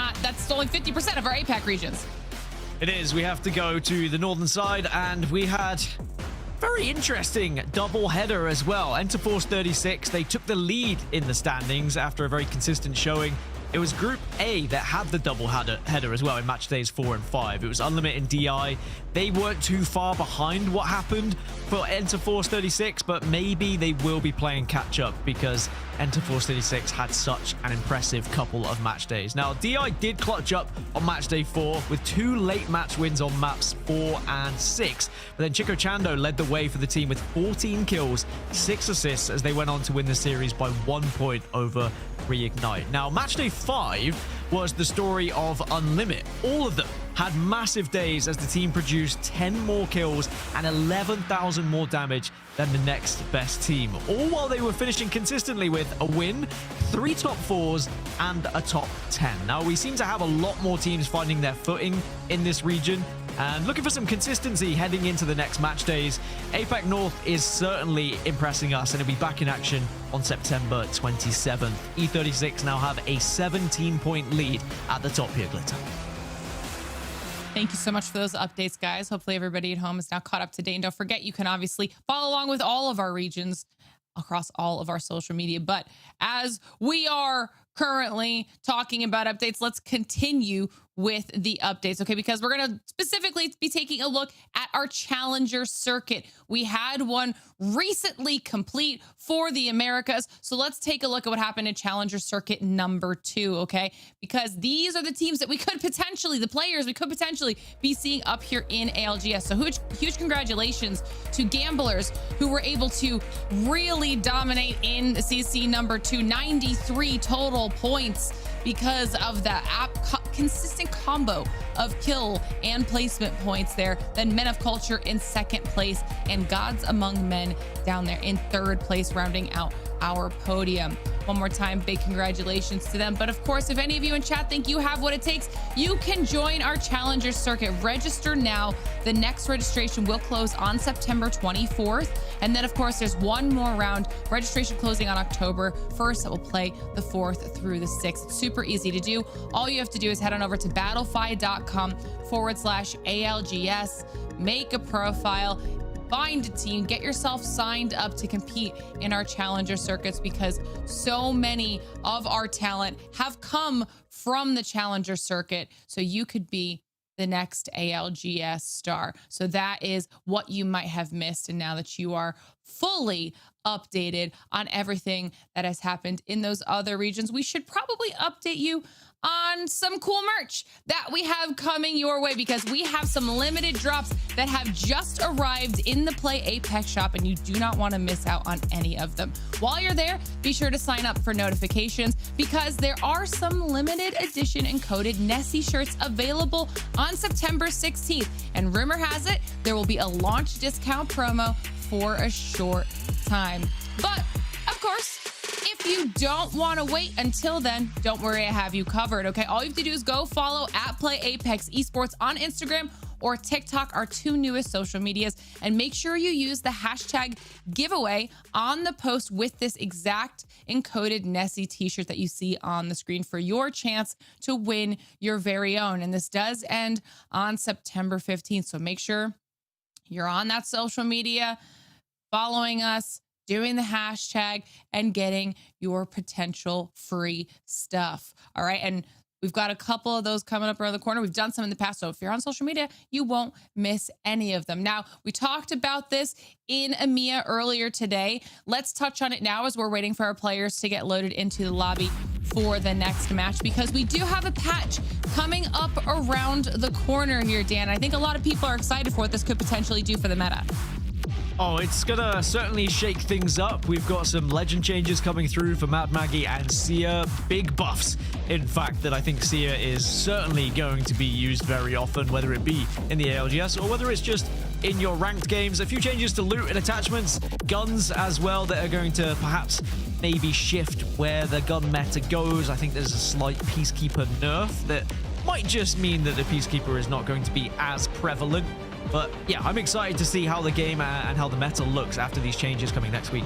B: only 50% of our APAC regions.
D: It is. We have to go to the northern side, and we had very interesting double header as well. Enterforce 36, they took the lead in the standings after a very consistent showing. It was Group A that had the double header as well in match days 4 and 5. It was Unlimited and DI. They weren't too far behind what happened for Enterforce 36, but maybe they will be playing catch up because Enterforce 36 had such an impressive couple of match days. Now, DI did clutch up on match day 4 with 2 late match wins on maps 4 and 6. But then Chico Chando led the way for the team with 14 kills, 6 assists as they went on to win the series by 1 point over Reignite. Now, match day 5 was the story of Unlimit. All of them
I: had massive days as the team produced 10 more kills and 11,000 more damage than the next best team, all while they were finishing consistently with a win, 3 top 4s, and a top 10. Now, we seem to have a lot more teams finding their footing in this region, and looking for some consistency heading into the next match days. APAC North is certainly impressing us, and it'll be back in action on September 27th. E36 now have a 17-point lead at the top here, Glitter.
B: Thank you so much for those updates, guys. Hopefully everybody at home is now caught up to date. And don't forget, you can obviously follow along with all of our regions across all of our social media. But as we are currently talking about updates, let's continue with the updates, okay? Because we're going to specifically be taking a look at our Challenger circuit. We had one recently complete for the Americas. So let's take a look at what happened in Challenger circuit number 2, okay? Because these are the teams that we could potentially, the players we could potentially be seeing up here in ALGS. So huge congratulations to Gamblers who were able to really dominate in CC number 2, 93 total points because of that consistent combo of kill and placement points there. Then Men of Culture in 2nd place and Gods Among Men down there in 3rd place, rounding out our podium. One more time, big congratulations to them. But of course, if any of you in chat think you have what it takes, you can join our Challenger circuit. Register now. The next registration will close on September 24th. And then of course, there's one more round, registration closing on October 1st that will play the 4th through the 6th. Super easy to do. All you have to do is head on over to battlefy.com/ALGS, make a profile, find a team, get yourself signed up to compete in our Challenger circuits, because so many of our talent have come from the Challenger circuit. So you could be the next ALGS star. So that is what you might have missed. And now that you are fully updated on everything that has happened in those other regions, we should probably update you on some cool merch that we have coming your way, because we have some limited drops that have just arrived in the Play Apex shop, and you do not want to miss out on any of them. While you're there, be sure to sign up for notifications, because there are some limited edition encoded Nessie shirts available on September 16th. And rumor has it, there will be a launch discount promo for a short time. But of course, if you don't want to wait until then, don't worry, I have you covered, okay? All you have to do is go follow at Play Apex Esports on Instagram or TikTok, our 2 newest social medias, and make sure you use the hashtag giveaway on the post with this exact encoded Nessie t-shirt that you see on the screen for your chance to win your very own. And this does end on September 15th, so make sure you're on that social media, following us, doing the hashtag, and getting your potential free stuff. All right. And we've got a couple of those coming up around the corner. We've done some in the past. So if you're on social media, you won't miss any of them. Now, we talked about this in EMEA earlier today. Let's touch on it now as we're waiting for our players to get loaded into the lobby for the next match, because we do have a patch coming up around the corner here, Dan. I think a lot of people are excited for what this could potentially do for the meta.
I: Oh, it's gonna certainly shake things up. We've got some legend changes coming through for Mad Maggie and Sia. Big buffs, in fact, that I think Sia is certainly going to be used very often, whether it be in the ALGS or whether it's just in your ranked games. A few changes to loot and attachments, guns as well, that are going to perhaps maybe shift where the gun meta goes. I think there's a slight Peacekeeper nerf that might just mean that the Peacekeeper is not going to be as prevalent. But yeah, I'm excited to see how the game and how the meta looks after these changes coming next week.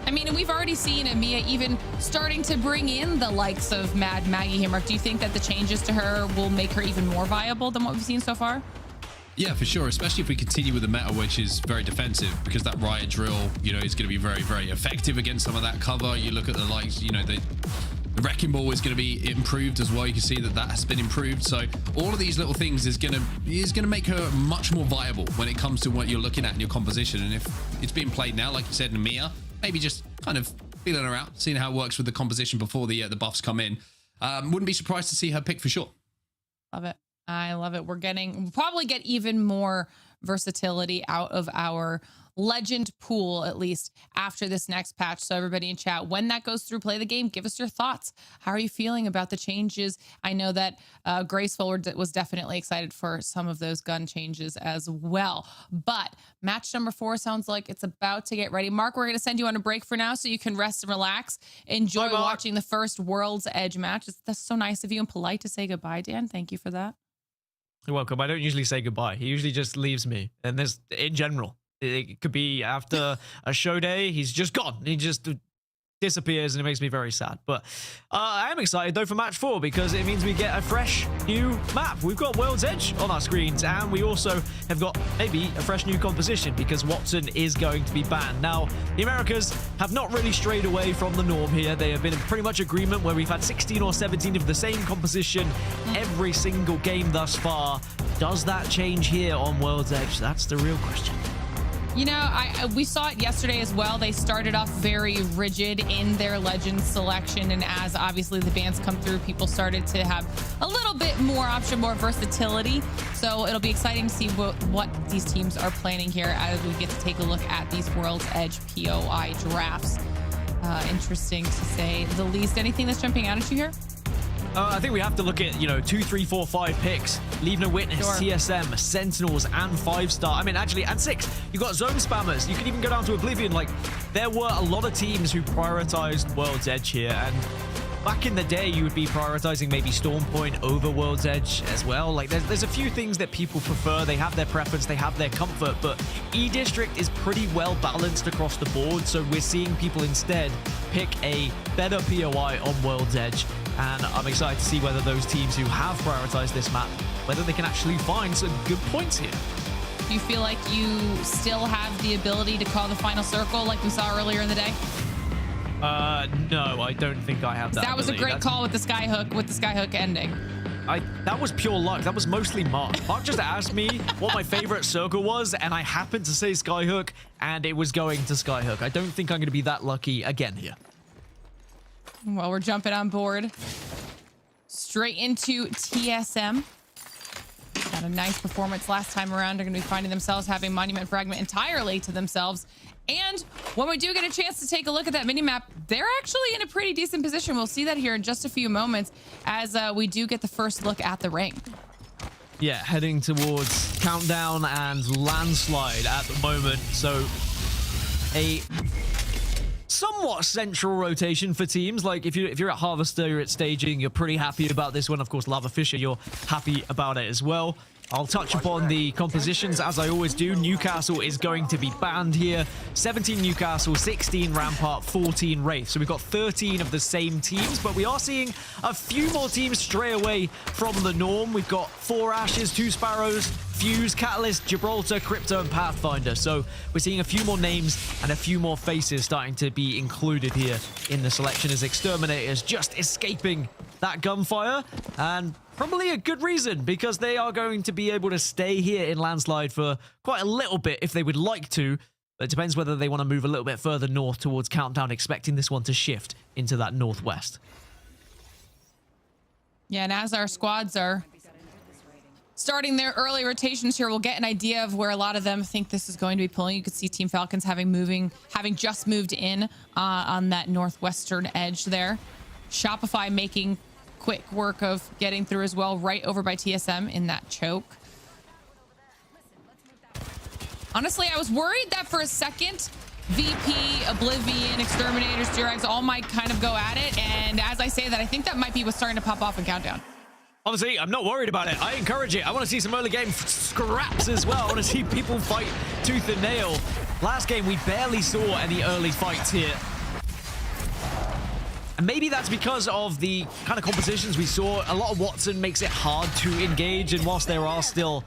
B: I mean, and we've already seen EMEA even starting to bring in the likes of Mad Maggie here, Mark. Do you think that the changes to her will make her even more viable than what we've seen so far?
C: Yeah, for sure, especially if we continue with the meta, which is very defensive, because that riot drill, you know, is going to be very, very effective against some of that cover. You look at the likes, you know, the Wrecking Ball is going to be improved as well. You can see that that has been improved. So all of these little things is going to make her much more viable when it comes to what you're looking at in your composition. And if it's being played now, like you said, in EMEA, maybe just kind of feeling her out, seeing how it works with the composition before the buffs come in. Wouldn't be surprised to see her pick for sure.
B: Love it. I love it. We'll probably get even more versatility out of our legend pool, at least after this next patch. So everybody in chat, when that goes through Play the Game, give us your thoughts. How are you feeling about the changes? I know that Graceful was definitely excited for some of those gun changes as well. But match number 4 sounds like it's about to get ready. Mark, we're going to send you on a break for now so you can rest and relax. Enjoy watching the first World's Edge match. That's so nice of you and polite to say goodbye, Dan. Thank you for that.
D: You're welcome. I don't usually say goodbye. He usually just leaves me. And there's, in general, it could be after a show day, he's just gone. He just disappears and it makes me very sad. But I am excited though for match 4 because it means we get a fresh new map. We've got World's Edge on our screens and we also have got maybe a fresh new composition because Watson is going to be banned. Now, the Americas have not really strayed away from the norm here. They have been in pretty much agreement where we've had 16 or 17 of the same composition every single game thus far. Does that change here on World's Edge? That's the real question.
B: You know, we saw it yesterday as well. They started off very rigid in their Legends selection, and as obviously the bans come through, people started to have a little bit more option, more versatility. So it'll be exciting to see what these teams are planning here as we get to take a look at these World's Edge POI drafts. Interesting to say the least. Anything that's jumping out at you here?
D: I think we have to look at, 2, 3, 4, 5 picks. LeaveNoWitness,
B: Sure.
D: TSM, Sentinels, and 5-star. I mean, actually, and 6. You got zone spammers. You can even go down to Oblivion. Like, there were a lot of teams who prioritized World's Edge here. And back in the day, you would be prioritizing maybe Stormpoint over World's Edge as well. Like, there's a few things that people prefer. They have their preference. They have their comfort. But E-District is pretty well balanced across the board. So we're seeing people instead pick a better POI on World's Edge. And I'm excited to see whether those teams who have prioritized this map, whether they can actually find some good points here.
B: Do you feel like you still have the ability to call the final circle like we saw earlier in the day?
D: No, I don't think I have that.
B: That was a great call with the skyhook ending.
D: That was pure luck. That was mostly Mark. Mark just asked me what my favorite circle was, and I happened to say Skyhook, and it was going to Skyhook. I don't think I'm going to be that lucky again here.
B: Well, we're jumping on board straight into TSM. Had a nice performance last time around. They're going to be finding themselves having Monument Fragment entirely to themselves. And when we do get a chance to take a look at that minimap, they're actually in a pretty decent position. We'll see that here in just a few moments as we do get the first look at the ring.
D: Yeah, heading towards Countdown and Landslide at the moment. So a somewhat central rotation for teams. Like if you're at Harvester, you're at Staging, you're pretty happy about this one. Of course, Lava Fisher, you're happy about it as well. I'll touch upon the compositions as I always do. Newcastle is going to be banned here. 17 Newcastle, 16 Rampart, 14 Wraith. So we've got 13 of the same teams, but we are seeing a few more teams stray away from the norm. We've got 4 Ashes, 2 Sparrows, Fuse, Catalyst, Gibraltar, Crypto, and Pathfinder. So we're seeing a few more names and a few more faces starting to be included here in the selection as Exterminators just escaping that gunfire. And probably a good reason, because they are going to be able to stay here in Landslide for quite a little bit if they would like to. But it depends whether they want to move a little bit further north towards Countdown, expecting this one to shift into that northwest.
B: Yeah, and as our squads are starting their early rotations here, we'll get an idea of where a lot of them think this is going to be pulling. You could see Team Falcons having just moved in on that northwestern edge there. Shopify making quick work of getting through as well, right over by TSM in that choke. Honestly, I was worried that for a second, VP, Oblivion, Exterminators, Durags all might kind of go at it. And as I say that, I think that might be what's starting to pop off in Countdown.
D: Honestly, I'm not worried about it. I encourage it. I want to see some early game scraps as well. I want to see people fight tooth and nail. Last game, we barely saw any early fights here. And maybe that's because of the kind of compositions we saw. A lot of Watson makes it hard to engage, and whilst there is still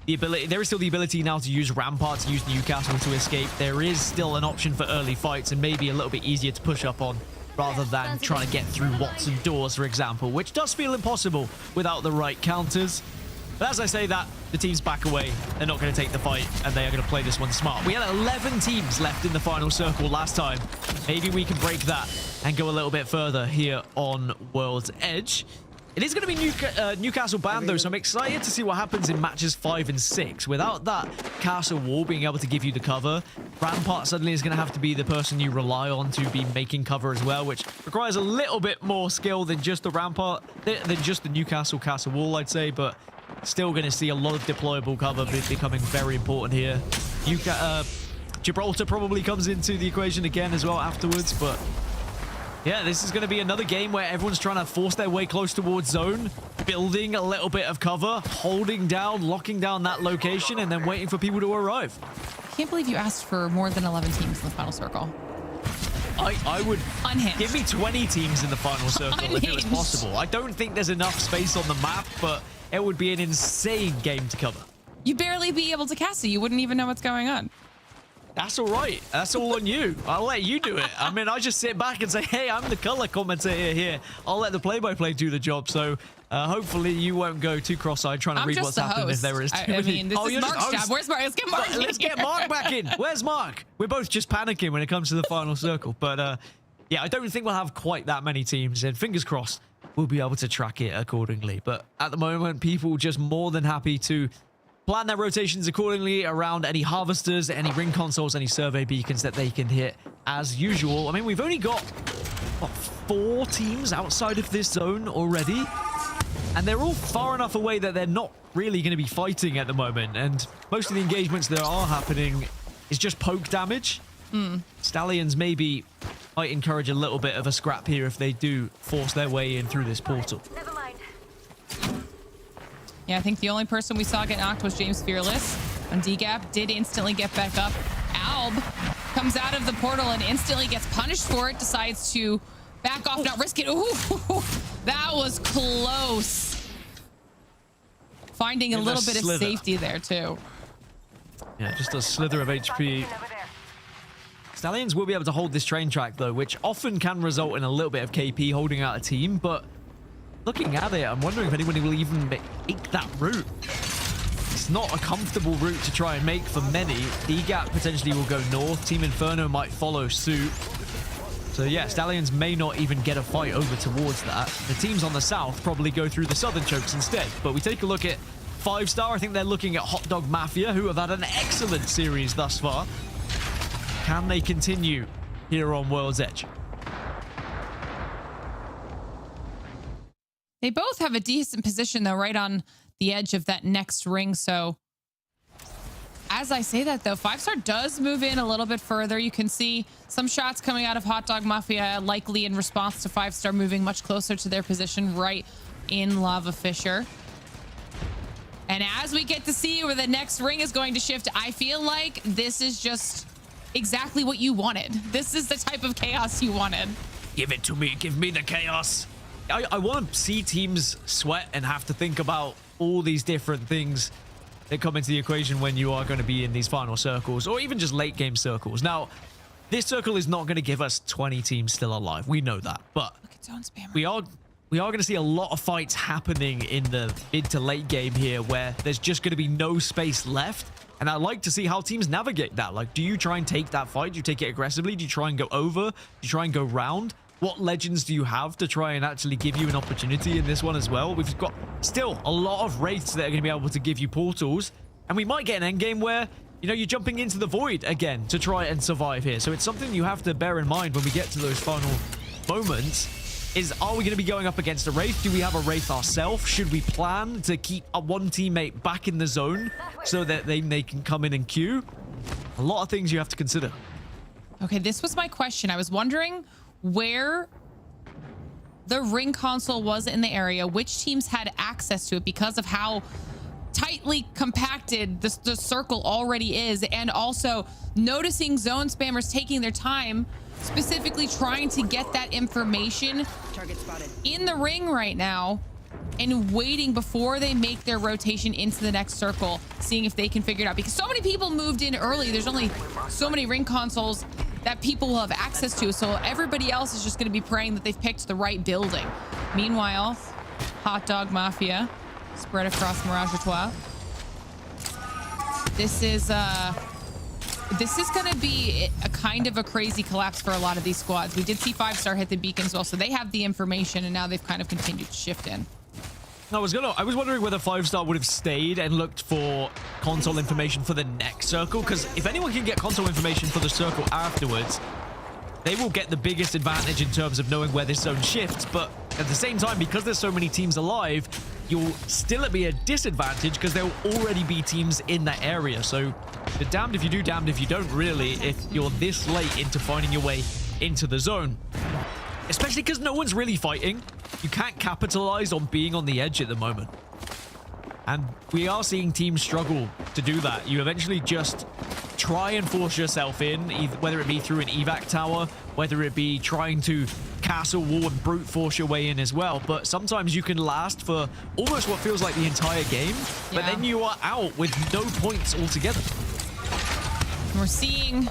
D: the ability now to use Rampart, to use Newcastle to escape, there is still an option for early fights and maybe a little bit easier to push up on rather than trying to get through Watson doors, for example, which does feel impossible without the right counters. But as I say that, the teams back away. They're not going to take the fight, and they are going to play this one smart. We had 11 teams left in the final circle last time. Maybe we can break that and go a little bit further here on World's Edge. It is going to be Newcastle bound, though, so I'm excited to see what happens in matches 5 and 6. Without that castle wall being able to give you the cover, Rampart suddenly is going to have to be the person you rely on to be making cover as well, which requires a little bit more skill than just the Rampart, than just the Newcastle castle wall, I'd say, but still going to see a lot of deployable cover becoming very important here. Gibraltar probably comes into the equation again as well afterwards, but yeah, this is going to be another game where everyone's trying to force their way close towards zone, building a little bit of cover, holding down, locking down that location, and then waiting for people to arrive.
B: I can't believe you asked for more than 11 teams in the final circle.
D: I would
B: Unhinged.
D: give me 20 teams in the final circle if it was
B: Unhinged.
D: possible. I don't think there's enough space on the map, but it would be an insane game to cover.
B: You'd barely be able to cast it. You wouldn't even know what's going on.
D: That's all right. That's all on you. I'll let you do it. I mean, I just sit back and say, hey, I'm the color commentator here. I'll let the play-by-play do the job. So hopefully you won't go too cross-eyed trying to read what's happening if there is too many.
B: I mean, this is Mark's job. Where's Mark? Let's get Mark in.
D: Let's get Mark back in. Where's Mark? We're both just panicking when it comes to the final circle. But yeah, I don't think we'll have quite that many teams. And fingers crossed, we'll be able to track it accordingly. But at the moment, people just more than happy to plan their rotations accordingly around any harvesters, any ring consoles, any survey beacons that they can hit as usual. I mean, we've only got, what, 4 teams outside of this zone already, and they're all far enough away that they're not really going to be fighting at the moment, and most of the engagements that are happening is just poke damage. Stallions maybe might encourage a little bit of a scrap here if they do force their way in through this portal.
A: Never mind.
B: Yeah, I think the only person we saw get knocked was James Fearless. And DGAP did instantly get back up. Alb comes out of the portal and instantly gets punished for it. Decides to back off, not risk it. Ooh, that was close. Finding a little bit of safety there, too.
D: Yeah, just a slither of HP. Stallions will be able to hold this train track, though, which often can result in a little bit of KP holding out a team, but looking at it, I'm wondering if anybody will even make that route. It's not a comfortable route to try and make for many. DGAP potentially will go north. Team Inferno might follow suit. So yeah, Stallions may not even get a fight over towards that. The teams on the south probably go through the southern chokes instead. But we take a look at 5-star. I think they're looking at Hot Dog Mafia, who have had an excellent series thus far. Can they continue here on World's Edge?
B: They both have a decent position, though, right on the edge of that next ring. So as I say that, though, 5-star does move in a little bit further. You can see some shots coming out of Hot Dog Mafia, likely in response to 5-star moving much closer to their position right in Lava Fissure. And as we get to see where the next ring is going to shift, I feel like this is just exactly what you wanted. This is the type of chaos you wanted.
D: Give it to me. Give me the chaos. I want to see teams sweat and have to think about all these different things that come into the equation when you are going to be in these final circles or even just late game circles. Now, this circle is not going to give us 20 teams still alive. We know that, but
B: look at Zone Spammer.
D: we are going to see a lot of fights happening in the mid to late game here where there's just going to be no space left. And I'd like to see how teams navigate that. Like, do you try and take that fight? Do you take it aggressively? Do you try and go over? Do you try and go round? What legends do you have to try and actually give you an opportunity in this one as well? We've got still a lot of wraiths that are going to be able to give you portals. And we might get an endgame where, you know, you're jumping into the void again to try and survive here. So it's something you have to bear in mind when we get to those final moments. Is, are we going to be going up against a wraith? Do we have a wraith ourselves? Should we plan to keep one teammate back in the zone so that they can come in and queue? A lot of things you have to consider.
B: Okay, this was my question. I was wondering where the ring console was in the area, which teams had access to it because of how tightly compacted the circle already is, and also noticing zone spammers taking their time, specifically trying to get that information in the ring right now and waiting before they make their rotation into the next circle, seeing if they can figure it out, because so many people moved in early. There's only so many ring consoles that people will have access to, so everybody else is just going to be praying that they've picked the right building. Meanwhile, Hot Dog Mafia spread across Mirage Trois. This is going to be a kind of a crazy collapse for a lot of these squads. We did see 5-star hit the beacon as well, so they have the information, and now they've kind of continued to shift in.
D: I was wondering whether 5-star would have stayed and looked for console information for the next circle, because if anyone can get console information for the circle afterwards, they will get the biggest advantage in terms of knowing where this zone shifts. But at the same time, because there's so many teams alive, you'll still be a disadvantage because there will already be teams in that area. So you're damned if you do, damned if you don't, really, if you're this late into finding your way into the zone. Especially because no one's really fighting. You can't capitalize on being on the edge at the moment. And we are seeing teams struggle to do that. You eventually just try and force yourself in, whether it be through an evac tower, whether it be trying to castle wall and brute force your way in as well. But sometimes you can last for almost what feels like the entire game, but then you are out with no points altogether.
B: We're seeing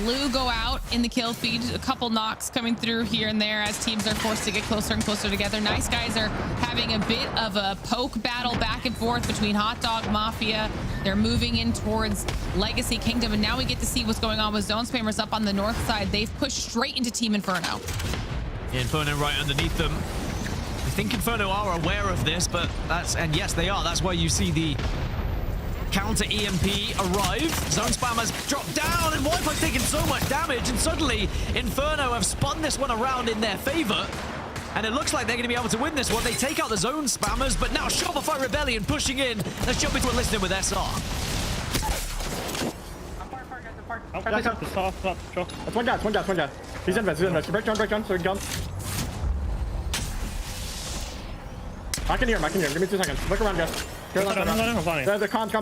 B: Lou go out in the kill feed. A couple knocks coming through here and there as teams are forced to get closer and closer together. Nice Guys are having a bit of a poke battle back and forth between Hot Dog Mafia. They're moving in towards Legacy Kingdom, and now we get to see what's going on with Zone Spammers up on the north side. They've pushed straight into Team Inferno.
D: Inferno right underneath them. I think Inferno are aware of this, but and yes, they are. That's why you see the counter EMP arrive. Zone Spammers drop down, and Wi-Fi's taking so much damage, and suddenly Inferno have spun this one around in their favor, and it looks like they're going to be able to win this one. They take out the Zone Spammers, but now Shopify Rebellion pushing in. Let's jump into a listening with SR.
F: That's one guy. He's invis. Break down, so he can come. I can hear him. Give me 2 seconds. Look around, guys. There's the comms.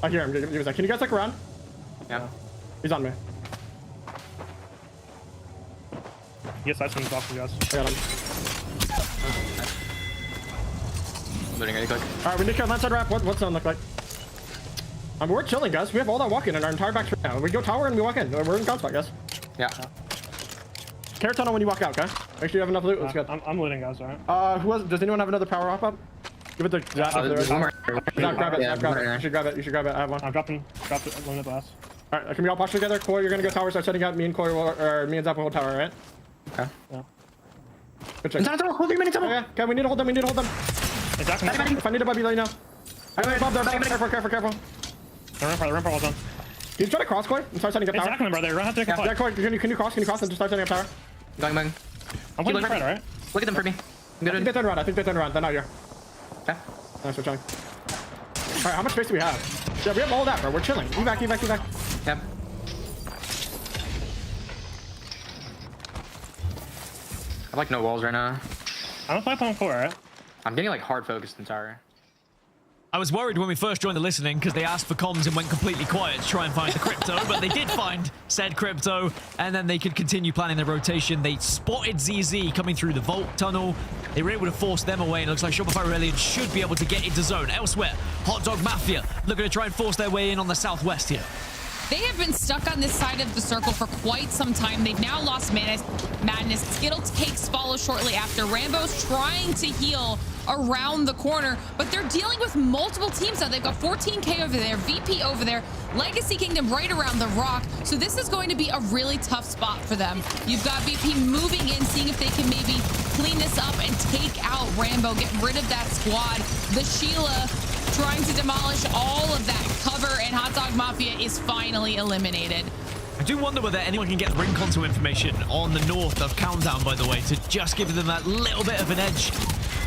F: I hear him. Give me a sec. Can you guys look around?
H: Yeah.
F: He's on me.
I: Yes, I swing off you guys.
F: I got him.
H: Looting really quick.
F: Alright, we need to kill left side ramp. What's zone look like? We're chilling, guys. We have all that walk in our entire back right now. We go tower and we walk in. We're in gun spot, guys.
H: Yeah.
F: Carrot tunnel when you walk out, okay? Make sure you have enough loot. Let's go.
I: I'm looting, guys, alright?
F: Does anyone have another power hop up? Give it to Zap. Grab it. You should grab it. I have one.
I: I'm dropping limit blast.
F: Alright, can we all push together? Koi, you're gonna go tower, start setting up. Me and Koi or me and Zap will hold tower, right?
H: Okay.
F: Yeah. Good check. Okay, we need to hold them. If I need a bubby, let you know. Careful.
I: The ramp all done.
F: Can you try to cross, Koi, and start setting up tower?
I: Exactly, brother. Run out there.
F: Yeah, Koi, can you cross and just start setting up tower?
H: Going.
I: I'm playing right, alright?
H: Look at them for me.
F: I think they turned around. They're not here.
H: Okay.
F: Nice, we're chilling. Alright, how much space do we have? Yeah, we have all that, bro. We're chilling. Evac.
H: Yep. I have like no walls right now.
I: I'm on 5.4, right?
H: I'm getting like hard focused in tower.
D: I was worried when we first joined the listening because they asked for comms and went completely quiet to try and find the crypto, but they did find said crypto, and then they could continue planning their rotation. They spotted ZZ coming through the vault tunnel. They were able to force them away, and it looks like Shopify Rebellion should be able to get into zone. Elsewhere, Hot Dog Mafia looking to try and force their way in on the southwest here.
B: They have been stuck on this side of the circle for quite some time. They've now lost Madness. Skittle takes follow shortly after. Rambo's trying to heal around the corner, but they're dealing with multiple teams now. They've got 14K over there, VP over there, Legacy Kingdom right around the rock. So this is going to be a really tough spot for them. You've got VP moving in, seeing if they can maybe clean this up and take out Rambo, get rid of that squad. The Sheila trying to demolish all of that cover, and Hot Dog Mafia is finally eliminated.
D: I do wonder whether anyone can get ring console information on the north of Countdown, by the way, to just give them that little bit of an edge,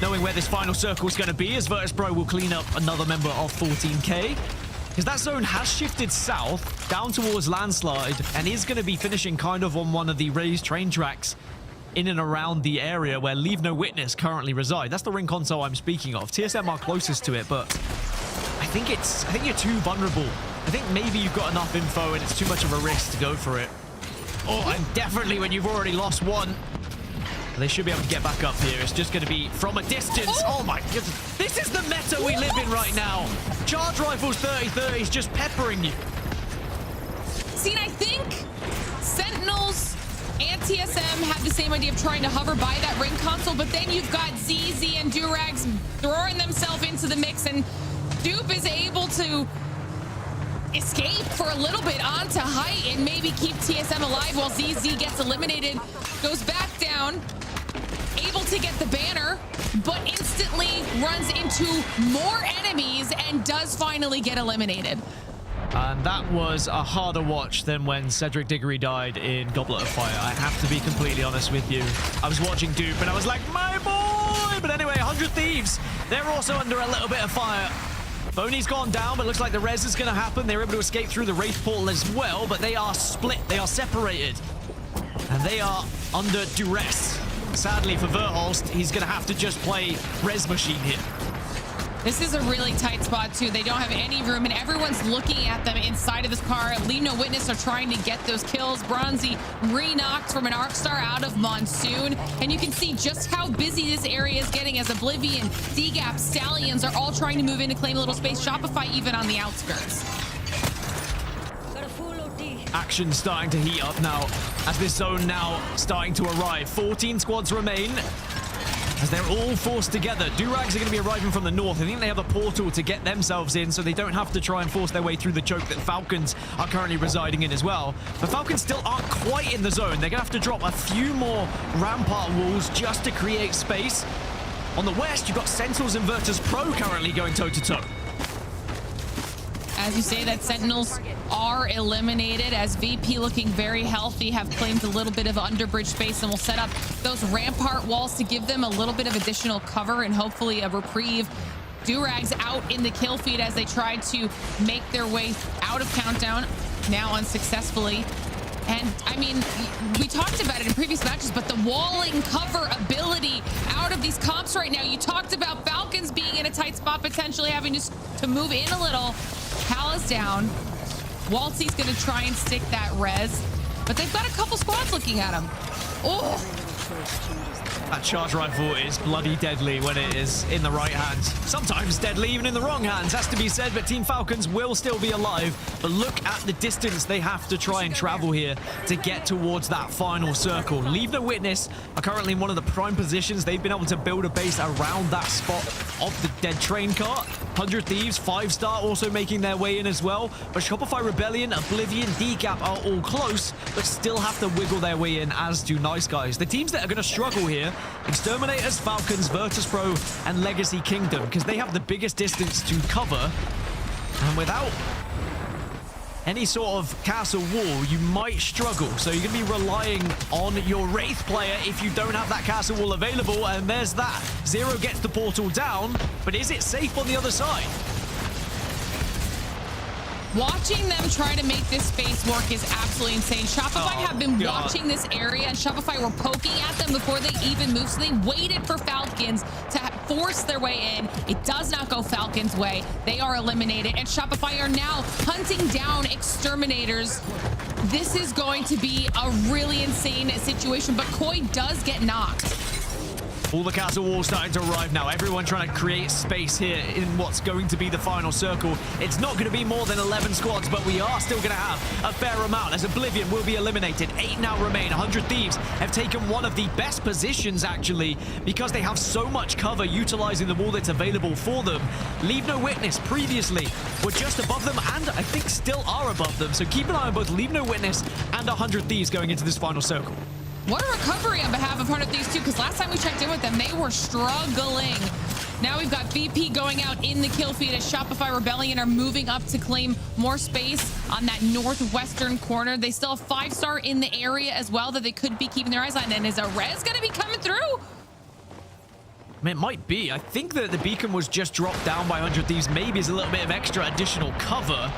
D: knowing where this final circle is going to be, as Virtus.pro will clean up another member of 14K. Because that zone has shifted south, down towards Landslide, and is going to be finishing kind of on one of the raised train tracks in and around the area where LeaveNoWitness currently reside. That's the ring console I'm speaking of. TSM are closest to it, but I think you're too vulnerable. I think maybe you've got enough info and it's too much of a risk to go for it. Oh, and definitely when you've already lost one. They should be able to get back up here. It's just going to be from a distance. Oh my goodness. This is the meta we live in right now. Charge rifles 30-30 is just peppering you.
B: See, I think Sentinels and TSM have the same idea of trying to hover by that ring console, but then you've got ZZ and Durags throwing themselves into the mix, and Dupe is able to escape for a little bit onto height and maybe keep TSM alive while ZZ gets eliminated, goes back down, able to get the banner, but instantly runs into more enemies and does finally get eliminated.
D: And that was a harder watch than when Cedric Diggory died in Goblet of Fire. I have to be completely honest with you. I was watching Dupe and I was like, my boy! But anyway, 100 Thieves, they're also under a little bit of fire. Boney's gone down, but looks like the res is going to happen. They were able to escape through the Wraith portal as well, but they are split. They are separated. And they are under duress. Sadly for Verholst, he's going to have to just play res machine here.
B: This is a really tight spot, too. They don't have any room, and everyone's looking at them inside of this car. LeaveNoWitness are trying to get those kills. Bronzy re-knocked from an Arc Star out of Monsoon, and you can see just how busy this area is getting as Oblivion, DGAP, Stallions are all trying to move in to claim a little space. Shopify even on the outskirts.
D: Action starting to heat up now as this zone now starting to arrive. 14 squads remain as they're all forced together. Durags are going to be arriving from the north. I think they have a portal to get themselves in so they don't have to try and force their way through the choke that Falcons are currently residing in as well. But Falcons still aren't quite in the zone. They're going to have to drop a few more rampart walls just to create space. On the west, you've got Sentinels and Virtus.pro currently going toe-to-toe.
B: As you say, that Sentinels are eliminated as VP looking very healthy, have claimed a little bit of underbridge space and will set up those rampart walls to give them a little bit of additional cover and hopefully a reprieve. Durags out in the kill feed as they try to make their way out of Countdown, now unsuccessfully. And I mean, we talked about it in previous matches, but the walling cover ability out of these comps right now. You talked about Falcons being in a tight spot, potentially having to move in a little. Pal is down. Waltzy's going to try and stick that res, but they've got a couple squads looking at him. Oh!
D: That charge rifle is bloody deadly when it is in the right hands. Sometimes deadly even in the wrong hands, has to be said, but Team Falcons will still be alive. But look at the distance they have to try and travel here to get towards that final circle. LeaveNoWitness are currently in one of the prime positions. They've been able to build a base around that spot of the dead train cart. 100 Thieves, 5-star also making their way in as well. But Shopify Rebellion, Oblivion, DGAP are all close, but still have to wiggle their way in, as do Nice Guys. The teams that are going to struggle here, Exterminators, Falcons, Virtus.pro, and Legacy Kingdom, because they have the biggest distance to cover. And without any sort of castle wall, you might struggle. So you're going to be relying on your Wraith player if you don't have that castle wall available. And there's that. Zero gets the portal down, but is it safe on the other side?
B: Watching them try to make this space work is absolutely insane. Shopify have been watching this area, and Shopify were poking at them before they even moved, so they waited for Falcons to force their way in. It does not go Falcons' way. They are eliminated, and Shopify are now hunting down Exterminators. This is going to be a really insane situation, but Koi does get knocked.
D: All the castle walls starting to arrive now. Everyone trying to create space here in what's going to be the final circle. It's not going to be more than 11 squads, but we are still going to have a fair amount as Oblivion will be eliminated. 8 now remain. 100 Thieves have taken one of the best positions, actually, because they have so much cover utilizing the wall that's available for them. LeaveNoWitness previously were just above them, and I think still are above them. So keep an eye on both LeaveNoWitness and 100 Thieves going into this final circle.
B: What a recovery on behalf of 100 Thieves, too, because last time we checked in with them, they were struggling. Now we've got VP going out in the kill feed as Shopify Rebellion are moving up to claim more space on that northwestern corner. They still have 5-star in the area as well that they could be keeping their eyes on. And is a res going to be coming through?
D: I mean, it might be. I think that the beacon was just dropped down by 100 Thieves, maybe as a little bit of extra additional cover.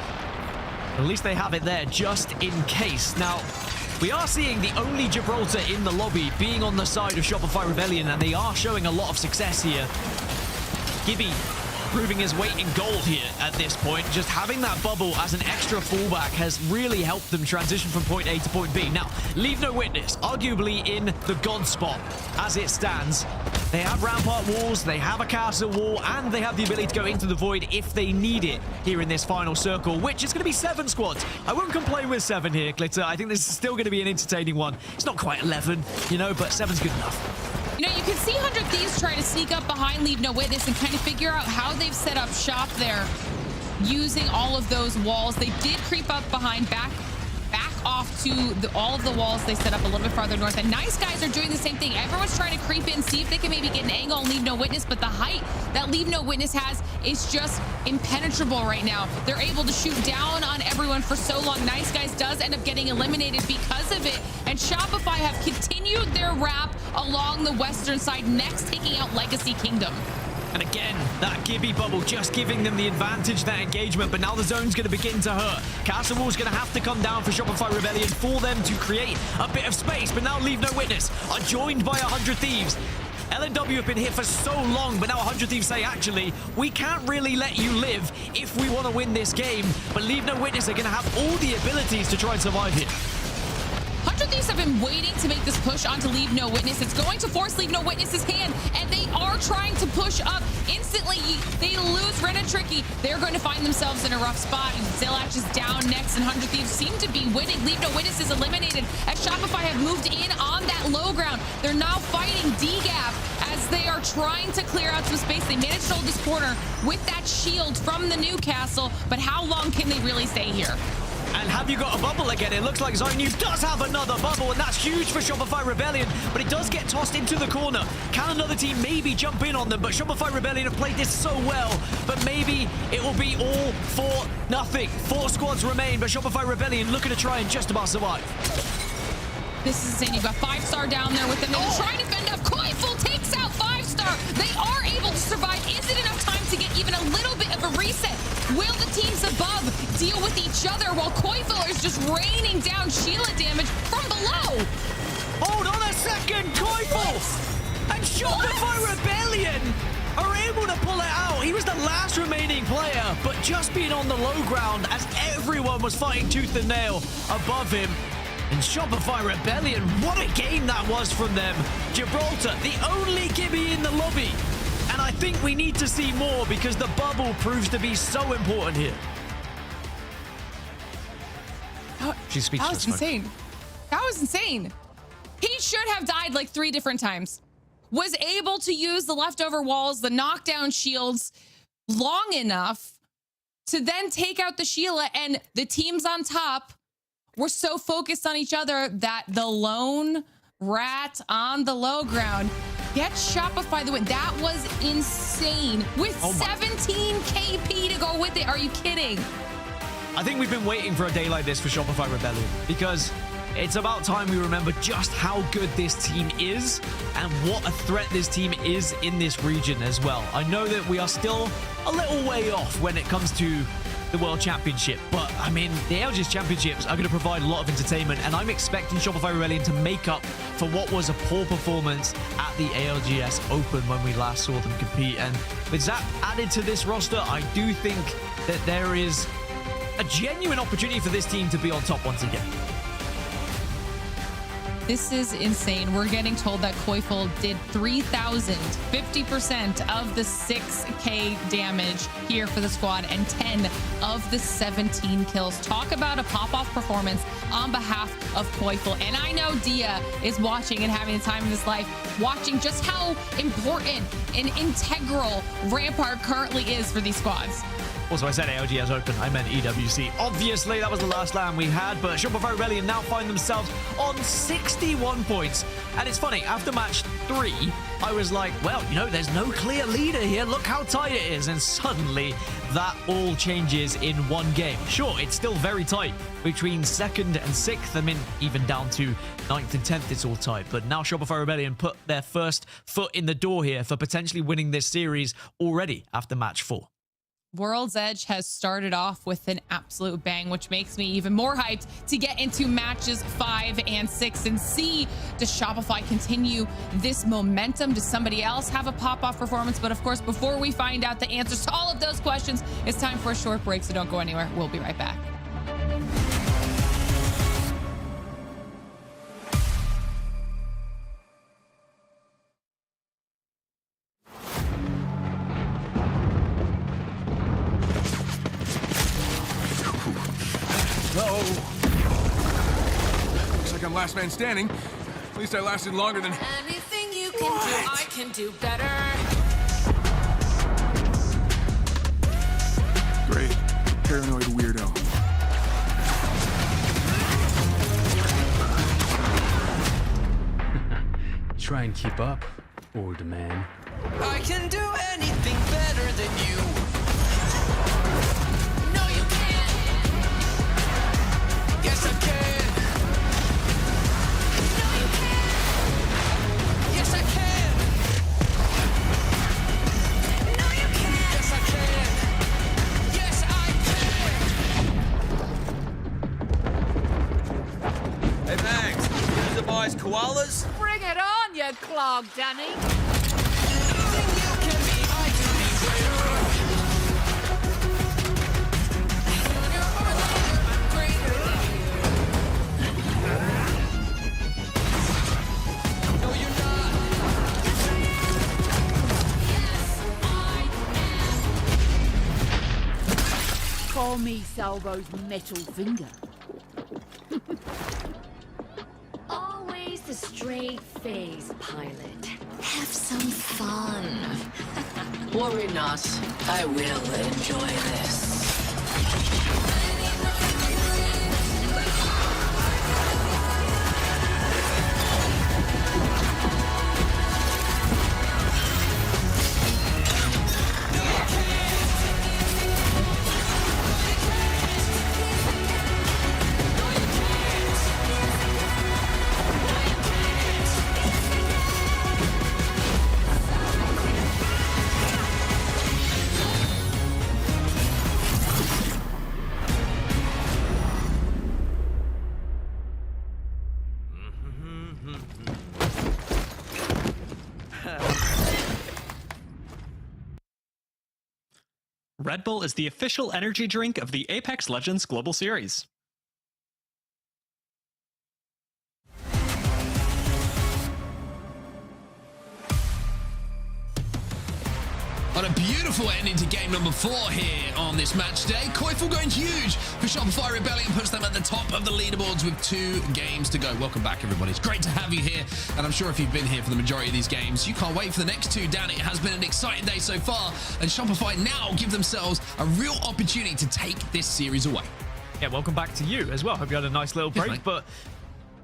D: At least they have it there just in case. Now, we are seeing the only Gibraltar in the lobby being on the side of Shopify Rebellion, and they are showing a lot of success here. Gibby proving his weight in gold here at this point. Just having that bubble as an extra fallback has really helped them transition from point A to point B. Now, LeaveNoWitness, arguably in the god spot as it stands. They have rampart walls, they have a castle wall, and they have the ability to go into the void if they need it here in this final circle, which is going to be 7 squads. I won't complain with 7 here, Glitter. I think this is still going to be an entertaining one. It's not quite 11, you know, but 7's good enough.
B: You know, you can see 100 Thieves try to sneak up behind LeaveNoWitness and kind of figure out how they've set up shop there. using all of those walls. They did creep up behind, back off to all of the walls they set up a little bit farther north. And Nice Guys are doing the same thing. Everyone's trying to creep in, see if they can maybe get an angle and LeaveNoWitness, but the height that LeaveNoWitness has is just impenetrable right now. They're able to shoot down on everyone for so long. Nice Guys does end up getting eliminated because of it. And Shopify have continued their wrap along the western side, next taking out Legacy Kingdom.
D: And again, that Gibby bubble just giving them the advantage, that engagement, but now the zone's going to begin to hurt. Castle Wall's going to have to come down for Shopify Rebellion for them to create a bit of space, but now LeaveNoWitness are joined by 100 Thieves. LNW have been here for so long, but now 100 Thieves say, actually, we can't really let you live if we want to win this game, but LeaveNoWitness are going to have all the abilities to try and survive here.
B: 100 Thieves have been waiting to make this push onto LeaveNoWitness. It's going to force LeaveNoWitness's hand, and they are trying to push up. Instantly, they lose Red and Tricky. They're going to find themselves in a rough spot. Zilach is down next, and 100 Thieves seem to be winning. LeaveNoWitness is eliminated as Shopify have moved in on that low ground. They're now fighting DGAP as they are trying to clear out some space. They managed to hold this corner with that shield from the Newcastle, but how long can they really stay here?
D: And have you got a bubble again? It looks like ZoneNews does have another bubble, and that's huge for Shopify Rebellion, but it does get tossed into the corner. Can another team maybe jump in on them? But Shopify Rebellion have played this so well, but maybe it will be all for nothing. 4 squads remain, but Shopify Rebellion looking to try and just about survive.
B: This is insane. You've got 5-star down there with them. They're trying to fend up. Koiful takes out 5-star. They are able to survive. Is it enough time to get even a little bit of a reset? Will the teams above deal with each other while Koifel is just raining down Sheila damage from below?
D: Hold on a second, Koifel! And Shopify Rebellion are able to pull it out. He was the last remaining player, but just being on the low ground as everyone was fighting tooth and nail above him. And Shopify Rebellion, what a game that was from them. Gibraltar, the only Gibby in the lobby. And I think we need to see more because the bubble proves to be so important here. She's speechless.
B: That was insane. That was insane. He should have died like 3 different times. Was able to use the leftover walls, the knockdown shields long enough to then take out the Sheila, and the teams on top were so focused on each other that the lone rat on the low ground gets Shopify the win. That was insane. With 17 KP to go with it. Are you kidding?
D: I think we've been waiting for a day like this for Shopify Rebellion because it's about time we remember just how good this team is and what a threat this team is in this region as well. I know that we are still a little way off when it comes to the World Championship, but I mean, the ALGS Championships are going to provide a lot of entertainment, and I'm expecting Shopify Rebellion to make up for what was a poor performance at the ALGS Open when we last saw them compete. And with Zap added to this roster, I do think that there is a genuine opportunity for this team to be on top once again.
B: This is insane. We're getting told that Koifel did 3,000, 50% of the 6K damage here for the squad and 10 of the 17 kills. Talk about a pop-off performance on behalf of Koifel. And I know Dia is watching and having the time of his life, watching just how important and integral Rampart currently is for these squads.
D: Also, I said ALGS Open, I meant EWC. Obviously, that was the last LAN we had, but Shopify Rebellion now find themselves on 61 points. And it's funny, after match 3, I was like, well, you know, there's no clear leader here. Look how tight it is. And suddenly, that all changes in one game. Sure, it's still very tight between 2nd and 6th. I mean, even down to 9th and 10th, it's all tight. But now Shopify Rebellion put their first foot in the door here for potentially winning this series already after match 4.
B: World's Edge has started off with an absolute bang, which makes me even more hyped to get into matches 5 and 6 and see, does Shopify continue this momentum? Does somebody else have a pop-off performance? But of course, before we find out the answers to all of those questions, it's time for a short break, so don't go anywhere. We'll be right back.
M: Looks like I'm last man standing. At least I lasted longer than...
A: Anything you can do, I can do better.
M: Great. paranoid weirdo.
N: Try and keep up, old man.
A: I can do anything better than you. No, you can't. Yes, I can. No, you can't. Yes, I can. No, you can't. Yes, I can. Yes, I can.
G: Hey, Max, you the boys koalas?
J: Bring it on, you clog, Danny. Call me Salvo's metal finger.
A: Always the straight face, pilot. Have some fun. Worry not. I will enjoy this.
O: Red Bull is the official energy drink of the Apex Legends Global Series.
C: On a beautiful ending to game number 4 here on this match day. Koifel going huge for Shopify Rebellion, puts them at the top of the leaderboards with 2 games to go. Welcome back, everybody. It's great to have you here, and I'm sure if you've been here for the majority of these games, you can't wait for the next 2 down. It has been an exciting day so far, and Shopify now give themselves a real opportunity to take this series away.
D: Yeah, welcome back to you as well. Hope you had a nice little break, but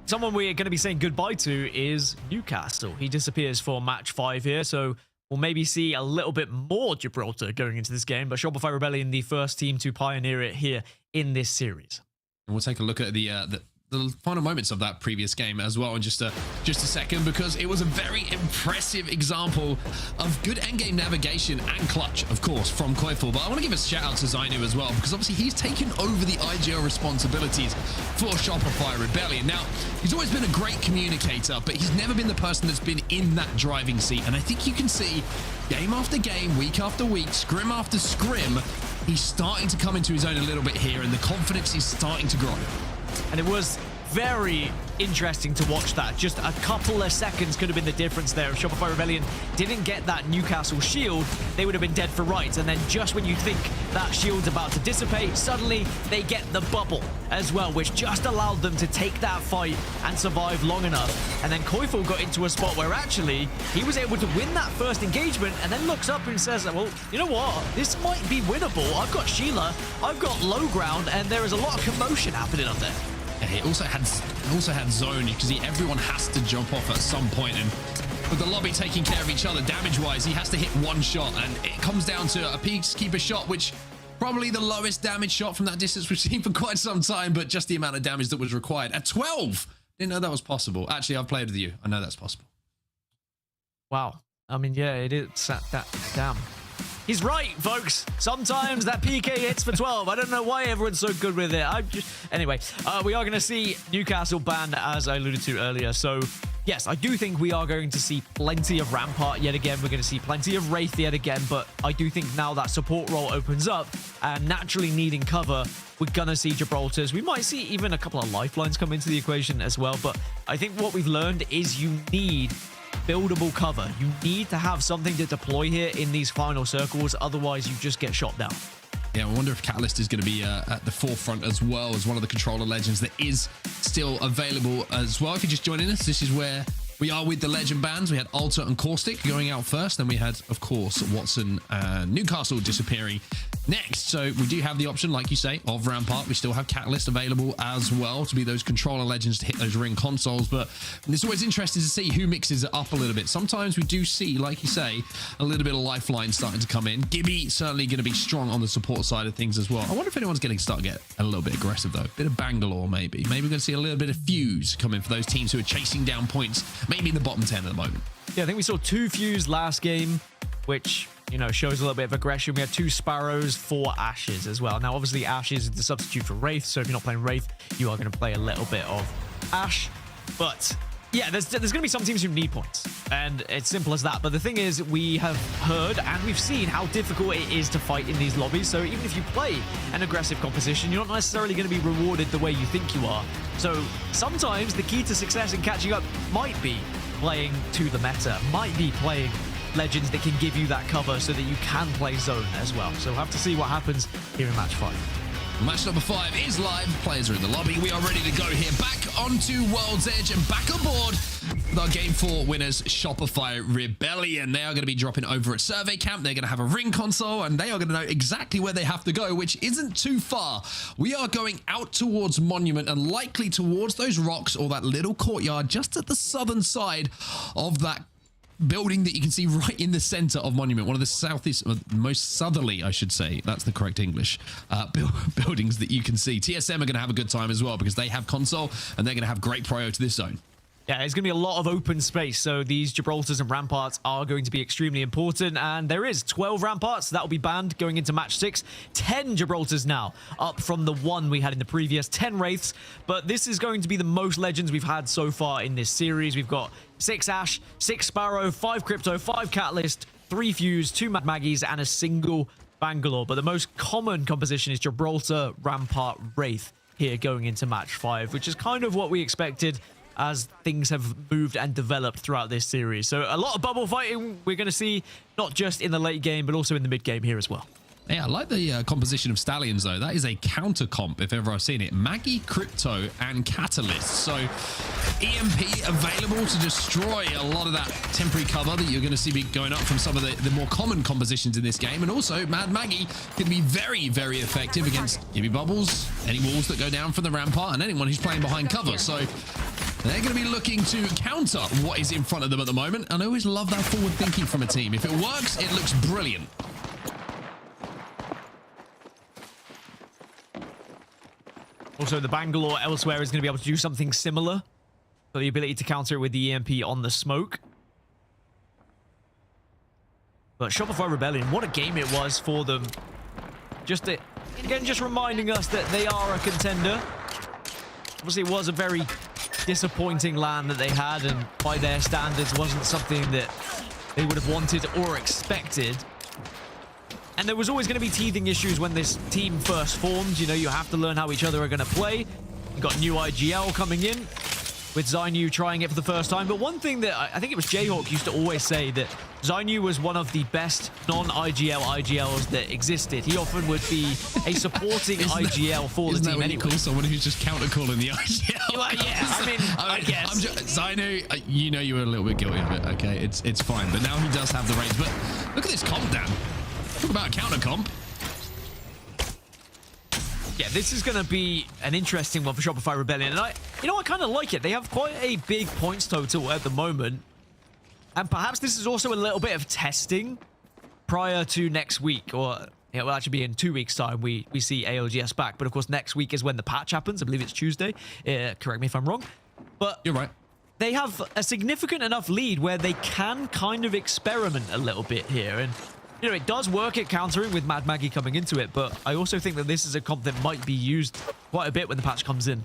D: someone we're going to be saying goodbye to is Newcastle. He disappears for match 5 here, so we'll maybe see a little bit more Gibraltar going into this game, but Shopify Rebellion, the first team to pioneer it here in this series.
C: And we'll take a look at the final moments of that previous game as well in just a second, because it was a very impressive example of good endgame navigation and clutch, of course, from Koifel. But I want to give a shout out to Zainu as well, because obviously he's taken over the IGL responsibilities for Shopify Rebellion. Now, he's always been a great communicator, but he's never been the person that's been in that driving seat. And I think you can see game after game, week after week, scrim after scrim, he's starting to come into his own a little bit here, and the confidence is starting to grow.
D: And it was very interesting to watch that. Just a couple of seconds could have been the difference there. If Shopify Rebellion didn't get that Newcastle shield, they would have been dead for rights. And then just when you think that shield's about to dissipate, suddenly they get the bubble as well, which just allowed them to take that fight and survive long enough. And then Koifel got into a spot where actually he was able to win that first engagement, and then looks up and says, well, you know what? This might be winnable. I've got Sheila, I've got low ground, and there is a lot of commotion happening up there.
C: Yeah, he also had zone, because everyone has to jump off at some point, and with the lobby taking care of each other damage-wise, he has to hit one shot, and it comes down to a Peacekeeper shot, which probably the lowest damage shot from that distance we've seen for quite some time, but just the amount of damage that was required. At 12! Didn't know that was possible. Actually, I've played with you. I know that's possible.
D: Wow. I mean, yeah, it is. Damn. He's right, folks. Sometimes that PK hits for 12. I don't know why everyone's so good with it. Anyway, we are going to see Newcastle banned, as I alluded to earlier. So, yes, I do think we are going to see plenty of Rampart yet again. We're going to see plenty of Wraith yet again. But I do think now that support role opens up, and naturally needing cover, we're going to see Gibraltars. We might see even a couple of lifelines come into the equation as well. But I think what we've learned is you need buildable cover. You need to have something to deploy here in these final circles, otherwise you just get shot down.
C: Yeah, I wonder if Catalyst is going to be at the forefront as well as one of the controller legends that is still available as well. If you're just joining us, this is where We are with the legend bands. We had Alter and Caustic going out first. Then we had, of course, Watson and Newcastle disappearing next. So we do have the option, like you say, of Rampart. We still have Catalyst available as well to be those controller legends to hit those ring consoles. But it's always interesting to see who mixes it up a little bit. Sometimes we do see, like you say, a little bit of lifeline starting to come in. Gibby certainly going to be strong on the support side of things as well. I wonder if anyone's going to start to get a little bit aggressive though. Bit of Bangalore maybe. Maybe we're going to see a little bit of Fuse coming for those teams who are chasing down points, maybe in the bottom 10 at the moment.
D: Yeah, I think we saw 2 Fuse last game, which, you know, shows a little bit of aggression. We had 2 Sparrows, 4 Ashes as well. Now, obviously, Ashes is the substitute for Wraith, so if you're not playing Wraith, you are going to play a little bit of Ash. But yeah, there's going to be some teams who need points, and it's simple as that. But the thing is, we have heard and we've seen how difficult it is to fight in these lobbies. So even if you play an aggressive composition, you're not necessarily going to be rewarded the way you think you are. So sometimes the key to success in catching up might be playing to the meta, might be playing legends that can give you that cover so that you can play zone as well. So we'll have to see what happens here in match 5.
C: Match number 5 is live. Players are in the lobby. We are ready to go here. Back onto World's Edge and back aboard with our Game 4 winners, Shopify Rebellion. They are going to be dropping over at Survey Camp. They're going to have a ring console, and they are going to know exactly where they have to go, which isn't too far. We are going out towards Monument and likely towards those rocks or that little courtyard just at the southern side of that building that you can see right in the center of Monument, one of the southeast, most southerly, I should say, that's the correct English, buildings that you can see. TSM are going to have a good time as well because they have console and they're going to have great prio to this zone.
D: Yeah, there's going to be a lot of open space, so these Gibraltars and Ramparts are going to be extremely important, and there is 12 Ramparts. That will be banned going into match 6. 10 Gibraltars now, up from the 1 we had in the previous, 10 Wraiths, but this is going to be the most legends we've had so far in this series. We've got 6 Ash, 6 Sparrow, 5 Crypto, 5 Catalyst, 3 Fuse, 2 Mad Maggies, and a single Bangalore, but the most common composition is Gibraltar, Rampart, Wraith here going into match 5, which is kind of what we expected as things have moved and developed throughout this series. So a lot of bubble fighting we're going to see, not just in the late game, but also in the mid game here as well.
C: Yeah, I like the composition of Stallions, though. That is a counter comp, if ever I've seen it. Maggie, Crypto, and Catalyst. So EMP available to destroy a lot of that temporary cover that you're going to see going up from some of the more common compositions in this game. And also, Mad Maggie can be very, very effective against Gibby Bubbles, any walls that go down from the Rampart, and anyone who's playing behind cover. So they're going to be looking to counter what is in front of them at the moment. And I always love that forward thinking from a team. If it works, it looks brilliant.
D: Also, the Bangalore elsewhere is going to be able to do something similar. So the ability to counter it with the EMP on the smoke. But Shopify Rebellion, what a game it was for them. Again, just reminding us that they are a contender. Obviously, it was a very disappointing LAN that they had, and by their standards, wasn't something that they would have wanted or expected. And there was always going to be teething issues when this team first formed. You know, you have to learn how each other are going to play. You got new IGL coming in with Zainu trying it for the first time. But one thing that I think it was Jayhawk used to always say, that Zainu was one of the best non-IGL IGLs that existed. He often would be a supporting IGL for the team anyway.
C: Call someone who's just counter-calling the IGL?
D: Like, yeah, I guess.
C: Zainu, you know you were a little bit guilty of it, okay? It's fine. But now he does have the range. But look at this comp, Dan. Talk about a counter comp.
D: Yeah, this is going to be an interesting one for Shopify Rebellion. And I kind of like it. They have quite a big points total at the moment. And perhaps this is also a little bit of testing prior to next week. Or it will actually be in 2 weeks' time we see ALGS back. But of course, next week is when the patch happens. I believe it's Tuesday. Correct me if I'm wrong. But
C: you're right.
D: They have a significant enough lead where they can kind of experiment a little bit here. And you know, it does work at countering with Mad Maggie coming into it, but I also think that this is a comp that might be used quite a bit when the patch comes in.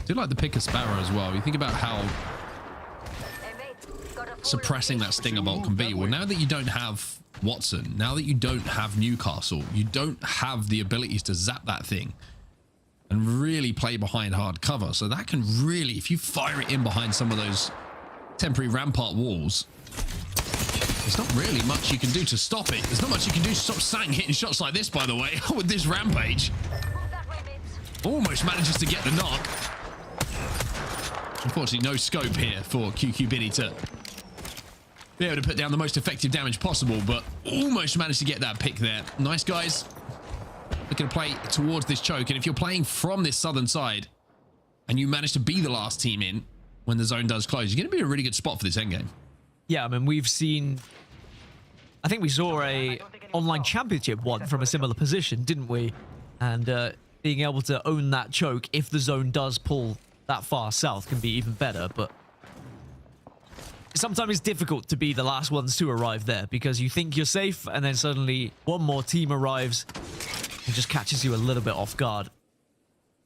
C: I do like the pick of Sparrow as well. You think about how suppressing that Stinger Bolt can be. Well, now that you don't have Watson, now that you don't have Newcastle, you don't have the abilities to zap that thing and really play behind hard cover. So that can really, if you fire it in behind some of those temporary Rampart walls, there's not really much you can do to stop it. There's not much you can do to stop Sang hitting shots like this, by the way, with this Rampage. Almost manages to get the knock. Unfortunately, no scope here for QQ Biddy to be able to put down the most effective damage possible, but almost managed to get that pick there. Nice guys. Looking to play towards this choke, and if you're playing from this southern side and you manage to be the last team in when the zone does close, you're going to be in a really good spot for this endgame.
D: Yeah, I mean, we've seen... I think we saw a online championship one from a similar position, didn't we? And being able to own that choke if the zone does pull that far south can be even better, but sometimes it's difficult to be the last ones to arrive there because you think you're safe and then suddenly one more team arrives and just catches you a little bit off guard.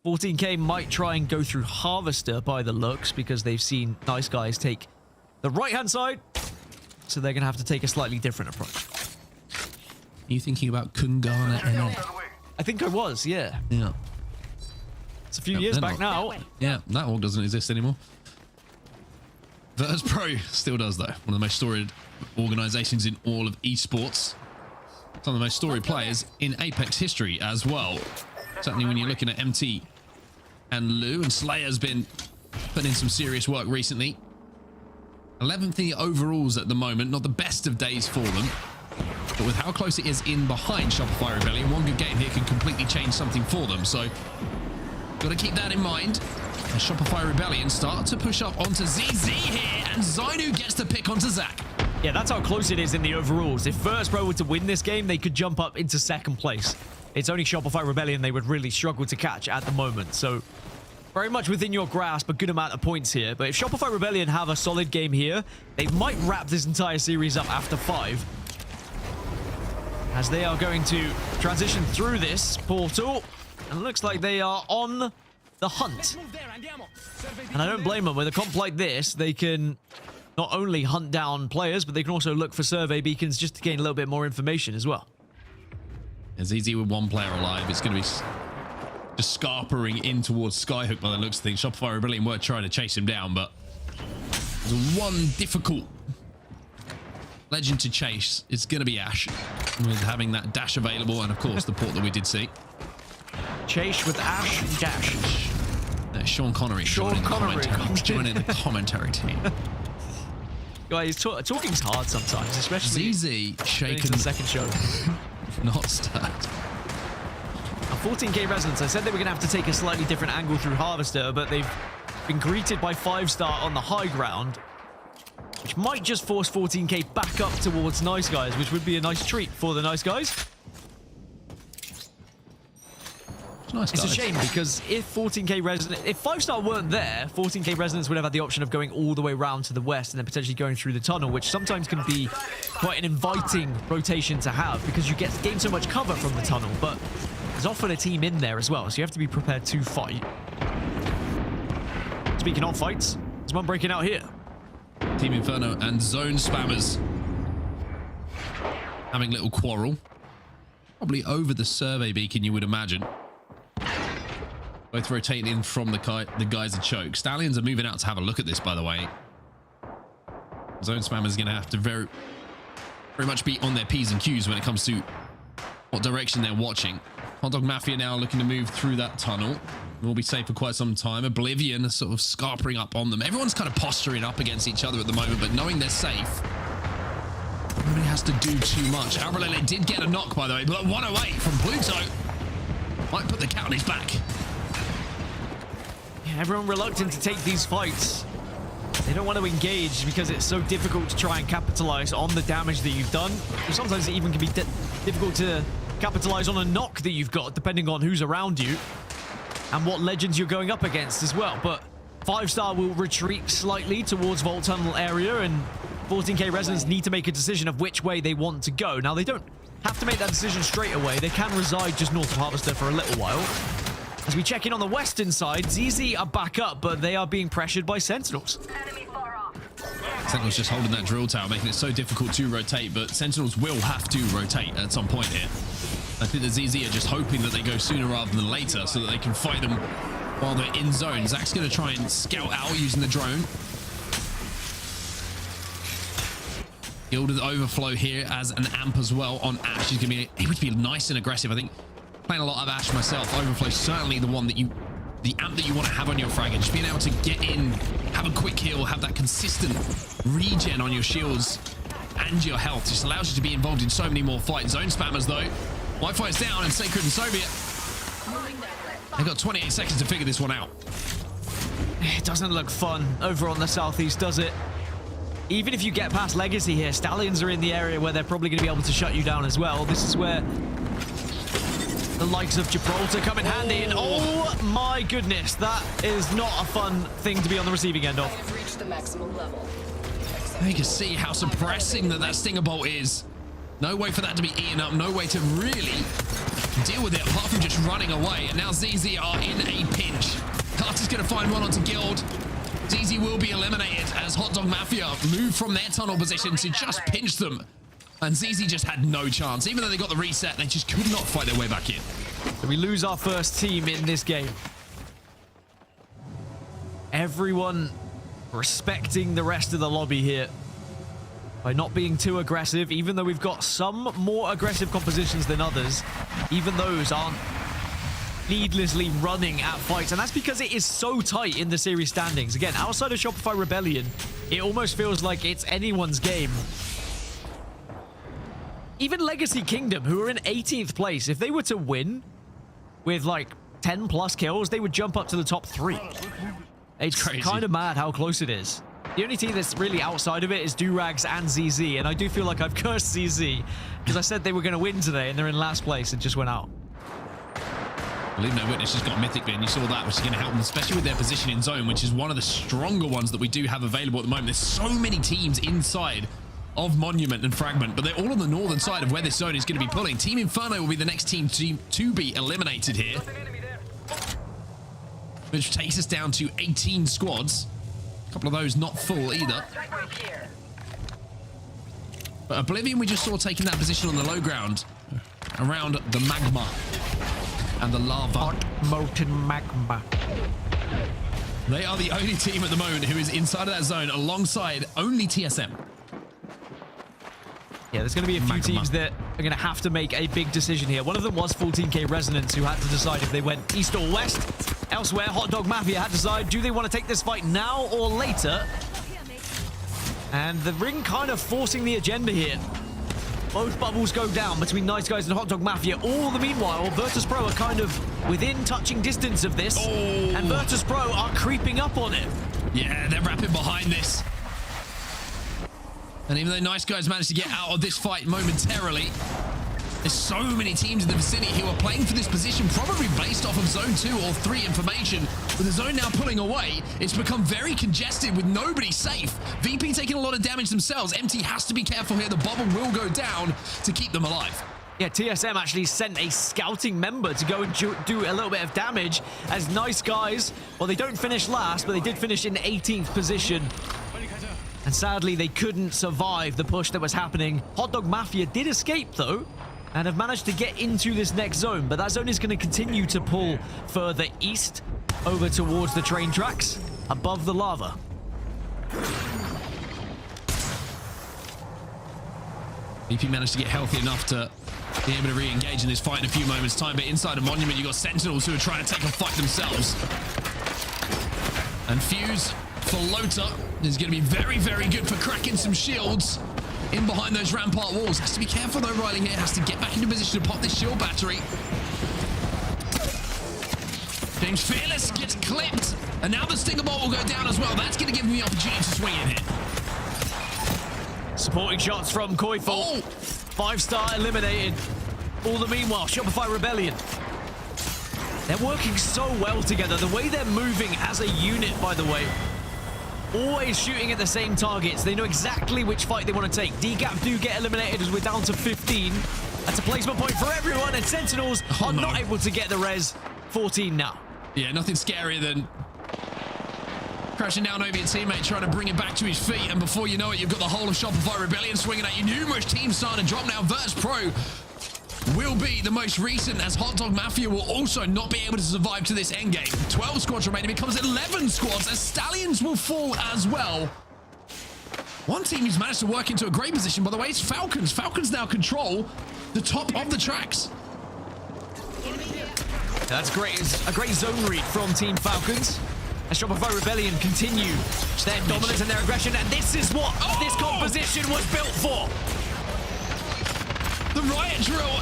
D: 14K might try and go through Harvester by the looks because they've seen Nice Guys take the right-hand side, so they're going to have to take a slightly different approach.
C: Are you thinking about Kungana NA?
D: I think I was, yeah.
C: Yeah.
D: It's a few years back now.
C: Yeah, that org doesn't exist anymore. Virtus.pro still does, though. One of the most storied organizations in all of esports. Some of the most storied players in Apex history as well. Certainly when you're looking at MT and Lou, and Slayer's been putting in some serious work recently. 11th in the overalls at the moment, not the best of days for them. But with how close it is in behind Shopify Rebellion, one good game here can completely change something for them. So, got to keep that in mind. As Shopify Rebellion start to push up onto ZZ here, and Zainu gets the pick onto Zach.
D: Yeah, that's how close it is in the overalls. If Virtus.pro were to win this game, they could jump up into second place. It's only Shopify Rebellion they would really struggle to catch at the moment. So, very much within your grasp, a good amount of points here. But if Shopify Rebellion have a solid game here, they might wrap this entire series up after 5. As they are going to transition through this portal. And it looks like they are on the hunt. And I don't blame them. With a comp like this, they can not only hunt down players, but they can also look for survey beacons just to gain a little bit more information as well.
C: It's easy with one player alive. It's going to be just scarpering in towards Skyhook by the looks of things. Shopify Rebellion were trying to chase him down, but there's one difficult legend to chase. It's going to be Ash, with having that dash available, and of course the port that we did see.
D: Chase with Ash and dash.
C: Sean Connery. Joining the commentary team.
D: Guys, talking's hard sometimes, especially
C: ZZ shaken
D: the second show.
C: Not stirred.
D: A 14K Resonance. I said they were going to have to take a slightly different angle through Harvester, but they've been greeted by 5-star on the high ground, which might just force 14K back up towards Nice Guys, which would be a nice treat for the Nice Guys. It's a shame because if 14K Resonance, if 5-star weren't there, 14K Resonance would have had the option of going all the way around to the west and then potentially going through the tunnel, which sometimes can be quite an inviting rotation to have because you gain so much cover from the tunnel, but there's often a team in there as well, so you have to be prepared to fight. Speaking of fights, there's one breaking out here.
C: Team Inferno and Zone Spammers having a little quarrel. Probably over the survey beacon, you would imagine. Both rotating in from the guys at choke. Stallions are moving out to have a look at this, by the way. Zone Spammers going to have to very much be on their P's and Q's when it comes to what direction they're watching. Hot Dog Mafia now looking to move through that tunnel. Will be safe for quite some time. Oblivion is sort of scarpering up on them. Everyone's kind of posturing up against each other at the moment, but knowing they're safe, nobody has to do too much. Avrelele did get a knock, by the way, but 108 from Pluto. Might put the cat on his back.
D: Yeah, everyone reluctant to take these fights. They don't want to engage because it's so difficult to try and capitalize on the damage that you've done. Sometimes it even can be difficult to capitalize on a knock that you've got, depending on who's around you and what legends you're going up against as well. But 5-star will retreat slightly towards Vault Tunnel area, and 14K Resonance need to make a decision of which way they want to go. Now, they don't have to make that decision straight away. They can reside just north of Harvester for a little while. As we check in on the western side, ZZ are back up, but they are being pressured by Sentinels.
C: Sentinels just holding that drill tower, making it so difficult to rotate, but Sentinels will have to rotate at some point here. I think the ZZ are just hoping that they go sooner rather than later so that they can fight them while they're in zone. Zach's going to try and scout out using the drone. Gilded overflow here as an amp as well on Ash. He's going to be able to be nice and aggressive. I think playing a lot of Ash myself, overflow certainly the one that you the amp that you want to have on your frag, and just being able to get in, have a quick heal, have that consistent regen on your shields and your health just allows you to be involved in so many more fights. Zone spammers though, Wi-Fi is down, and Sacred and Soviet, they got 28 seconds to figure this one out.
D: It doesn't look fun over on the southeast, does it? Even if you get past Legacy here, Stallions are in the area where they're probably going to be able to shut you down as well. This is where the likes of Gibraltar come in handy. And oh my goodness, that is not a fun thing to be on the receiving end of.
A: Reached the maximum level.
C: You can see how suppressing that Stinger Bolt is. No way for that to be eaten up. No way to really deal with it apart from just running away. And now ZZ are in a pinch. Carter's going to find one onto Guild. ZZ will be eliminated as Hot Dog Mafia move from their tunnel position to just pinch them. And ZZ just had no chance. Even though they got the reset, they just could not fight their way back in.
D: So we lose our first team in this game. Everyone respecting the rest of the lobby here by not being too aggressive, even though we've got some more aggressive compositions than others. Even those aren't needlessly running at fights, and that's because it is so tight in the series standings. Again, outside of Shopify Rebellion, it almost feels like it's anyone's game. Even Legacy Kingdom, who are in 18th place, if they were to win with like 10 plus kills, they would jump up to the top 3. It's kind of mad how close it is. The only team that's really outside of it is Durags and ZZ, and I do feel like I've cursed ZZ because I said they were going to win today and they're in last place and just went out.
C: LeaveNoWitness just got Mythic, and you saw that, which is going to help them, especially with their position in zone, which is one of the stronger ones that we do have available at the moment. There's so many teams inside of Monument and Fragment, but they're all on the northern side of where this zone is going to be pulling. Team Inferno will be the next team to be eliminated here, which takes us down to 18 squads. A couple of those not full either. But Oblivion, we just saw taking that position on the low ground around the magma and the lava.
D: Hot molten magma.
C: They are the only team at the moment who is inside of that zone alongside only TSM.
D: Yeah, there's going to be a few teams that are going to have to make a big decision here. One of them was 14K Resonance, who had to decide if they went east or west. Elsewhere, Hot Dog Mafia had to decide, do they want to take this fight now or later? And the ring kind of forcing the agenda here. Both bubbles go down between Nice Guys and Hot Dog Mafia. All the meanwhile, Virtus.pro are kind of within touching distance of this. And Virtus.pro are creeping up on it.
C: Yeah, they're wrapping behind this. And even though Nice Guys managed to get out of this fight momentarily, there's so many teams in the vicinity who are playing for this position, probably based off of zone 2 or 3 information. With the zone now pulling away, it's become very congested with nobody safe. VP taking a lot of damage themselves. MT has to be careful here. The bubble will go down to keep them alive.
D: Yeah, TSM actually sent a scouting member to go and do a little bit of damage as Nice Guys, well, they don't finish last, but they did finish in 18th position. And sadly, they couldn't survive the push that was happening. Hot Dog Mafia did escape, though, and have managed to get into this next zone. But that zone is going to continue to pull further east over towards the train tracks above the lava.
C: VP managed to get healthy enough to be able to re-engage in this fight in a few moments' time. But inside of Monument, you've got Sentinels who are trying to take a fight themselves. And Fuse for Lota is going to be very, very good for cracking some shields in behind those rampart walls. Has to be careful though, Riley here. Has to get back into position to pop this shield battery. James Fearless gets clipped. And now the Stinger Bolt will go down as well. That's going to give him the opportunity to swing in here.
D: Supporting shots from Koiful. 5-star eliminated. All the meanwhile, Shopify Rebellion. They're working so well together. The way they're moving as a unit, by the way. Always shooting at the same targets. They know exactly which fight they want to take. DGAP do get eliminated as we're down to 15. That's a placement point for everyone, and Sentinels are not able to get the res. 14 now.
C: Yeah, nothing scarier than crashing down over your teammate, trying to bring him back to his feet, and before you know it, you've got the whole of Shopify Rebellion swinging at you. Numerous teams starting to drop now. Virtus.pro will be the most recent, as Hot Dog Mafia will also not be able to survive to this endgame. 12 squads remaining, becomes 11 squads, as Stallions will fall as well. One team who's managed to work into a great position, by the way, is Falcons. Falcons now control the top of the tracks.
D: That's great. It's a great zone read from Team Falcons. As Shopify Rebellion continue their dominance and their aggression, and this is what this composition was built for.
C: The riot drill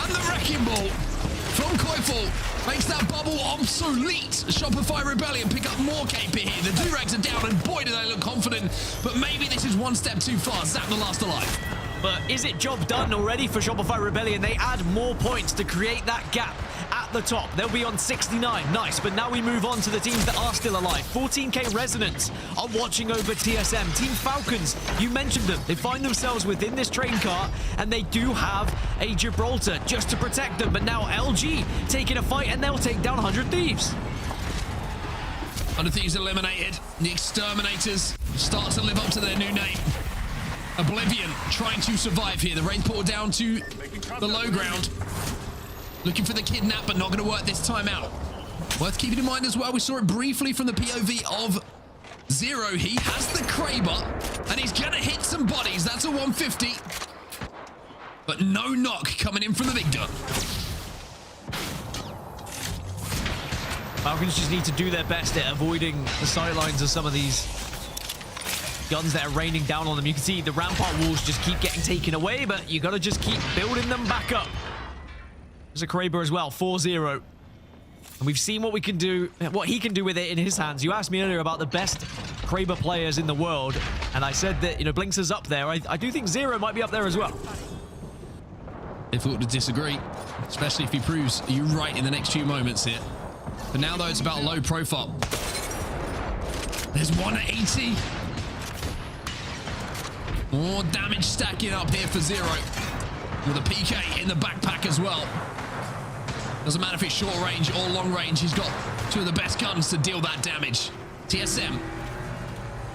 C: and the wrecking ball from Koifel makes that bubble obsolete. Shopify Rebellion pick up more KP here. The Durags are down, and boy, do they look confident. But maybe this is one step too far. Zap the last alive.
D: But is it job done already for Shopify Rebellion? They add more points to create that gap at the top. They'll be on 69. Nice. But now we move on to the teams that are still alive. 14K Resonance are watching over TSM. Team Falcons, you mentioned them. They find themselves within this train car, and they do have a Gibraltar just to protect them. But now LG taking a fight, and they'll take down 100 Thieves.
C: 100 Thieves eliminated. The Exterminators start to live up to their new name. Oblivion trying to survive here. The Wraith portal down to the low ground. Looking for the kidnap, but not going to work this time out. Worth keeping in mind as well, we saw it briefly from the POV of Zero. He has the Kraber, and he's going to hit some bodies. That's a 150. But no knock coming in from the big gun.
D: Falcons just need to do their best at avoiding the sidelines of some of these guns that are raining down on them. You can see the rampart walls just keep getting taken away, but you got to just keep building them back up. There's a Kraber as well, 4-0. And we've seen what we can do, what he can do with it in his hands. You asked me earlier about the best Kraber players in the world, and I said that, you know, Blinks is up there. I do think Zero might be up there as well.
C: Difficult to disagree, especially if he proves you right in the next few moments here. But now, though, it's about low profile. There's 180. More damage stacking up here for Zero. With a PK in the backpack as well. Doesn't matter if it's short range or long range. He's got two of the best guns to deal that damage. TSM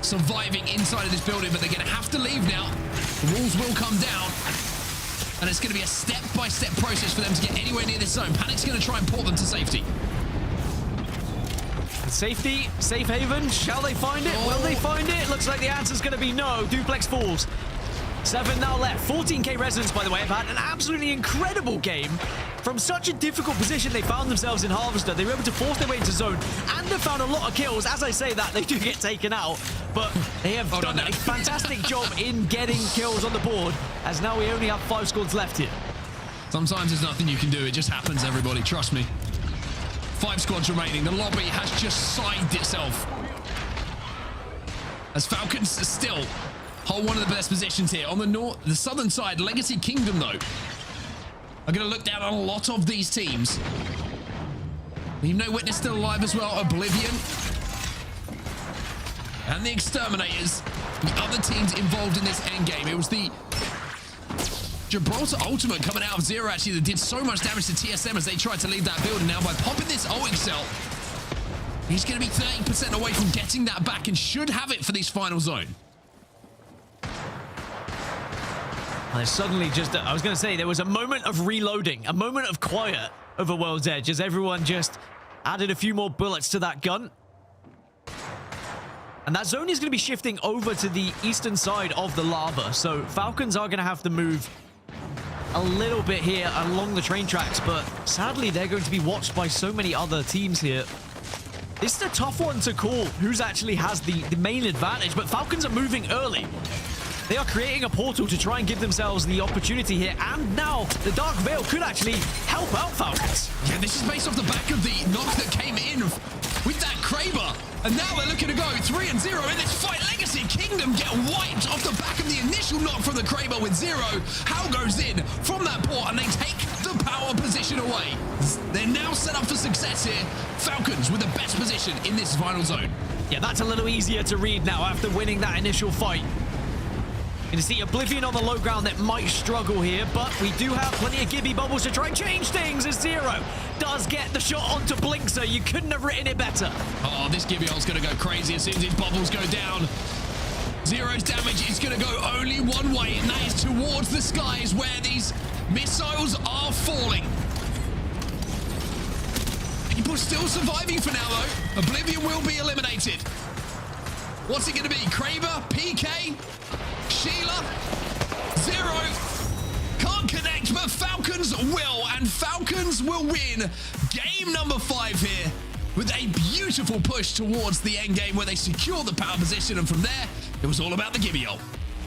C: surviving inside of this building, but they're going to have to leave now. The walls will come down. And it's going to be a step-by-step process for them to get anywhere near this zone. Panic's going to try and port them to safety.
D: Safety, safe haven, shall they find it? Will they find it? Looks like the answer's going to be no. Duplex falls. 7 now left. 14K Resonance, by the way, have had an absolutely incredible game. From such a difficult position they found themselves in Harvester, they were able to force their way into zone, and they found a lot of kills. As I say that, they do get taken out, but they have done a fantastic job in getting kills on the board, as now we only have 5 squads left here.
C: Sometimes there's nothing you can do. It just happens, everybody. Trust me. 5 squads remaining. The lobby has just sided itself. As Falcons still hold one of the best positions here. On the southern side, Legacy Kingdom, though, are going to look down on a lot of these teams. LeaveNoWitness still alive as well. Oblivion. And the Exterminators. The other teams involved in this endgame. It was the Gibraltar Ultimate coming out of Zero, actually, that did so much damage to TSM as they tried to leave that building. Now, by popping this ALGS, he's going to be 30% away from getting that back and should have it for this final zone.
D: And suddenly just, I was going to say, there was a moment of reloading, a moment of quiet over World's Edge as everyone just added a few more bullets to that gun. And that zone is going to be shifting over to the eastern side of the lava. So Falcons are going to have to move a little bit here along the train tracks, but sadly they're going to be watched by so many other teams here. This is a tough one to call who's actually has the main advantage, but Falcons are moving early. They are creating a portal to try and give themselves the opportunity here, and now the Dark Veil could actually help out Falcons.
C: Yeah, this is based off the back of the knock that came in with that Kraber, and now they're looking to go 3-0 in this fight. Legacy Kingdom get wiped off the back of the initial knock from the Kraber with Zero. Hal goes in from that port, and they take the power position away. They're now set up for success here. Falcons with the best position in this final zone.
D: Yeah, that's a little easier to read now after winning that initial fight. Going to see Oblivion on the low ground that might struggle here, but we do have plenty of Gibby bubbles to try and change things as Zero does get the shot onto Blinkster. You couldn't have written it better.
C: Oh, this Gibby hole's going to go crazy as soon as his bubbles go down. Zero's damage is going to go only one way, and that is towards the skies where these missiles are falling. People still surviving for now, though. Oblivion will be eliminated. What's it going to be? Kraber? PK? Sheila? Zero? Can't connect won't, but Falcons will, and Falcons will win game number 5 here with a beautiful push towards the end game where they secure the power position, and from there, it was all about the gimme-all.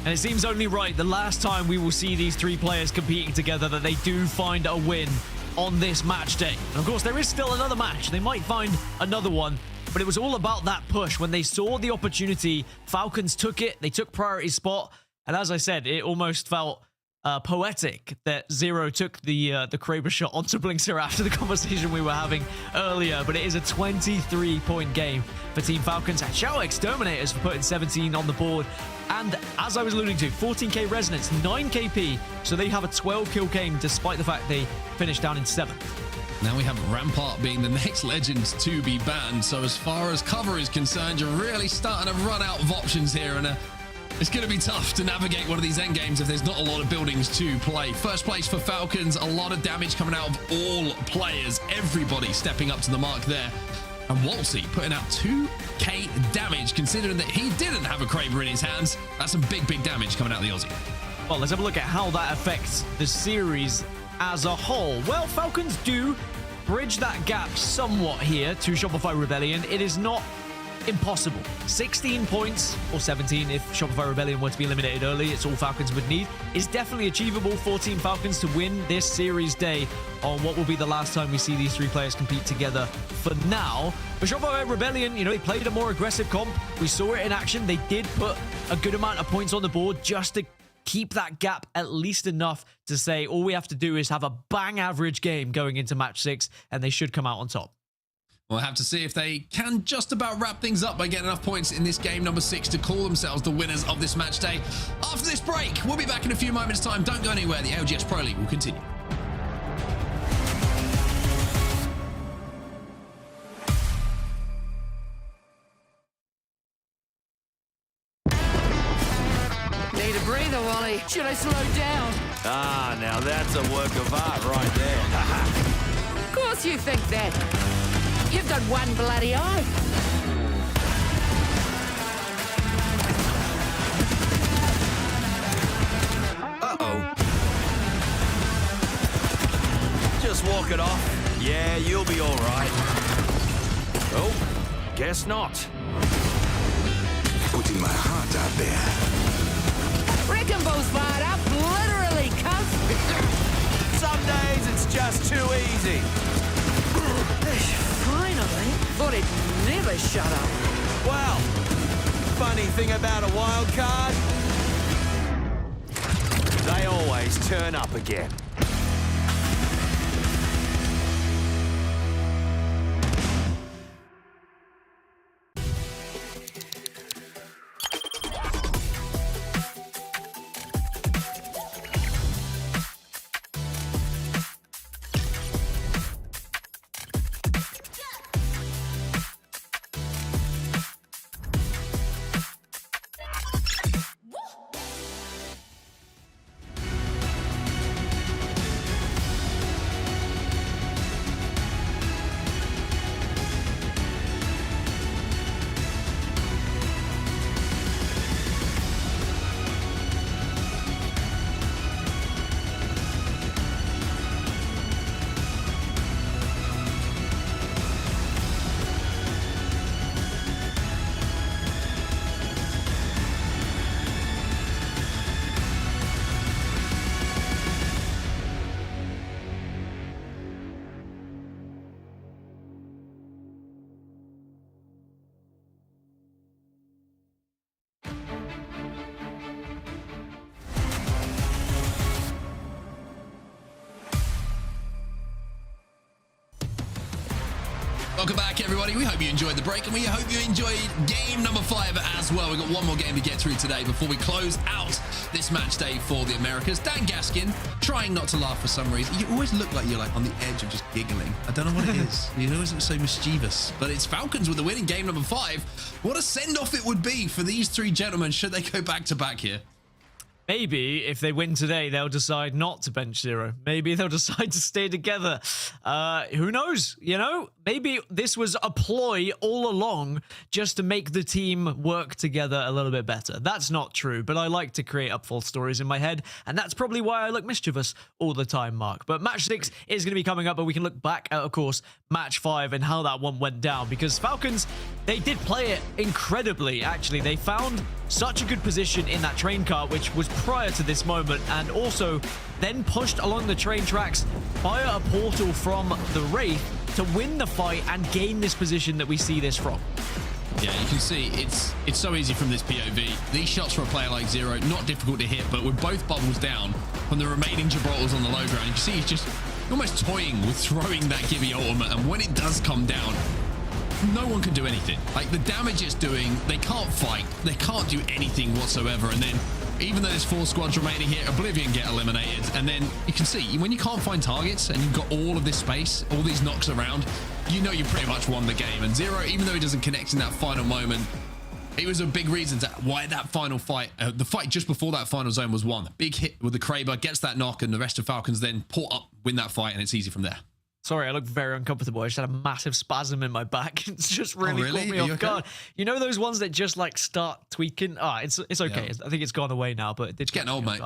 D: And it seems only right, the last time we will see these three players competing together, that they do find a win on this match day. And of course, there is still another match. They might find another one, but it was all about that push. When they saw the opportunity, Falcons took it. They took priority spot. And as I said, it almost felt poetic that Zero took the Kraber shot onto Blinkster after the conversation we were having earlier. But it is a 23-point game for Team Falcons. And shout out Exterminators for putting 17 on the board. And as I was alluding to, 14k resonance, 9 KP. So they have a 12-kill game despite the fact they finished down in 7th.
C: Now we have Rampart being the next legend to be banned. So as far as cover is concerned, you're really starting to run out of options here. And it's going to be tough to navigate one of these end games if there's not a lot of buildings to play. First place for Falcons, a lot of damage coming out of all players. Everybody stepping up to the mark there. And Waltzy putting out 2k damage, considering that he didn't have a Kraber in his hands. That's some big damage coming out of the Aussie.
D: Well, let's have a look at how that affects the series as a whole. Well, Falcons do bridge that gap somewhat here to Shopify Rebellion. It is not impossible. 16 points, or 17 if Shopify Rebellion were to be eliminated early. It's all Falcons would need. It's definitely achievable for Team Falcons to win this series day on what will be the last time we see these three players compete together for now. But Shopify Rebellion, you know, they played a more aggressive comp. We saw it in action. They did put a good amount of points on the board just to keep that gap at least enough to say all we have to do is have a bang average game going into match 6 and they should come out on top.
C: We'll have to see if they can just about wrap things up by getting enough points in this game number 6 to call themselves the winners of this match day. After this break, we'll be back in a few moments' time. Don't go anywhere. The ALGS Pro League will continue.
A: Need a breather, Wally. Should I slow down?
I: Ah, now that's a work of art right there.
A: Of course you think that. You've got one bloody eye.
I: Uh-oh. Just walk it off. Yeah, you'll be all right. Oh, guess not.
M: Putting my heart out there.
A: Wrecking ball's fired up, literally, cunt.
I: Some days it's just too easy.
A: Finally. Thought it'd never shut up.
I: Well, funny thing about a wild card, they always turn up again.
C: Welcome back, everybody. We hope you enjoyed the break, and we hope you enjoyed game number 5 as well. We've got one more game to get through today before we close out this match day for the Americas. Dan Gaskin, trying not to laugh for some reason. You always look like you're like on the edge of just giggling. I don't know what it is. You always look so mischievous. But it's Falcons with the win in game number 5. What a send-off it would be for these three gentlemen should they go back-to-back here.
D: maybe if they win today, they'll decide not to bench Zero. Maybe they'll decide to stay together. Who knows? You know, maybe this was a ploy all along just to make the team work together a little bit better. That's not true, but I like to create up false stories in my head, and that's probably why I look mischievous all the time, Mark. But match 6 is going to be coming up, but we can look back at, of course, match 5 and how that one went down, because Falcons, they did play it incredibly, actually. They found such a good position in that train car, which was prior to this moment, and also then pushed along the train tracks via a portal from the Wraith to win the fight and gain this position that we see this from.
C: Yeah, you can see it's so easy from this POV. These shots for a player like Zero, not difficult to hit, but with both bubbles down from the remaining Gibraltars on the low ground, you can see he's just almost toying with throwing that Gibby ultimate, and when it does come down, no one can do anything. Like, the damage it's doing, they can't fight, they can't do anything whatsoever, and then even though there's 4 squads remaining here, Oblivion get eliminated, and then you can see when you can't find targets and you've got all of this space, all these knocks around, you know you pretty much won the game. And Zero, even though he doesn't connect in that final moment, it was a big reason to why that final fight, the fight just before that final zone was won. Big hit with the Kraber, gets that knock, and the rest of Falcons then pull up, win that fight, and it's easy from there.
D: Sorry, I look very uncomfortable. I just had a massive spasm in my back. It's just really caught me off guard. You know those ones that just like start tweaking? It's okay. Yeah. I think it's gone away now, but it's
C: getting old, mate.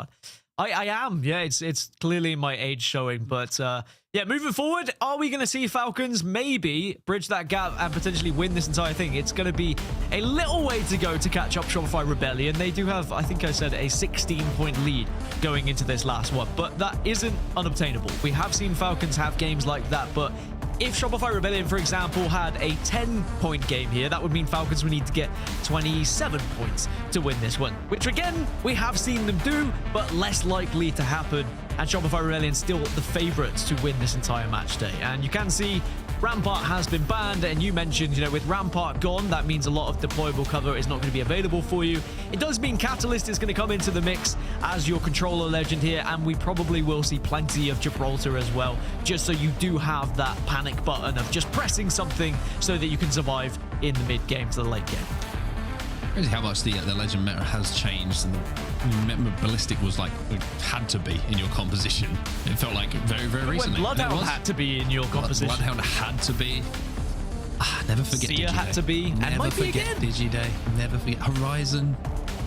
D: I am. Yeah, it's clearly my age showing. But yeah, moving forward, are we going to see Falcons maybe bridge that gap and potentially win this entire thing? It's going to be a little way to go to catch up Shopify Rebellion. They do have, I think I said, a 16-point lead going into this last one, but that isn't unobtainable. We have seen Falcons have games like that, but if Shopify Rebellion, for example, had a 10-point game here, that would mean Falcons would need to get 27 points to win this one, which again, we have seen them do, but less likely to happen. And Shopify Rebellion still the favorites to win this entire match day. And you can see Rampart has been banned, and you mentioned, you know, with Rampart gone, that means a lot of deployable cover is not going to be available for you. It does mean Catalyst is going to come into the mix as your controller legend here, and we probably will see plenty of Gibraltar as well, just so you do have that panic button of just pressing something so that you can survive in the mid game to the late game.
C: Crazy how much the legend meta has changed, and ballistic was like had to be in your composition. It felt like very, very recently.
D: Bloodhound had to be in your composition.
C: Bloodhound had to be. Never forget
D: Seer had to be.
C: Never forget Digiday. Never forget Horizon.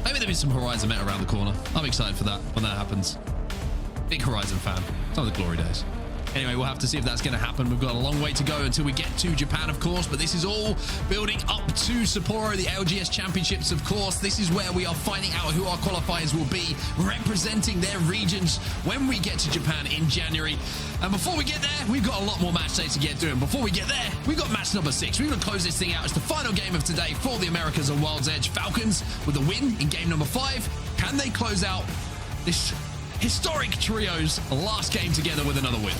C: Maybe there'll be some Horizon meta around the corner. I'm excited for that when that happens. Big Horizon fan. Some of the glory days. Anyway, we'll have to see if that's going to happen. We've got a long way to go until we get to Japan, of course, but this is all building up to Sapporo, the ALGS Championships, of course. This is where we are finding out who our qualifiers will be, representing their regions when we get to Japan in January. And before we get there, we've got a lot more match days to get through. And before we get there, we've got match number 6. We're going to close this thing out. It's the final game of today for the Americas on Wild's Edge. Falcons with a win in game number 5. Can they close out this historic trio's last game together with another win?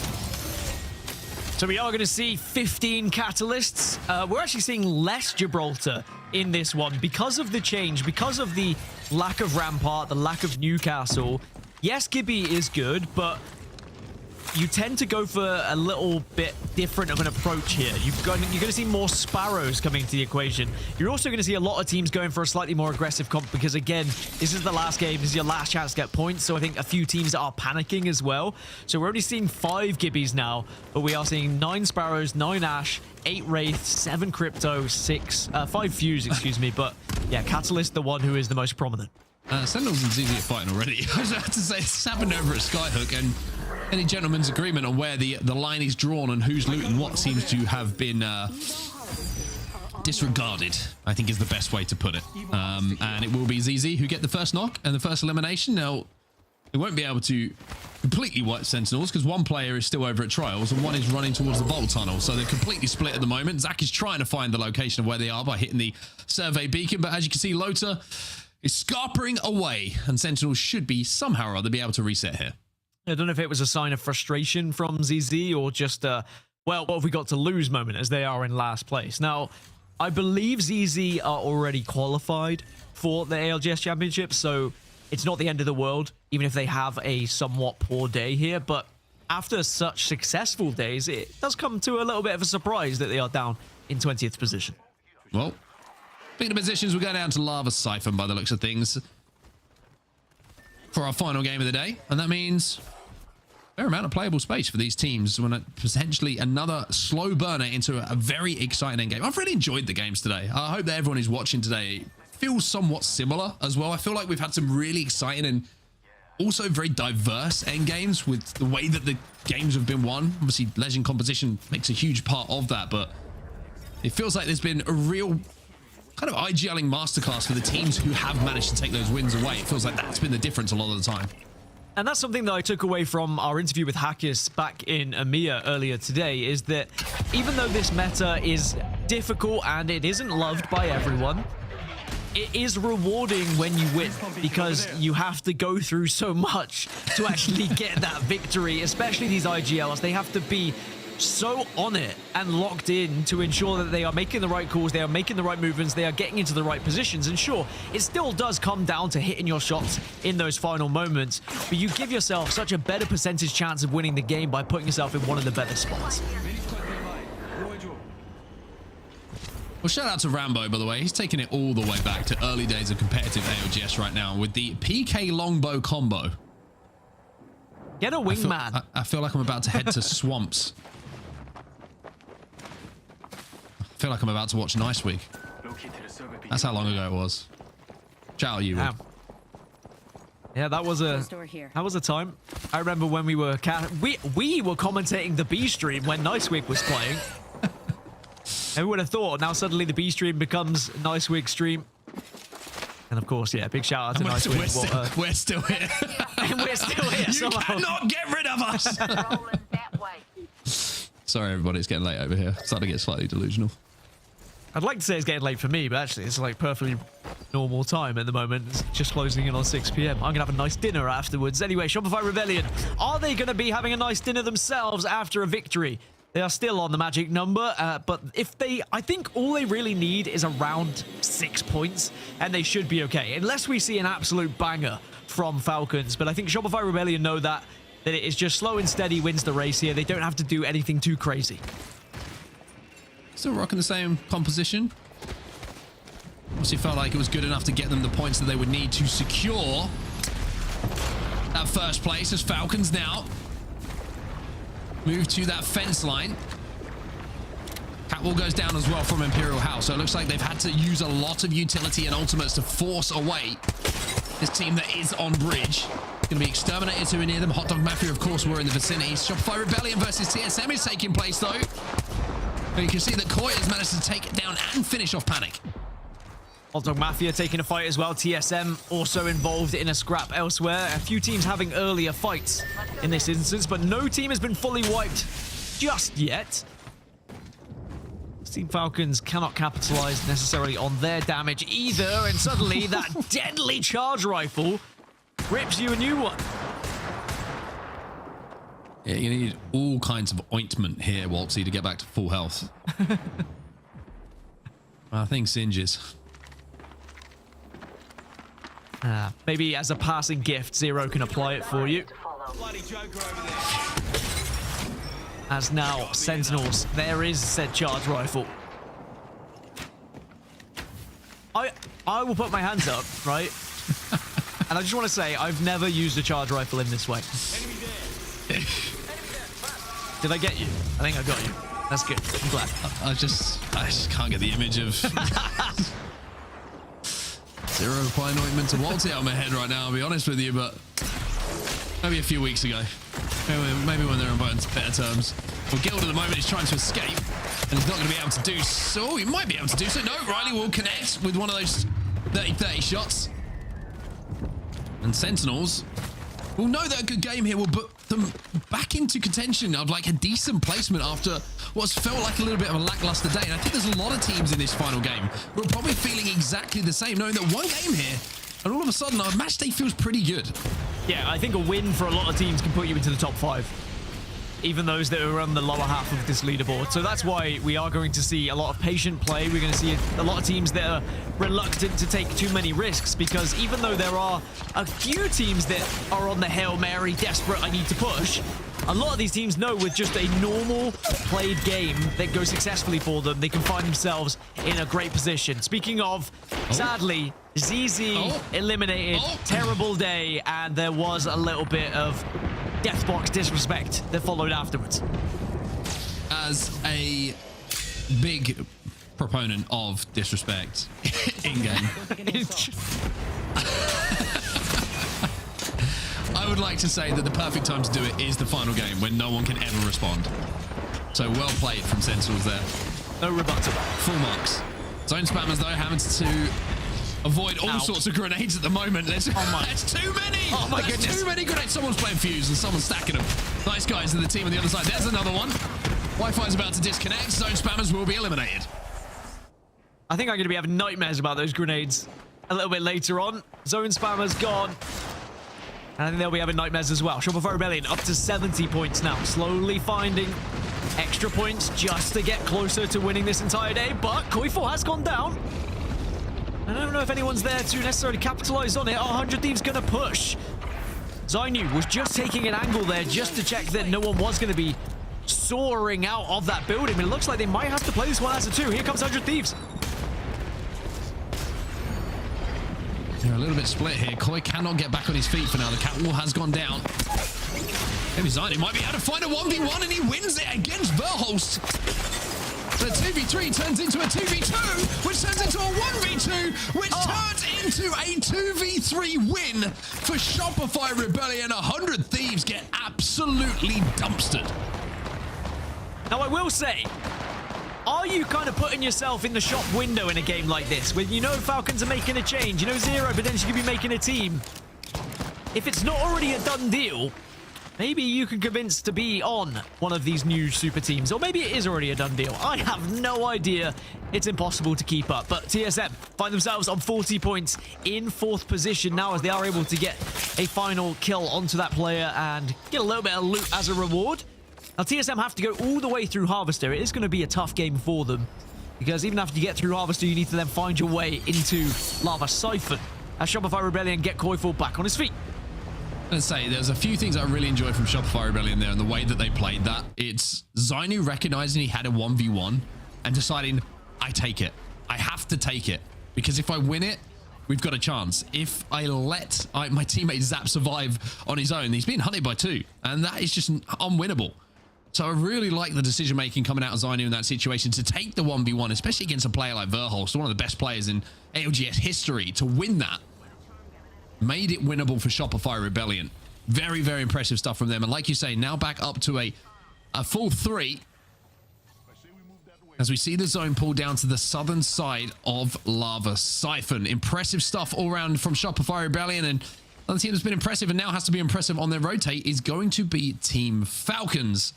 D: So we are going to see 15 Catalysts. We're actually seeing less Gibraltar in this one because of the change, because of the lack of Rampart, the lack of Newcastle. Yes, Gibby is good, but you tend to go for a little bit different of an approach here. You're going to see more Sparrows coming to the equation. You're also going to see a lot of teams going for a slightly more aggressive comp because, again, this is the last game. This is your last chance to get points. So I think a few teams are panicking as well. So we're only seeing 5 Gibbies now, but we are seeing 9 Sparrows, 9 Ash, 8 Wraith, 7 Crypto, 5 Fuse, excuse me. But yeah, Catalyst, the one who is the most prominent.
C: Sentinels and ZZ are fighting already. I was about to say, this happened over at Skyhook, and any gentleman's agreement on where the line is drawn and who's looting what seems to have been disregarded, I think is the best way to put it. And it will be ZZ who get the first knock and the first elimination. Now, they won't be able to completely wipe Sentinels because one player is still over at Trials and one is running towards the Vault Tunnel. So they're completely split at the moment. Zach is trying to find the location of where they are by hitting the survey beacon. But as you can see, Lota is scarpering away, and Sentinels should be somehow or other be able to reset here.
D: I don't know if it was a sign of frustration from ZZ or just well, what have we got to lose moment as they are in last place. Now, I believe ZZ are already qualified for the ALGS Championship, so it's not the end of the world, even if they have a somewhat poor day here. But after such successful days, it does come to a little bit of a surprise that they are down in 20th position.
C: Well, speaking of positions, we're going down to Lava Siphon by the looks of things. for our final game of the day. And that means a fair amount of playable space for these teams when potentially another slow burner into a very exciting end game. I've really enjoyed the games today. I hope that everyone who's watching today feels somewhat similar as well. I feel like we've had some really exciting and also very diverse end games with the way that the games have been won. Obviously, legend composition makes a huge part of that, but it feels like there's been a real kind of IGLing masterclass for the teams who have managed to take those wins away. It feels like that's been the difference a lot of the time.
D: And that's something that I took away from our interview with Hackis back in EMEA earlier today, is that even though this meta is difficult and it isn't loved by everyone, it is rewarding when you win, because you have to go through so much to actually get that victory, especially these IGLs. They have to be so on it and locked in to ensure that they are making the right calls, they are making the right movements, they are getting into the right positions. And sure, it still does come down to hitting your shots in those final moments, but you give yourself such a better percentage chance of winning the game by putting yourself in one of the better spots.
C: Well, shout out to Rambo, by the way. He's taking it all the way back to early days of competitive ALGS right now with the PK longbow combo.
D: Get a wingman.
C: I feel like I'm about to head to swamps. I feel like I'm about to watch Nice Week. That's how long ago it was. Ciao, you.
D: Yeah, that was a time. I remember when we were commentating the B stream when Nice Week was playing. Who would have thought? Now suddenly the B stream becomes Nice Week stream. And of course, yeah, big shout out to Nice Week.
C: We're still here.
D: We're still here.
C: You cannot get rid of us. Sorry, everybody, it's getting late over here. Starting to get slightly delusional.
D: I'd like to say it's getting late for me, but actually it's like perfectly normal time at the moment. It's just closing in on 6 p.m. I'm gonna have a nice dinner afterwards. Anyway, Shopify Rebellion, are they gonna be having a nice dinner themselves after a victory? They are still on the magic number, but I think all they really need is around 6 points, and they should be okay, unless we see an absolute banger from Falcons. But I think Shopify Rebellion know that it is just slow and steady wins the race here. They don't have to do anything too crazy.
C: Still rocking the same composition. Obviously felt like it was good enough to get them the points that they would need to secure that first place, as Falcons now move to that fence line. Catwall goes down as well from Imperial House, so it looks like they've had to use a lot of utility and ultimates to force away this team that is on bridge. Going to be exterminated to near them. Hot Dog Mafia, of course, were in the vicinity. Shopify Rebellion versus TSM is taking place, though. And you can see that Koi has managed to take it down and finish off Panic.
D: Hot Dog Mafia taking a fight as well. TSM also involved in a scrap elsewhere. A few teams having earlier fights in this instance, but no team has been fully wiped just yet. Team Falcons cannot capitalize necessarily on their damage either, and suddenly that deadly charge rifle rips you a new one.
C: Yeah, you need all kinds of ointment here, Waltzy, to get back to full health. I think singes.
D: Maybe as a passing gift, Zero can apply it for you. As now, Sentinels, there is said charge rifle. I will put my hands up, right? And I just want to say, I've never used a charge rifle in this way. Did I get you? I think I got you. That's good. I'm glad.
C: I just can't get the image of Zero applying ointment to Waltzy out of my head right now, I'll be honest with you, but maybe a few weeks ago. Maybe when they're on better terms. Well, Guild at the moment is trying to escape, and he's not going to be able to do so. He might be able to do so. No, Riley will connect with one of those 30-30 shots. And Sentinels will know that a good game here will put them back into contention of like a decent placement after what's felt like a little bit of a lackluster day. And I think there's a lot of teams in this final game who are probably feeling exactly the same, knowing that one game here, and all of a sudden our match day feels pretty good.
D: Yeah, I think a win for a lot of teams can put you into the top 5. Even those that are on the lower half of this leaderboard. So that's why we are going to see a lot of patient play. We're going to see a lot of teams that are reluctant to take too many risks, because even though there are a few teams that are on the Hail Mary, desperate, I need to push,
I: a lot of these teams know with just a normal played game that goes successfully for them, they can find themselves in a great position. Speaking of, sadly, ZZ eliminated, terrible day, and there was a little bit of Deathbox disrespect that followed afterwards.
C: As a big proponent of disrespect in-game, I would like to say that the perfect time to do it is the final game when no one can ever respond. So well played from Sentinels there.
I: No rebuttal.
C: Full marks. Zone spammers, though, having to avoid all sorts of grenades at the moment. There's too many.
I: Oh my goodness.
C: Too many grenades. Someone's playing Fuse and someone's stacking them. Nice guys in the team on the other side. There's another one. Wi-Fi's about to disconnect. Zone spammers will be eliminated.
I: I think I'm going to be having nightmares about those grenades a little bit later on. Zone spammers gone. And I think they'll be having nightmares as well. Shopify Rebellion up to 70 points now. Slowly finding extra points just to get closer to winning this entire day. But Koifo has gone down. I don't know if anyone's there to necessarily capitalize on it. 100 Thieves going to push. Zainu was just taking an angle there just to check that no one was going to be soaring out of that building. But it looks like they might have to play this one as a 2. Here comes 100 Thieves.
C: They're a little bit split here. Koi cannot get back on his feet for now. The cat wall has gone down. Maybe Zainu might be able to find a 1v1 and he wins it against Verholst. The 2v3 turns into a 2v2, which turns into a 1v2, which turns into a 2v3 win for Shopify Rebellion. 100 Thieves get absolutely dumpstered.
I: Now, I will say, are you kind of putting yourself in the shop window in a game like this, when you know Falcons are making a change, you know Zero potentially could be making a team? If it's not already a done deal, maybe you could convince to be on one of these new super teams, or maybe it is already a done deal. I have no idea. It's impossible to keep up. But TSM find themselves on 40 points in 4th position now as they are able to get a final kill onto that player and get a little bit of loot as a reward. Now, TSM have to go all the way through Harvester. It is going to be a tough game for them because even after you get through Harvester, you need to then find your way into Lava Siphon as Shopify Rebellion get Koifo back on his feet.
C: Let's say there's a few things I really enjoyed from Shopify Rebellion there and the way that they played that. It's Zainu recognizing he had a 1v1 and deciding, I take it. I have to take it because if I win it, we've got a chance. If I let my teammate Zap survive on his own, he's being hunted by 2 and that is just unwinnable. So I really like the decision-making coming out of Zainu in that situation to take the 1v1, especially against a player like Verholst, one of the best players in ALGS history, to win that. Made it winnable for Shopify Rebellion. Very, very impressive stuff from them. And like you say, now back up to a full 3 as we see the zone pull down to the southern side of Lava Siphon. Impressive stuff all around from Shopify Rebellion. And another team that's been impressive and now has to be impressive on their rotate is going to be Team Falcons.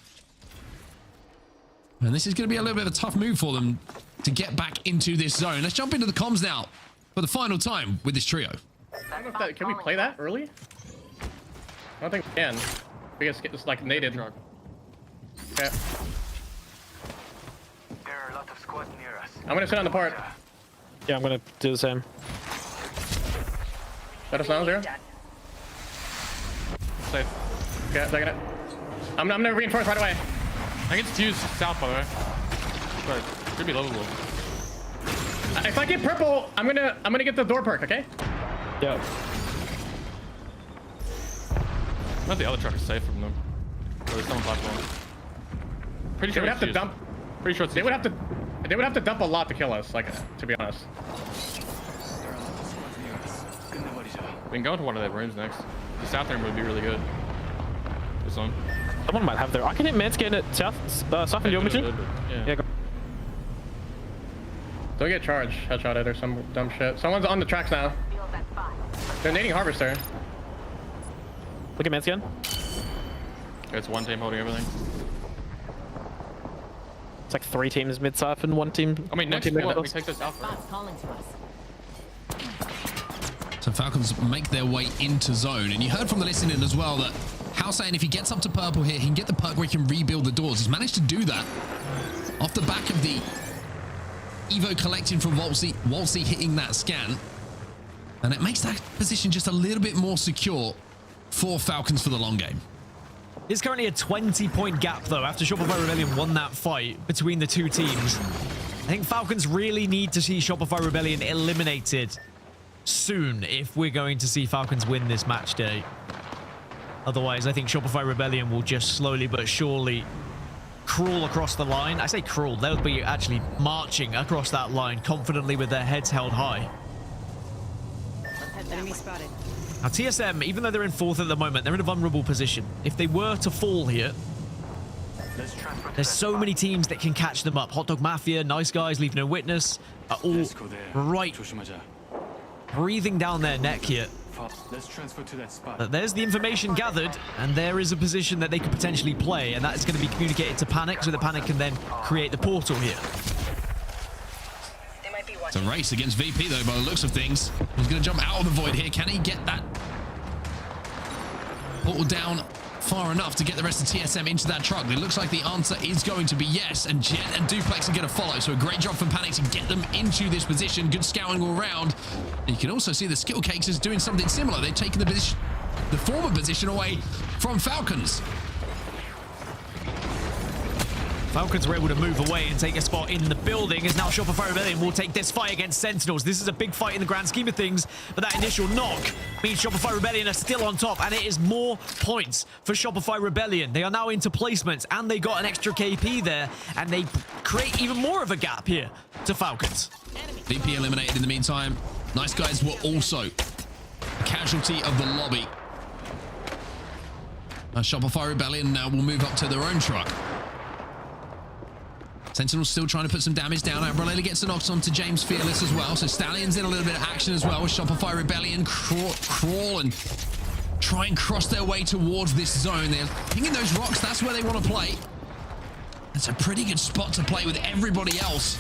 C: And this is going to be a little bit of a tough move for them to get back into this zone. Let's jump into the comms now for the final time with this trio.
F: I don't know if that, can we play that early? I don't think we can. We just get this like native. Okay.
H: There are a lot of squads near us.
F: I'm gonna sit on the part.
P: Yeah, I'm gonna do the same.
F: Let us know, Zero. Safe. Okay, taking it. I'm gonna reinforce right away.
Q: I can just use south, by the way. But it could be lovable.
F: If I get purple, I'm gonna get the door perk, okay?
P: Yeah.
Q: Not the other truck is safe from them. Or there's someone platform. Pretty sure
F: they would have to dump.
Q: Pretty sure
F: they would have to dump a lot to kill us, like, to be honest.
Q: We can go into one of their rooms next. The south room would be really good. This one.
P: Someone might have their. I can hit Manscan at south. South, you want me to?
Q: Yeah.
P: Go.
F: Don't get charged, headshotted or some dumb shit. Someone's on the tracks now. They're nading Harvester.
P: Look at Manscan.
Q: It's one team holding everything.
P: It's like 3 teams mid-side and 1 team.
Q: I mean, next
P: team
Q: we take this out.
C: So Falcons make their way into zone. And you heard from the listening as well that Hal saying if he gets up to purple here, he can get the perk where he can rebuild the doors. He's managed to do that off the back of the Evo collecting from Walsey hitting that scan. And it makes that position just a little bit more secure for Falcons for the long game.
D: There's currently a 20-point gap, though, after Shopify Rebellion won that fight between the two teams. I think Falcons really need to see Shopify Rebellion eliminated soon if we're going to see Falcons win this match day. Otherwise, I think Shopify Rebellion will just slowly but surely crawl across the line. I say crawl, they'll be actually marching across that line confidently with their heads held high.
A: Enemy spotted.
D: Now, TSM, even though they're in 4th at the moment, they're in a vulnerable position. If they were to fall here, there's so many teams that can catch them up. Hot Dog Mafia, Nice Guys, LeaveNoWitness are all right breathing down their neck here. But there's the information gathered, and there is a position that they could potentially play, and that is going to be communicated to Panic, so the Panic can then create the portal here.
C: It's a race against VP, though, by the looks of things. He's going to jump out of the void here. Can he get that portal down far enough to get the rest of TSM into that truck? It looks like the answer is going to be yes, and Jet and Duplex are going to follow. So a great job from Panic to get them into this position. Good scouting all around. And you can also see the Skill Cakes is doing something similar. They've taken the former position away from Falcons.
D: Falcons were able to move away and take a spot in the building, as now Shopify Rebellion will take this fight against Sentinels. This is a big fight in the grand scheme of things, but that initial knock means Shopify Rebellion are still on top, and it is more points for Shopify Rebellion. They are now into placements, and they got an extra KP there, and they create even more of a gap here to Falcons.
C: VP eliminated in the meantime. Nice Guys were also a casualty of the lobby. Shopify Rebellion now will move up to their own truck. Sentinel's still trying to put some damage down. Umbrella gets the knocks onto James Fearless as well. So Stallion's in a little bit of action as well with Shopify Rebellion crawl and try and cross their way towards this zone. They're pinging those rocks. That's where they want to play. It's a pretty good spot to play with everybody else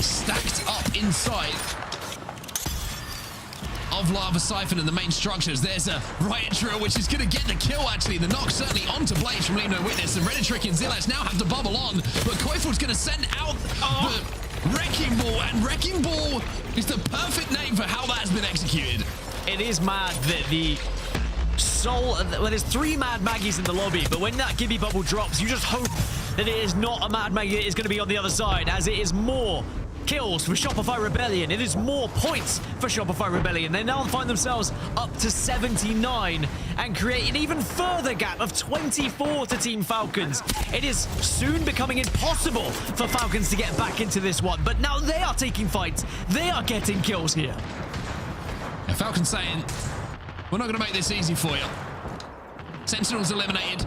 C: stacked up inside of Lava Siphon and the main structures. There's a riot drill, which is going to get the kill, actually. The knock certainly onto Blaze from LeaveNoWitness. And Redatrick and Zillax now have to bubble on, but Koifel's going to send out the Wrecking Ball, and Wrecking Ball is the perfect name for how that has been executed.
D: It is mad that the soul... Well, there's 3 Mad Maggies in the lobby, but when that Gibby bubble drops, you just hope that it is not a Mad Maggie that is going to be on the other side, as it is more kills for Shopify Rebellion. It is more points for Shopify Rebellion. They now find themselves up to 79 and create an even further gap of 24 to Team Falcons. It is soon becoming impossible for Falcons to get back into this one, but now they are taking fights. They are getting kills here.
C: And Falcons saying, we're not going to make this easy for you. Sentinels eliminated.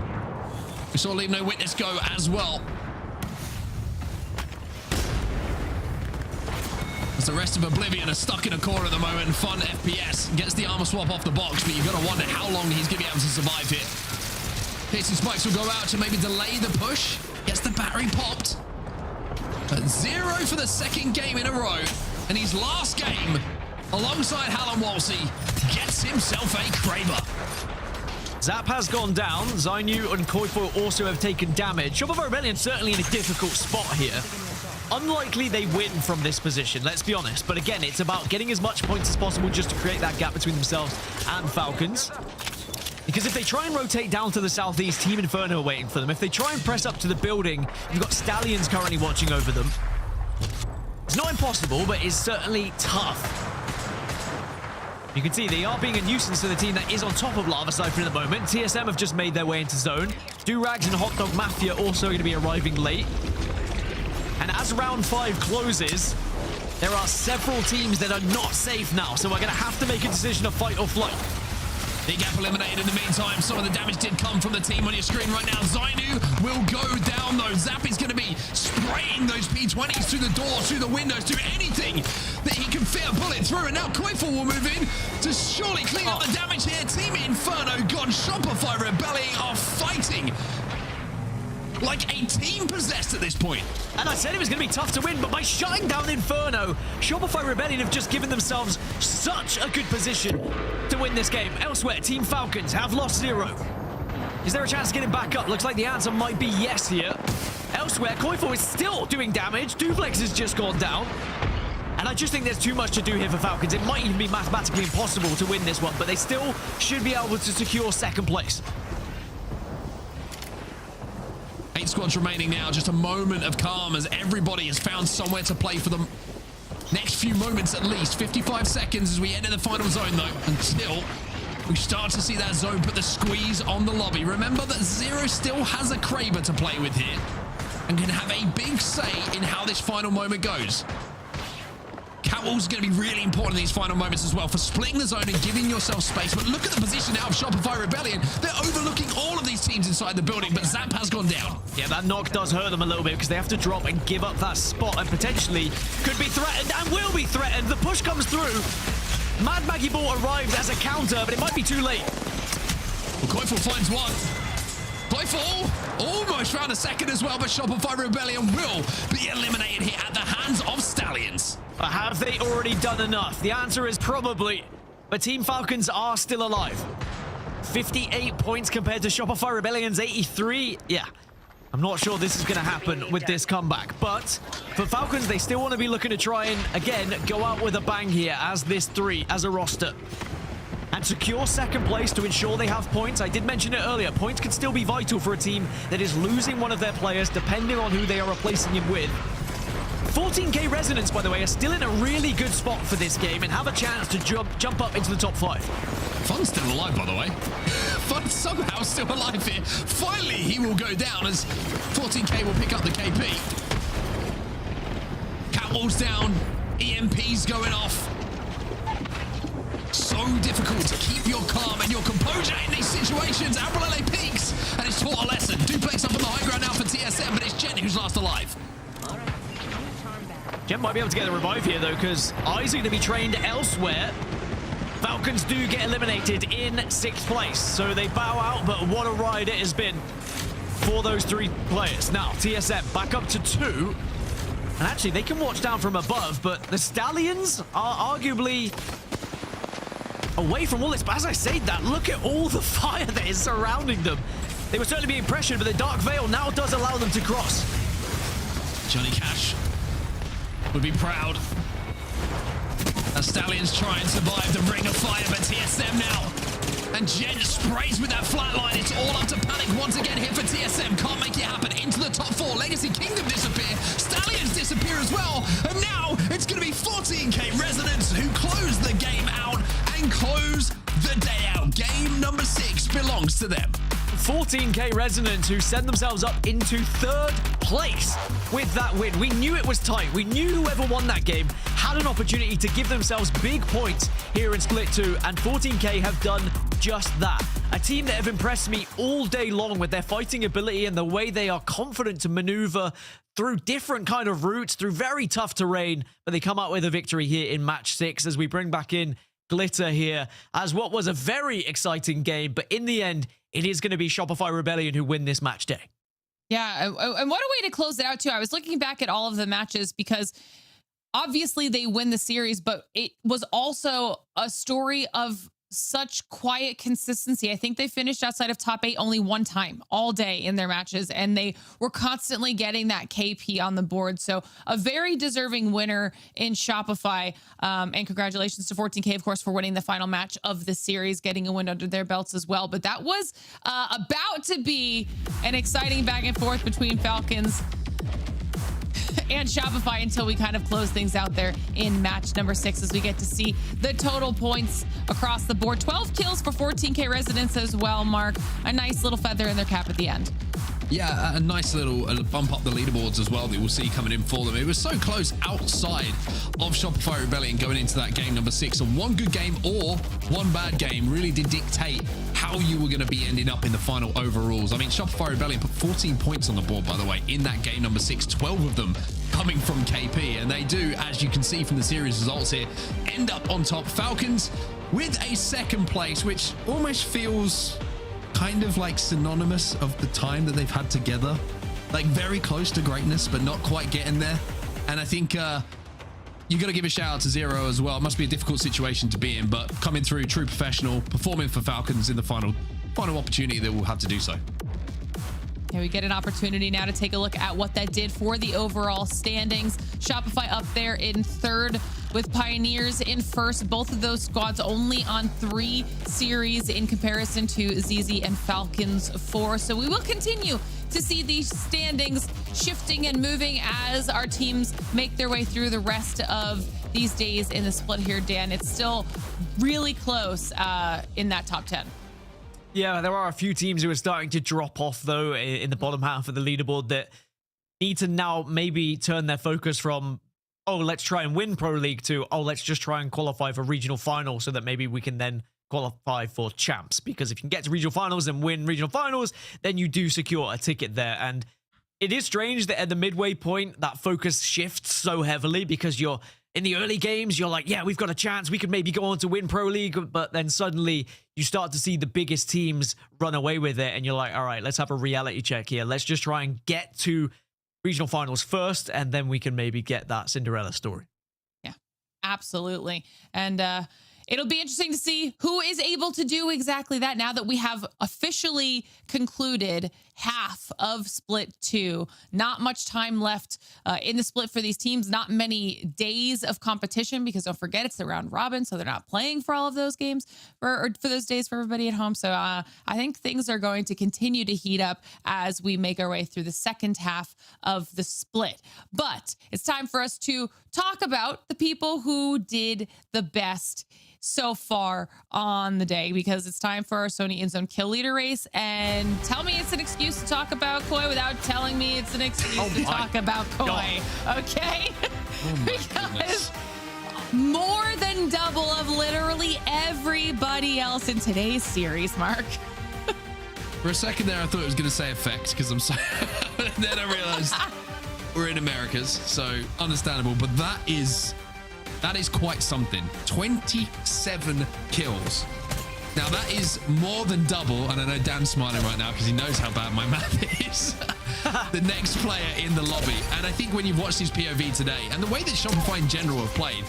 C: We saw LeaveNoWitness go as well. As the rest of Oblivion are stuck in a corner at the moment, and Fun FPS gets the armor swap off the box, but you've got to wonder how long he's going to be able to survive here. Piercing Spikes will go out to maybe delay the push. Gets the battery popped. But 0 for the second game in a row. And his last game, alongside Hallam Wolsey, gets himself a Kraber.
D: Zap has gone down. Zainu and Koifo also have taken damage. Shopify Rebellion certainly in a difficult spot here. Unlikely they win from this position, let's be honest. But again, it's about getting as much points as possible just to create that gap between themselves and Falcons. Because if they try and rotate down to the southeast, Team Inferno are waiting for them. If they try and press up to the building, you've got Stallions currently watching over them. It's not impossible, but it's certainly tough. You can see they are being a nuisance to the team that is on top of Lava Siphon at the moment. TSM have just made their way into zone. Durags and Hot Dog Mafia also going to be arriving late. And as round 5 closes, there are several teams that are not safe now. So we're going to have to make a decision of fight or flight.
C: DGAP eliminated in the meantime. Some of the damage did come from the team on your screen right now. Zainu will go down though. Zap is going to be spraying those P20s through the doors, through the windows, through anything that he can fit a bullet through. And now Koifel will move in to surely clean up the damage here. Team Inferno gone. Shopify Rebellion are fighting like a team possessed at this point.
D: And I said it was going to be tough to win, but by shutting down Inferno, Shopify Rebellion have just given themselves such a good position to win this game. Elsewhere, Team Falcons have lost 0. Is there a chance of getting back up? Looks like the answer might be yes here. Elsewhere, Koifo is still doing damage. Duplex has just gone down. And I just think there's too much to do here for Falcons. It might even be mathematically impossible to win this one, but they still should be able to secure second place.
C: 8 squads remaining now. Just a moment of calm as everybody has found somewhere to play for the next few moments at least. 55 seconds as we enter the final zone, though, until we start to see that zone put the squeeze on the lobby. Remember that Zero still has a Kraber to play with here and can have a big say in how this final moment goes. Catwall's going to be really important in these final moments as well for splitting the zone and giving yourself space. But look at the position now of Shopify Rebellion. They're overlooking all of these teams inside the building, but Zamp has gone down.
I: Yeah, that knock does hurt them a little bit because they have to drop and give up that spot and potentially could be threatened and will be threatened. The push comes through. Mad Maggie Ball arrived as a counter, but it might be too late.
C: Well, Koifel finds one. Koifel almost found a second as well, but Shopify Rebellion will be eliminated here at the hands of Stallions.
I: But have they already done enough? The answer is probably. But Team Falcons are still alive. 58 points compared to Shopify Rebellion's 83. Yeah, I'm not sure this is going to happen with this comeback. But for Falcons, they still want to be looking to try and, again, go out with a bang here as this 3, as a roster. And secure second place to ensure they have points. I did mention it earlier. Points can still be vital for a team that is losing one of their players, depending on who they are replacing him with. 14K Resonance, by the way, are still in a really good spot for this game and have a chance to jump up into the top 5.
C: Fun's still alive, by the way. Fun somehow still alive here. Finally, he will go down as 14K will pick up the KP. Catwall's down. EMP's going off. So difficult to keep your calm and your composure in these situations. Abralele peaks and it's taught a lesson. Duplex up on the high ground now for TSM, but it's Jen who's last alive.
I: Jen might be able to get a revive here, though, because eyes are going to be trained elsewhere. Falcons do get eliminated in 6th place, so they bow out, but what a ride it has been for those 3 players. Now, TSM back up to 2, and actually, they can watch down from above, but the Stallions are arguably away from all this. But as I say that, look at all the fire that is surrounding them. They were certainly being pressured, but the Dark Veil now does allow them to cross.
C: Johnny Cash would be proud. As Stallions try and survive the ring of fire, but TSM now. And Jen sprays with that flatline. It's all up to panic once again here for TSM. Can't make it happen. Into the top 4. Legacy Kingdom disappear. Stallions disappear as well. And now it's going to be 14K Resonance who close the game out and close the day out. Game number 6 belongs to them.
I: 14K Resonance who send themselves up into 3rd place with that win. We knew it was tight. We knew whoever won that game had an opportunity to give themselves big points here in Split 2, and 14K have done just that. A team that have impressed me all day long with their fighting ability and the way they are confident to maneuver through different kind of routes, through very tough terrain, but they come out with a victory here in match 6 as we bring back in Glitter here as what was a very exciting game, but in the end, it is going to be Shopify Rebellion who win this match day.
B: Yeah, and what a way to close it out, too. I was looking back at all of the matches because obviously they win the series, but it was also a story of such quiet consistency. I think they finished outside of top 8 only one time all day in their matches, and they were constantly getting that KP on the board. So a very deserving winner in Shopify. And congratulations to 14K, of course, for winning the final match of the series, getting a win under their belts as well. But that was about to be an exciting back and forth between Falcons and Shopify until we kind of close things out there in match number 6 as we get to see the total points across the board. 12 kills for 14K Resonance as well, Mark. A nice little feather in their cap at the end.
C: Yeah, a nice little bump up the leaderboards as well that we'll see coming in for them. It was so close outside of Shopify Rebellion going into that game number 6, and one good game or one bad game really did dictate how you were going to be ending up in the final overalls. I mean, Shopify Rebellion put 14 points on the board, by the way, in that game number 6, 12 of them coming from KP, and they do, as you can see from the series results here, end up on top. Falcons with a 2nd place, which almost feels kind of like synonymous of the time that they've had together, like very close to greatness but not quite getting there. And I think you got to give a shout out to Zero as well. It must be a difficult situation to be in, but coming through, true professional, performing for Falcons in the final opportunity that we'll have to do so.
B: Here we get an opportunity now to take a look at what that did for the overall standings. Shopify up there in 3rd with Pioneers in first. Both of those squads only on 3 series in comparison to ZZ and Falcons 4. So we will continue to see these standings shifting and moving as our teams make their way through the rest of these days in the split here, Dan. It's still really close in that top 10.
D: Yeah, there are a few teams who are starting to drop off, though, in the bottom half of the leaderboard that need to now maybe turn their focus from, oh, let's try and win Pro League to, oh, let's just try and qualify for regional finals so that maybe we can then qualify for champs. Because if you can get to regional finals and win regional finals, then you do secure a ticket there. And it is strange that at the midway point, that focus shifts so heavily because you're in the early games, you're like, yeah, we've got a chance. We could maybe go on to win Pro League. But then suddenly you start to see the biggest teams run away with it. And you're like, all right, let's have a reality check here. Let's just try and get to regional finals first. And then we can maybe get that Cinderella story.
B: Yeah, absolutely. And it'll be interesting to see who is able to do exactly that now that we have officially concluded half of Split 2. Not much time left in the split for these teams. Not many days of competition because don't forget it's the round robin, so they're not playing for all of those games or for those days for everybody at home. So I think things are going to continue to heat up as we make our way through the second half of the split. But it's time for us to talk about the people who did the best so far on the day, because it's time for our Sony InZone kill leader race. And tell me it's an excuse to talk about Koi without telling me it's an excuse to talk about Koi. God. Okay? Because more than double of literally everybody else in today's series, Mark.
C: For a second there, I thought it was going to say effects because I'm so... then I realized we're in Americas, so understandable. But that is quite something. 27 kills. Now that is more than double, and I know Dan's smiling right now because he knows how bad my math is. The next player in the lobby. And I think when you've watched his POV today, and the way that Shopify in general have played,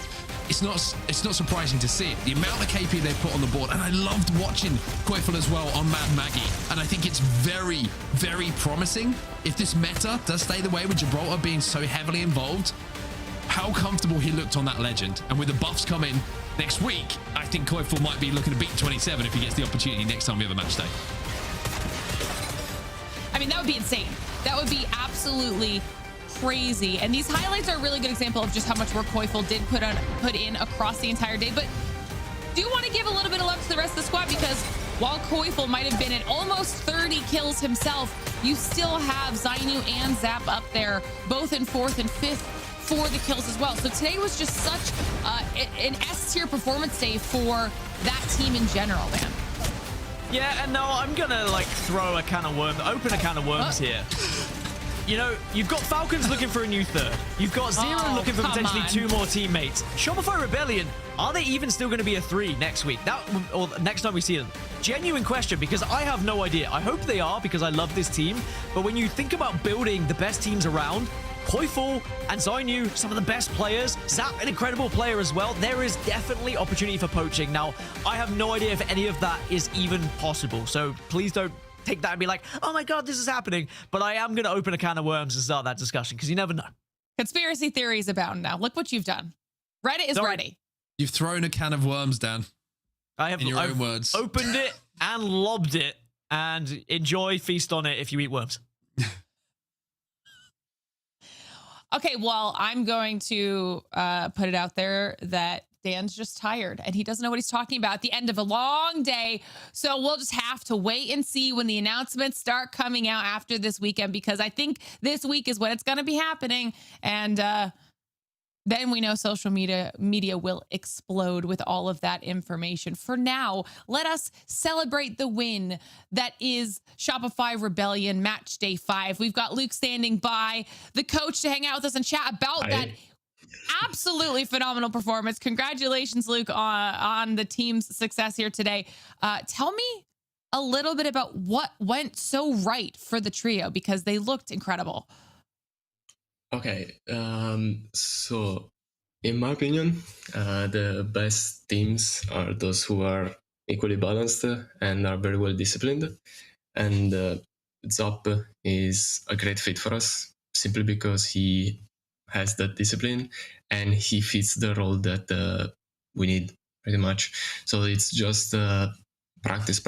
C: it's not surprising to see it. The amount of KP they put on the board, and I loved watching Koifel as well on Mad Maggie. And I think it's very, very promising if this meta does stay the way with Gibraltar being so heavily involved. How comfortable he looked on that legend. And with the buffs coming next week, I think Koifel might be looking to beat 27 if he gets the opportunity next time we have a match day.
B: I mean, that would be insane. That would be absolutely crazy. And these highlights are a really good example of just how much work Koifel did put in across the entire day. But do want to give a little bit of love to the rest of the squad, because while Koifel might have been at almost 30 kills himself, you still have Zainu and Zap up there, both in 4th and 5th for the kills as well. So today was just such an S-tier performance day for that team in general, man.
D: Yeah, and now I'm gonna throw a can of worms, open a can of worms here. You know, you've got Falcons looking for a new third. You've got Zero looking for potentially 2 more teammates. Shopify Rebellion, are they even still going to be a 3 next week? Or next time we see them? Genuine question, because I have no idea. I hope they are, because I love this team. But when you think about building the best teams around, Koifel and Zainu, some of the best players. Zap, an incredible player as well. There is definitely opportunity for poaching. Now, I have no idea if any of that is even possible. So please don't take that and be like, oh my God, this is happening. But I am going to open a can of worms and start that discussion, because you never know.
B: Conspiracy theories abound now. Look what you've done. Reddit is ready.
C: You've thrown a can of worms, Dan.
D: I have,
C: in your own words.
D: Opened it and lobbed it, and enjoy, feast on it if you eat worms.
B: Okay, well, I'm going to put it out there that Dan's just tired and he doesn't know what he's talking about at the end of a long day. So we'll just have to wait and see when the announcements start coming out after this weekend, because I think this week is when it's going to be happening. And then we know social media will explode with all of that information. For now, let us celebrate the win that is Shopify Rebellion Match Day 5. We've got Luke standing by, the coach, to hang out with us and chat about that absolutely phenomenal performance. Congratulations, Luke, on the team's success here today. Tell me a little bit about what went so right for the trio, because they looked incredible.
R: Okay, so in my opinion, the best teams are those who are equally balanced and are very well disciplined. And Zap is a great fit for us, simply because he has that discipline, and he fits the role that we need pretty much. So it's just practice,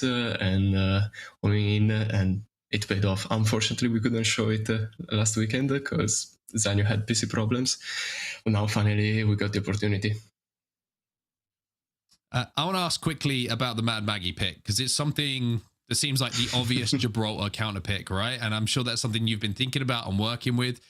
R: and coming in, and it paid off. Unfortunately, we couldn't show it last weekend because Zanyo had PC problems. But now finally we got the opportunity.
C: I want to ask quickly about the Mad Maggie pick, because it's something that seems like the obvious Gibraltar counter pick, right? And I'm sure that's something you've been thinking about and working with.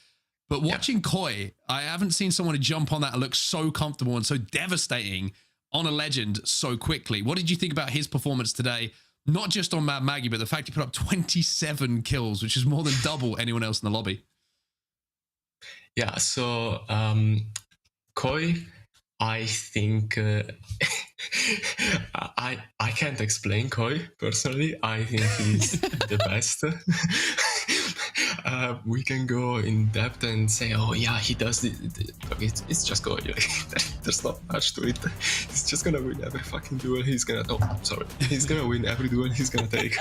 C: But watching Koi, I haven't seen someone jump on that and look so comfortable and so devastating on a legend so quickly. What did you think about his performance today? Not just on Mad Maggie, but the fact he put up 27 kills, which is more than double anyone else in the lobby.
R: Yeah, so Koi, I think I can't explain Koi personally. I think he's the best. We can go in depth and say, oh yeah, he does it's just Koi. There's not much to it. He's just gonna win every fucking duel he's gonna he's gonna win every duel he's gonna take.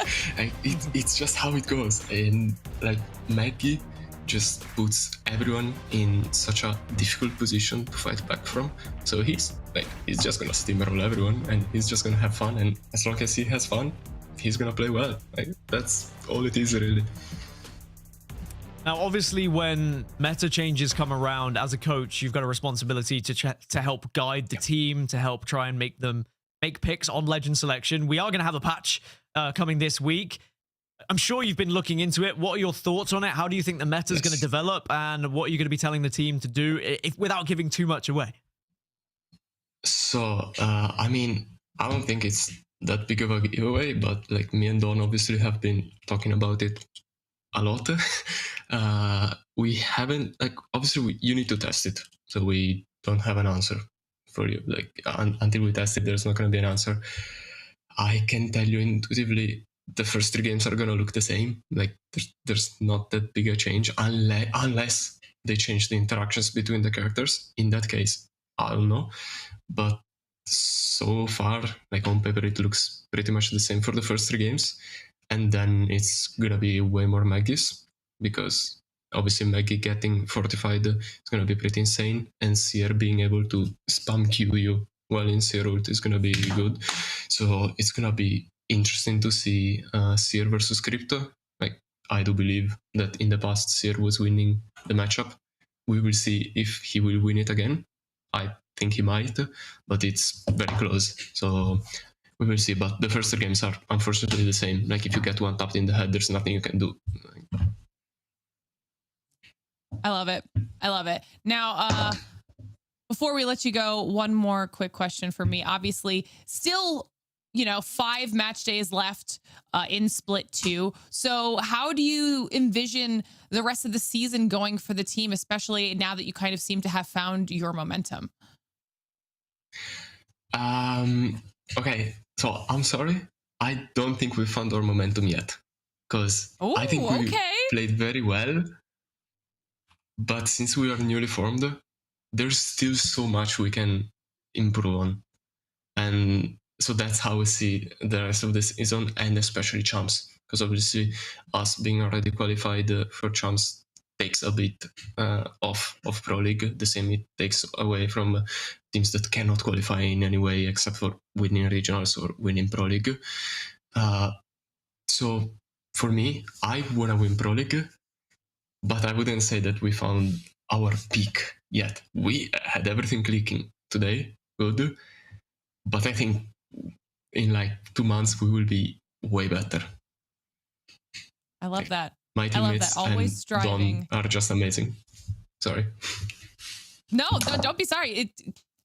R: It's just how it goes. And like Maggie just puts everyone in such a difficult position to fight back from. So he's just gonna steamroll everyone, and he's just gonna have fun. And as long as he has fun, he's gonna play well. That's all it is, really.
D: Now, obviously, when meta changes come around, as a coach, you've got a responsibility to help guide the team, to help try and make them make picks on legend selection. We are going to have a patch coming this week. I'm sure you've been looking into it. What are your thoughts on it? How do you think the meta is going to develop, and what are you going to be telling the team to do without giving too much away?
R: So, I mean, I don't think it's that big of a giveaway, but like me and Don obviously have been talking about it a lot. We haven't, obviously you need to test it. So we don't have an answer for you. Until we test it, there's not going to be an answer. I can tell you intuitively, the first 3 games are going to look the same. There's not that big a change unless they change the interactions between the characters. In that case, I don't know. But so far, on paper, it looks pretty much the same for the first 3 games. And then it's going to be way more Maggies, because obviously Maggie getting fortified is going to be pretty insane. And Seer being able to spam Q you while in Seer ult is going to be good. So it's going to be interesting to see Seer versus Crypto. I do believe that in the past Seer was winning the matchup. We will see if he will win it again. I think he might, but it's very close. So we will see. But the first 3 games are unfortunately the same. If you get one tapped in the head, there's nothing you can do.
B: I love it. I love it. Now, before we let you go, one more quick question for me. Obviously, still, 5 match days left in Split 2. So how do you envision the rest of the season going for the team, especially now that you kind of seem to have found your momentum?
R: Okay, so I'm sorry. I don't think we found our momentum yet, because I think we played very well. But since we are newly formed, there's still so much we can improve on. And so that's how we see the rest of the season, and especially Champs. Because obviously us being already qualified for Champs takes a bit off of Pro League. The same it takes away from teams that cannot qualify in any way except for winning regionals or winning Pro League. So for me, I want to win Pro League, but I wouldn't say that we found our peak yet. We had everything clicking today, good, but I think in 2 months we will be way better.
B: I love that.
R: My teammates
B: Always striving.
R: Don are just amazing. Sorry.
B: No, don't be sorry.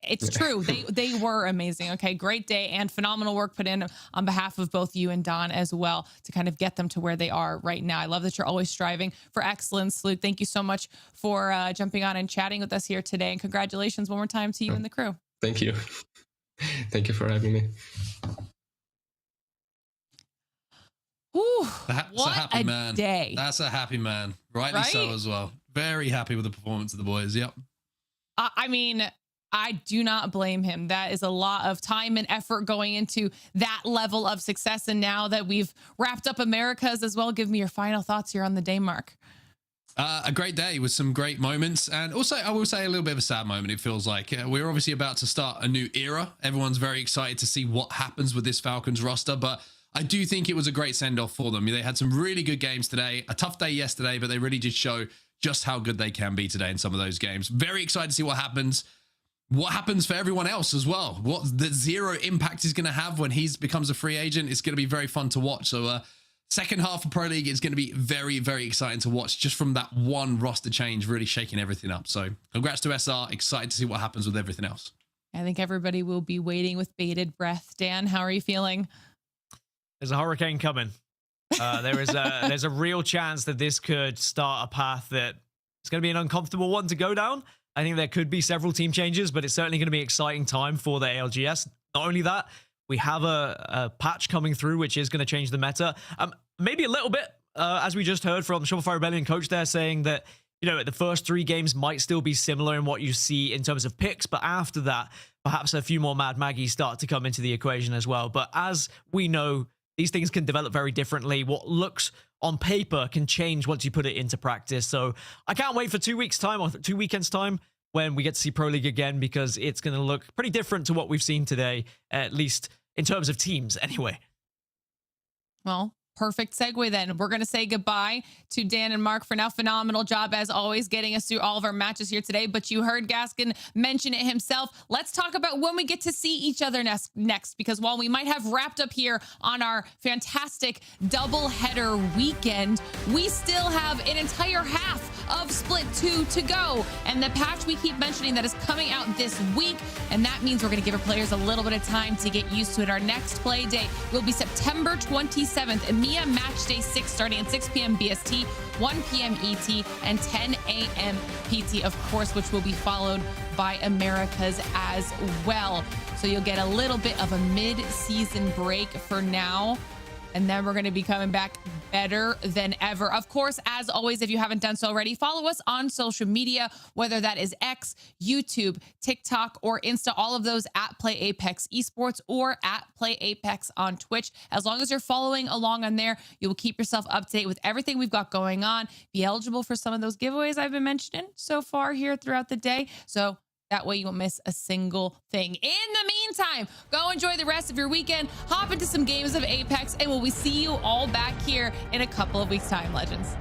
B: It's true. They were amazing. Okay, great day and phenomenal work put in on behalf of both you and Don as well to kind of get them to where they are right now. I love that you're always striving for excellence. Luke, thank you so much for jumping on and chatting with us here today. And congratulations one more time to you and the crew.
R: Thank you. Thank you for having me.
B: Whew,
C: That's
B: what
C: a happy man.
B: Day.
C: That's a happy man. Rightly so as well. Very happy with the performance of the boys. Yep.
B: I mean, I do not blame him. That is a lot of time and effort going into that level of success. And now that we've wrapped up Americas as well, give me your final thoughts here on the day, Mark.
C: A great day with some great moments, and also I will say a little bit of a sad moment. It feels like we're obviously about to start a new era. Everyone's very excited to see what happens with this Falcons roster, but I do think it was a great send-off for them. They had some really good games today, a tough day yesterday, but they really did show just how good they can be today in some of those games. Very excited to see what happens for everyone else as well. What the zero impact is going to have when he becomes a free agent. It's going to be very fun to watch. So second half of Pro League is going to be very, very exciting to watch, just from that one roster change really shaking everything up. So congrats to SR. Excited to see what happens with everything else.
B: I think everybody will be waiting with bated breath. Dan, how are you feeling?
D: There's a hurricane coming. There's a real chance that this could start a path that it's going to be an uncomfortable one to go down. I think there could be several team changes, but it's certainly going to be an exciting time for the ALGS. Not only that, we have a patch coming through, which is going to change the meta. Maybe a little bit, as we just heard from Shopify Rebellion coach there, saying that, you know, the first 3 games might still be similar in what you see in terms of picks, but after that, perhaps a few more Mad Maggies start to come into the equation as well. But as we know, these things can develop very differently. What looks on paper can change once you put it into practice. So I can't wait for 2 weeks' time or 2 weekends' time when we get to see Pro League again, because it's going to look pretty different to what we've seen today, at least in terms of teams anyway.
B: Well, perfect segue then. We're going to say goodbye to Dan and Mark for now. Phenomenal job, as always, getting us through all of our matches here today. But you heard Gaskin mention it himself. Let's talk about when we get to see each other next, because while we might have wrapped up here on our fantastic double-header weekend, we still have an entire half of Split 2 to go. And the patch we keep mentioning that is coming out this week, and that means we're going to give our players a little bit of time to get used to it. Our next play date will be September 27th, EMEA Match Day 6, starting at 6 p.m. BST, 1 p.m. ET, and 10 a.m. PT, of course, which will be followed by Americas as well. So you'll get a little bit of a mid-season break for now, and then we're going to be coming back better than ever. Of course, as always, if you haven't done so already, follow us on social media, whether that is X, YouTube, TikTok, or Insta, all of those at Play Apex Esports or at Play Apex on Twitch. As long as you're following along on there, you will keep yourself up to date with everything we've got going on, be eligible for some of those giveaways I've been mentioning so far here throughout the day. So that way you won't miss a single thing. In the meantime, go enjoy the rest of your weekend, hop into some games of Apex, and we'll see you all back here in a couple of weeks' time, Legends.